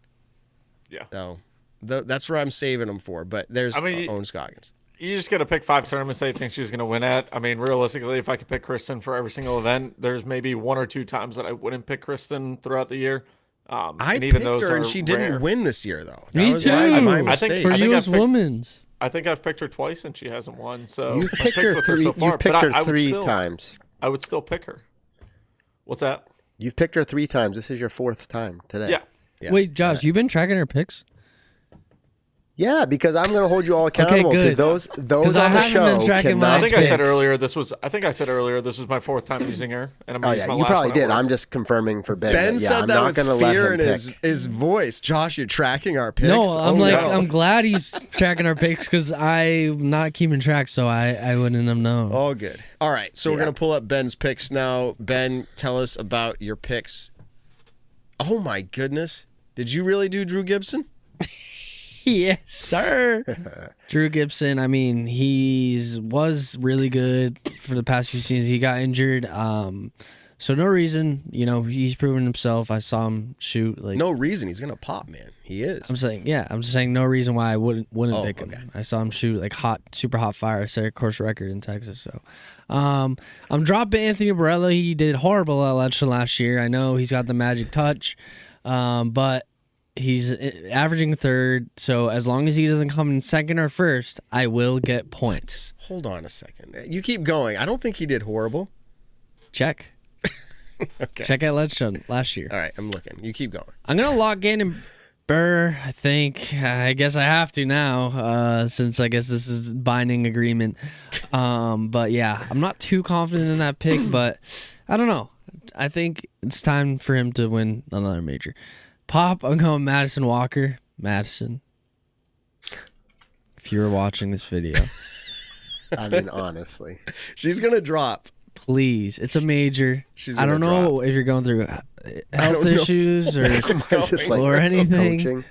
Speaker 4: Yeah.
Speaker 1: So that's where I'm saving them for. But there's Owen Scoggins.
Speaker 4: You just got to pick 5 tournaments that you think she's going to win at. I mean, realistically, if I could pick Kristin for every single event, there's maybe 1 or 2 times that I wouldn't pick Kristin throughout the year.
Speaker 1: I picked her and she didn't win this year, though.
Speaker 5: Me
Speaker 1: was
Speaker 5: too.
Speaker 1: My mistake.
Speaker 5: For U.S. Women's.
Speaker 4: I think I've picked her twice and she hasn't won. So
Speaker 2: You've picked her 3. You've picked her 3 times.
Speaker 4: I would still pick her. What's that?
Speaker 2: You've picked her 3 times. This is your 4th time today.
Speaker 4: Yeah.
Speaker 5: Wait, Josh, you've been tracking her picks?
Speaker 2: Yeah, because I'm going to hold you all accountable to those on the show.
Speaker 4: I think I said earlier this was my 4th time using her, and I'm using my
Speaker 2: you
Speaker 4: last
Speaker 2: probably
Speaker 4: one
Speaker 2: did. I'm just confirming for Ben.
Speaker 1: Ben said
Speaker 2: I'm
Speaker 1: that
Speaker 2: not
Speaker 1: with fear in his voice. Josh, you're tracking our picks.
Speaker 5: No, I'm glad he's tracking our picks because I'm not keeping track, so I wouldn't have known.
Speaker 1: All good. All right, so we're gonna pull up Ben's picks now. Ben, tell us about your picks. Oh my goodness, did you really do Drew Gibson?
Speaker 5: Yes, sir. Drew Gibson, I mean, was really good for the past few seasons. He got injured. So no reason, he's proven himself. I saw him shoot
Speaker 1: no reason. He's going to pop, man. He is.
Speaker 5: I'm just saying no reason why I wouldn't pick him. I saw him shoot like super hot fire, set a course record in Texas. So I'm dropping Anthony Barella. He did horrible at Election last year. I know he's got the magic touch, but he's averaging 3rd, so as long as he doesn't come in 2nd or 1st, I will get points.
Speaker 1: Hold on a second. You keep going. I don't think he did horrible.
Speaker 5: Check.
Speaker 1: Okay.
Speaker 5: Check out last year.
Speaker 1: All right, I'm looking. You keep going.
Speaker 5: I'm going to lock in Burr, I think. I guess I have to now, since I guess this is binding agreement. But yeah, I'm not too confident in that pick, but I don't know. I think it's time for him to win another major. Pop, I'm going Madison Walker. Madison, if you were watching this video.
Speaker 2: I mean, honestly.
Speaker 1: She's going to drop.
Speaker 5: Please. It's a major.
Speaker 1: She's
Speaker 5: I don't know if you're going through health issues or anything.
Speaker 2: Coaching.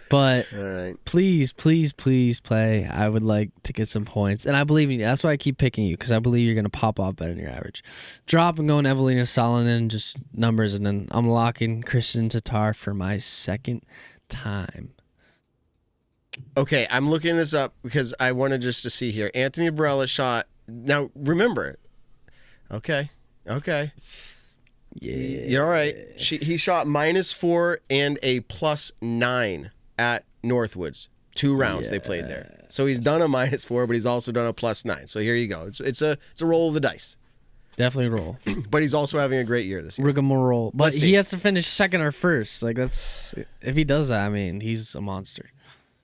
Speaker 5: But
Speaker 2: all right.
Speaker 5: Please play. I would like to get some points. And I believe in you. That's why I keep picking you, because I believe you're going to pop off better than your average. Drop and going Evelina Salonen, just numbers. And then I'm locking Kristin Tattar for my 2nd time.
Speaker 1: Okay, I'm looking this up because I wanted just to see here. Anthony Barella shot. Now, remember. Okay. Yeah. You're all right. He shot -4 and a +9 at Northwoods. 2 rounds they played there. So he's done a -4, but he's also done a +9. So here you go. It's a roll of the dice.
Speaker 5: Definitely roll.
Speaker 1: But he's also having a great year this year.
Speaker 5: Rigmarole. But he has to finish 2nd or 1st. Like, that's, if he does that, I mean, he's a monster.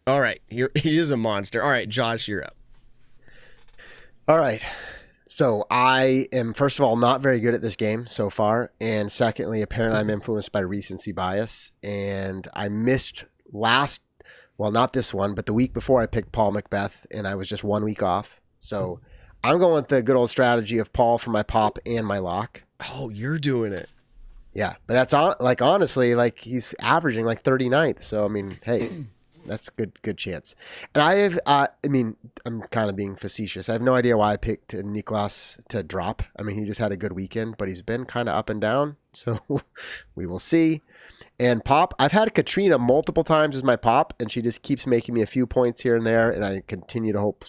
Speaker 1: All right. He is a monster. All right, Josh, you're up.
Speaker 2: All right. So I am, first of all, not very good at this game so far. And secondly, apparently I'm influenced by recency bias. And I missed not this one, but the week before I picked Paul McBeth, and I was just 1 week off. So I'm going with the good old strategy of Paul for my pop and my lock.
Speaker 1: Oh, you're doing it.
Speaker 2: Yeah, but that's honestly, like he's averaging like 39th. So, I mean, hey, that's good chance. And I'm kind of being facetious. I have no idea why I picked Niklas to drop. I mean, he just had a good weekend, but he's been kind of up and down. So we will see. And pop, I've had Katrina multiple times as my pop, and she just keeps making me a few points here and there, and I continue to hope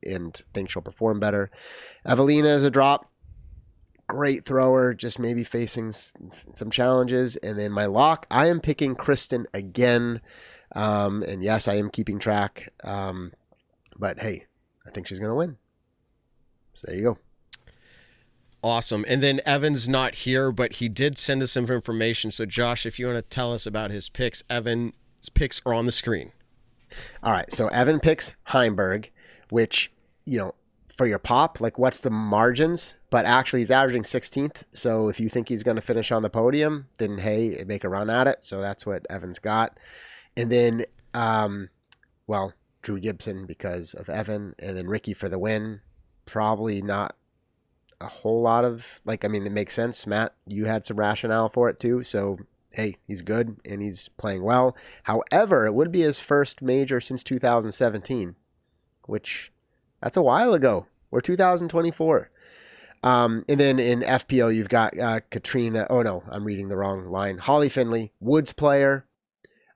Speaker 2: and think she'll perform better. Evelina is a drop. Great thrower, just maybe facing some challenges. And then my lock, I am picking Kristin again. And yes, I am keeping track. But hey, I think she's going to win. So there you go.
Speaker 1: Awesome. And then Evan's not here, but he did send us some information. So Josh, if you want to tell us about his picks, Evan's picks are on the screen.
Speaker 2: All right. So Evan picks Heimberg, which, for your pop, like what's the margins? But actually he's averaging 16th. So if you think he's going to finish on the podium, then hey, make a run at it. So that's what Evan's got. And then, Drew Gibson because of Evan, and then Ricky for the win. Probably not a whole lot of, it makes sense. Matt, you had some rationale for it too. So, hey, he's good and he's playing well. However, it would be his first major since 2017, which that's a while ago. We're 2024. And then in FPO, you've got Katrina. Oh, no, I'm reading the wrong line. Holly Finley, Woods player.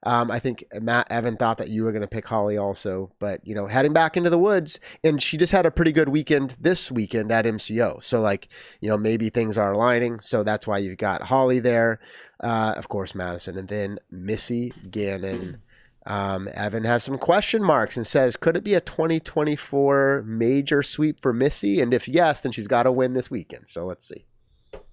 Speaker 2: I think Evan thought that you were going to pick Holly also, but heading back into the woods, and she just had a pretty good weekend this weekend at MCO. So maybe things are aligning. So that's why you've got Holly there. Of course, Madison, and then Missy Gannon. Evan has some question marks and says, could it be a 2024 major sweep for Missy? And if yes, then she's got to win this weekend. So let's see.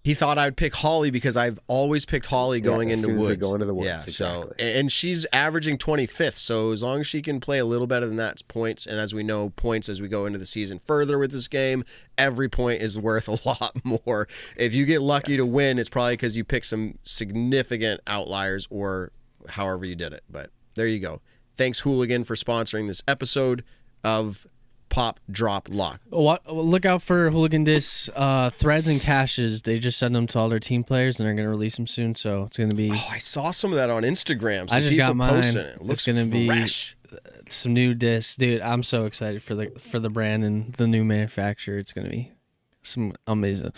Speaker 1: He thought I'd pick Holly because I've always picked Holly going into Woods.
Speaker 2: Go into the Woods.
Speaker 1: Yeah,
Speaker 2: exactly.
Speaker 1: And she's averaging 25th. So as long as she can play a little better than that, it's points. And as we know, points as we go into the season further with this game, every point is worth a lot more. If you get lucky to win, it's probably because you pick some significant outliers or however you did it. But there you go. Thanks, Hooligan, for sponsoring this episode of Pop, Drop, Lock.
Speaker 5: Look out for Hooligan Discs threads and caches. They just send them to all their team players, and they're going to release them soon. So it's going to be.
Speaker 1: Oh, I saw some of that on Instagram.
Speaker 5: I just got mine.
Speaker 1: It looks
Speaker 5: it's going to be some new discs, dude. I'm so excited for the brand and the new manufacturer. It's going to be some amazing.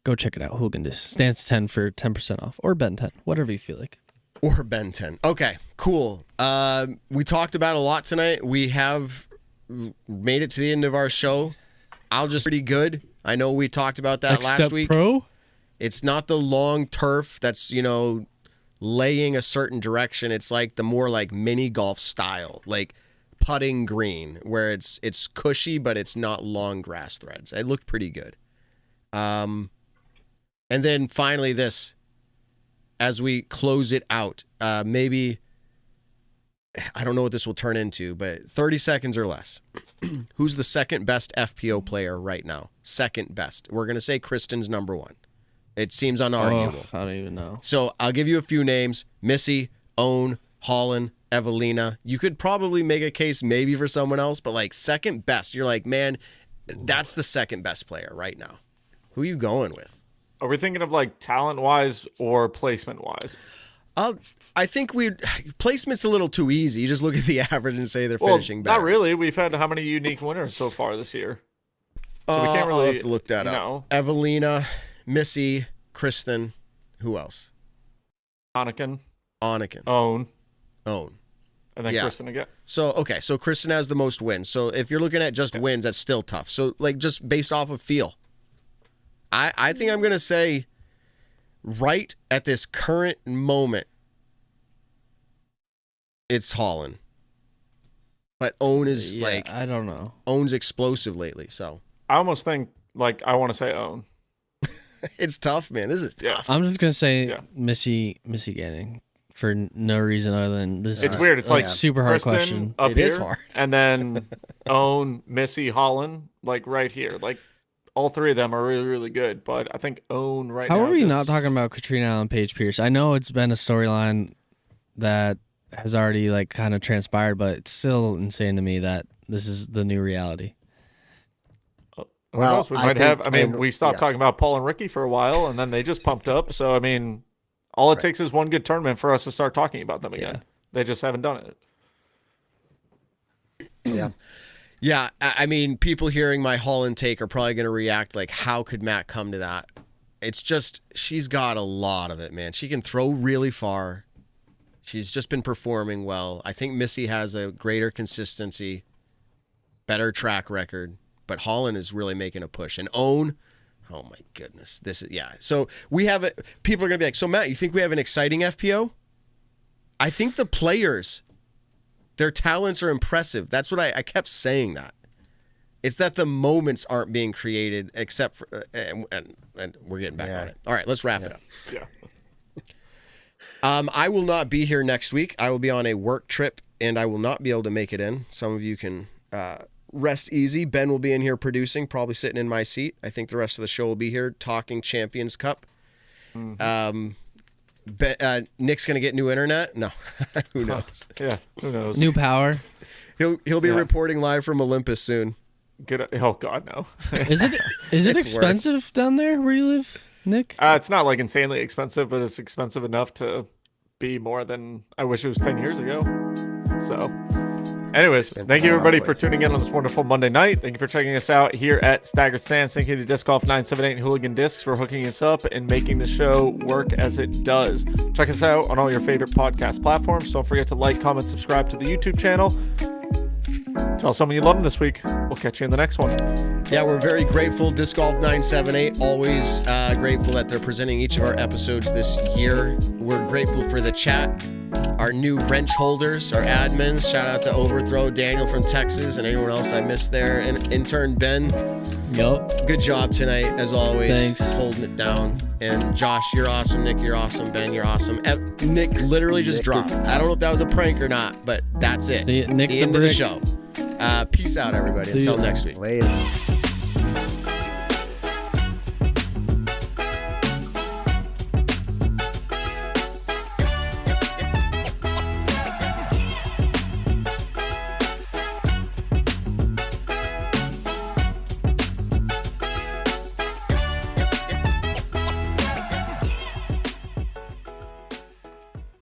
Speaker 5: Go check it out. Hooligan Discs. Stance 10 for 10% off, or Ben 10, whatever you feel like.
Speaker 1: Or Ben 10. Okay, cool. We talked about a lot tonight. We have made it to the end of our show. I'll just pretty good. I know we talked about that last week.
Speaker 5: Pro?
Speaker 1: It's not the long turf that's, laying a certain direction. It's like the more like mini golf style, like putting green, where it's cushy, but it's not long grass threads. It looked pretty good. And then finally this, as we close it out, maybe I don't know what this will turn into, but 30 seconds or less. Who's the second best FPO player right now? Second best. We're going to say Kristin's number one. It seems unarguable.
Speaker 5: Oh, I don't even know.
Speaker 1: So I'll give you a few names. Missy, Owen, Holland, Evelina. You could probably make a case maybe for someone else, but second best, you're like, man, that's the second best player right now. Who are you going with?
Speaker 4: Are we thinking of talent-wise or placement-wise?
Speaker 1: I think placement's a little too easy. You just look at the average and say they're finishing better.
Speaker 4: Not really. We've had how many unique winners so far this year? So we can't really,
Speaker 1: I'll have to look that up. Evelina, Missy, Kristin, who else?
Speaker 4: Anakin.
Speaker 1: Own.
Speaker 4: And then Kristin again.
Speaker 1: So Kristin has the most wins. So if you're looking at just wins, that's still tough. So just based off of feel. I think I'm going to say right at this current moment, it's Holland. But Owen is
Speaker 5: I don't know.
Speaker 1: Owen's explosive lately, so.
Speaker 4: I almost think I want to say Owen.
Speaker 1: It's tough, man. This is tough.
Speaker 5: I'm just going to say Missy Ganning for no reason other than this.
Speaker 4: It's weird. It's like
Speaker 5: super hard
Speaker 4: Kristin
Speaker 5: question.
Speaker 4: Up
Speaker 1: It is
Speaker 4: here,
Speaker 1: hard.
Speaker 4: And then Owen, Missy, Holland, like right here. Like all three of them are really, really good. But I think Owen right now.
Speaker 5: How are we not talking about Katrina Allen, Paige Pierce? I know it's been a storyline that has already like kind of transpired, but it's still insane to me that this is the new reality.
Speaker 4: Well, we might have. I mean, we stopped talking about Paul and Ricky for a while, and then they just pumped up. So, I mean, all it takes is one good tournament for us to start talking about them again. Yeah. They just haven't done it.
Speaker 2: Yeah.
Speaker 1: Yeah. I mean, people hearing my Holland take are probably going to react like, how could Matt come to that? It's just, she's got a lot of it, man. She can throw really far. She's just been performing well. I think Missy has a greater consistency, better track record. But Holland is really making a push. And Owen, oh my goodness. This is, So we have it. People are going to be like, so Matt, you think we have an exciting FPO? I think the players, their talents are impressive. That's what I kept saying that. It's that the moments aren't being created except for, and we're getting back on it. All right, let's wrap it up.
Speaker 4: Yeah.
Speaker 1: I will not be here next week. I will be on a work trip and I will not be able to make it in. Some of you can, rest easy. Ben will be in here producing, probably sitting in my seat. I think the rest of the show will be here talking Champions Cup. Mm-hmm. Nick's gonna get new internet. No, who knows?
Speaker 4: Yeah, who knows?
Speaker 5: New power.
Speaker 1: He'll be reporting live from Olympus soon.
Speaker 4: Oh God, no.
Speaker 5: Is it expensive down there where you live, Nick?
Speaker 4: It's not like insanely expensive, but it's expensive enough to be more than I wish it was 10 years ago. So. Anyways, thank you everybody for tuning in on this wonderful Monday night. Thank you for checking us out here at Staggered Stance. Thank you to Disc Golf 978 and Hooligan Discs for hooking us up and making the show work as it does. Check us out on all your favorite podcast platforms. Don't forget to like, comment, subscribe to the YouTube channel. Tell someone you love them this week. We'll catch you in the next one.
Speaker 1: Yeah, we're very grateful. Disc Golf 978, always grateful that they're presenting each of our episodes this year. We're grateful for the chat. Our new wrench holders, our admins. Shout out to Overthrow, Daniel from Texas, and anyone else I missed there. And intern Ben.
Speaker 5: Yup.
Speaker 1: Good job tonight, as always.
Speaker 5: Thanks.
Speaker 1: Holding it down. And Josh, you're awesome. Nick, you're awesome. Ben, you're awesome. Nick literally just dropped. I don't know if that was a prank or not, but that's it.
Speaker 5: See you, Nick
Speaker 1: the end of the show. Peace out, everybody. Until next week.
Speaker 2: Later.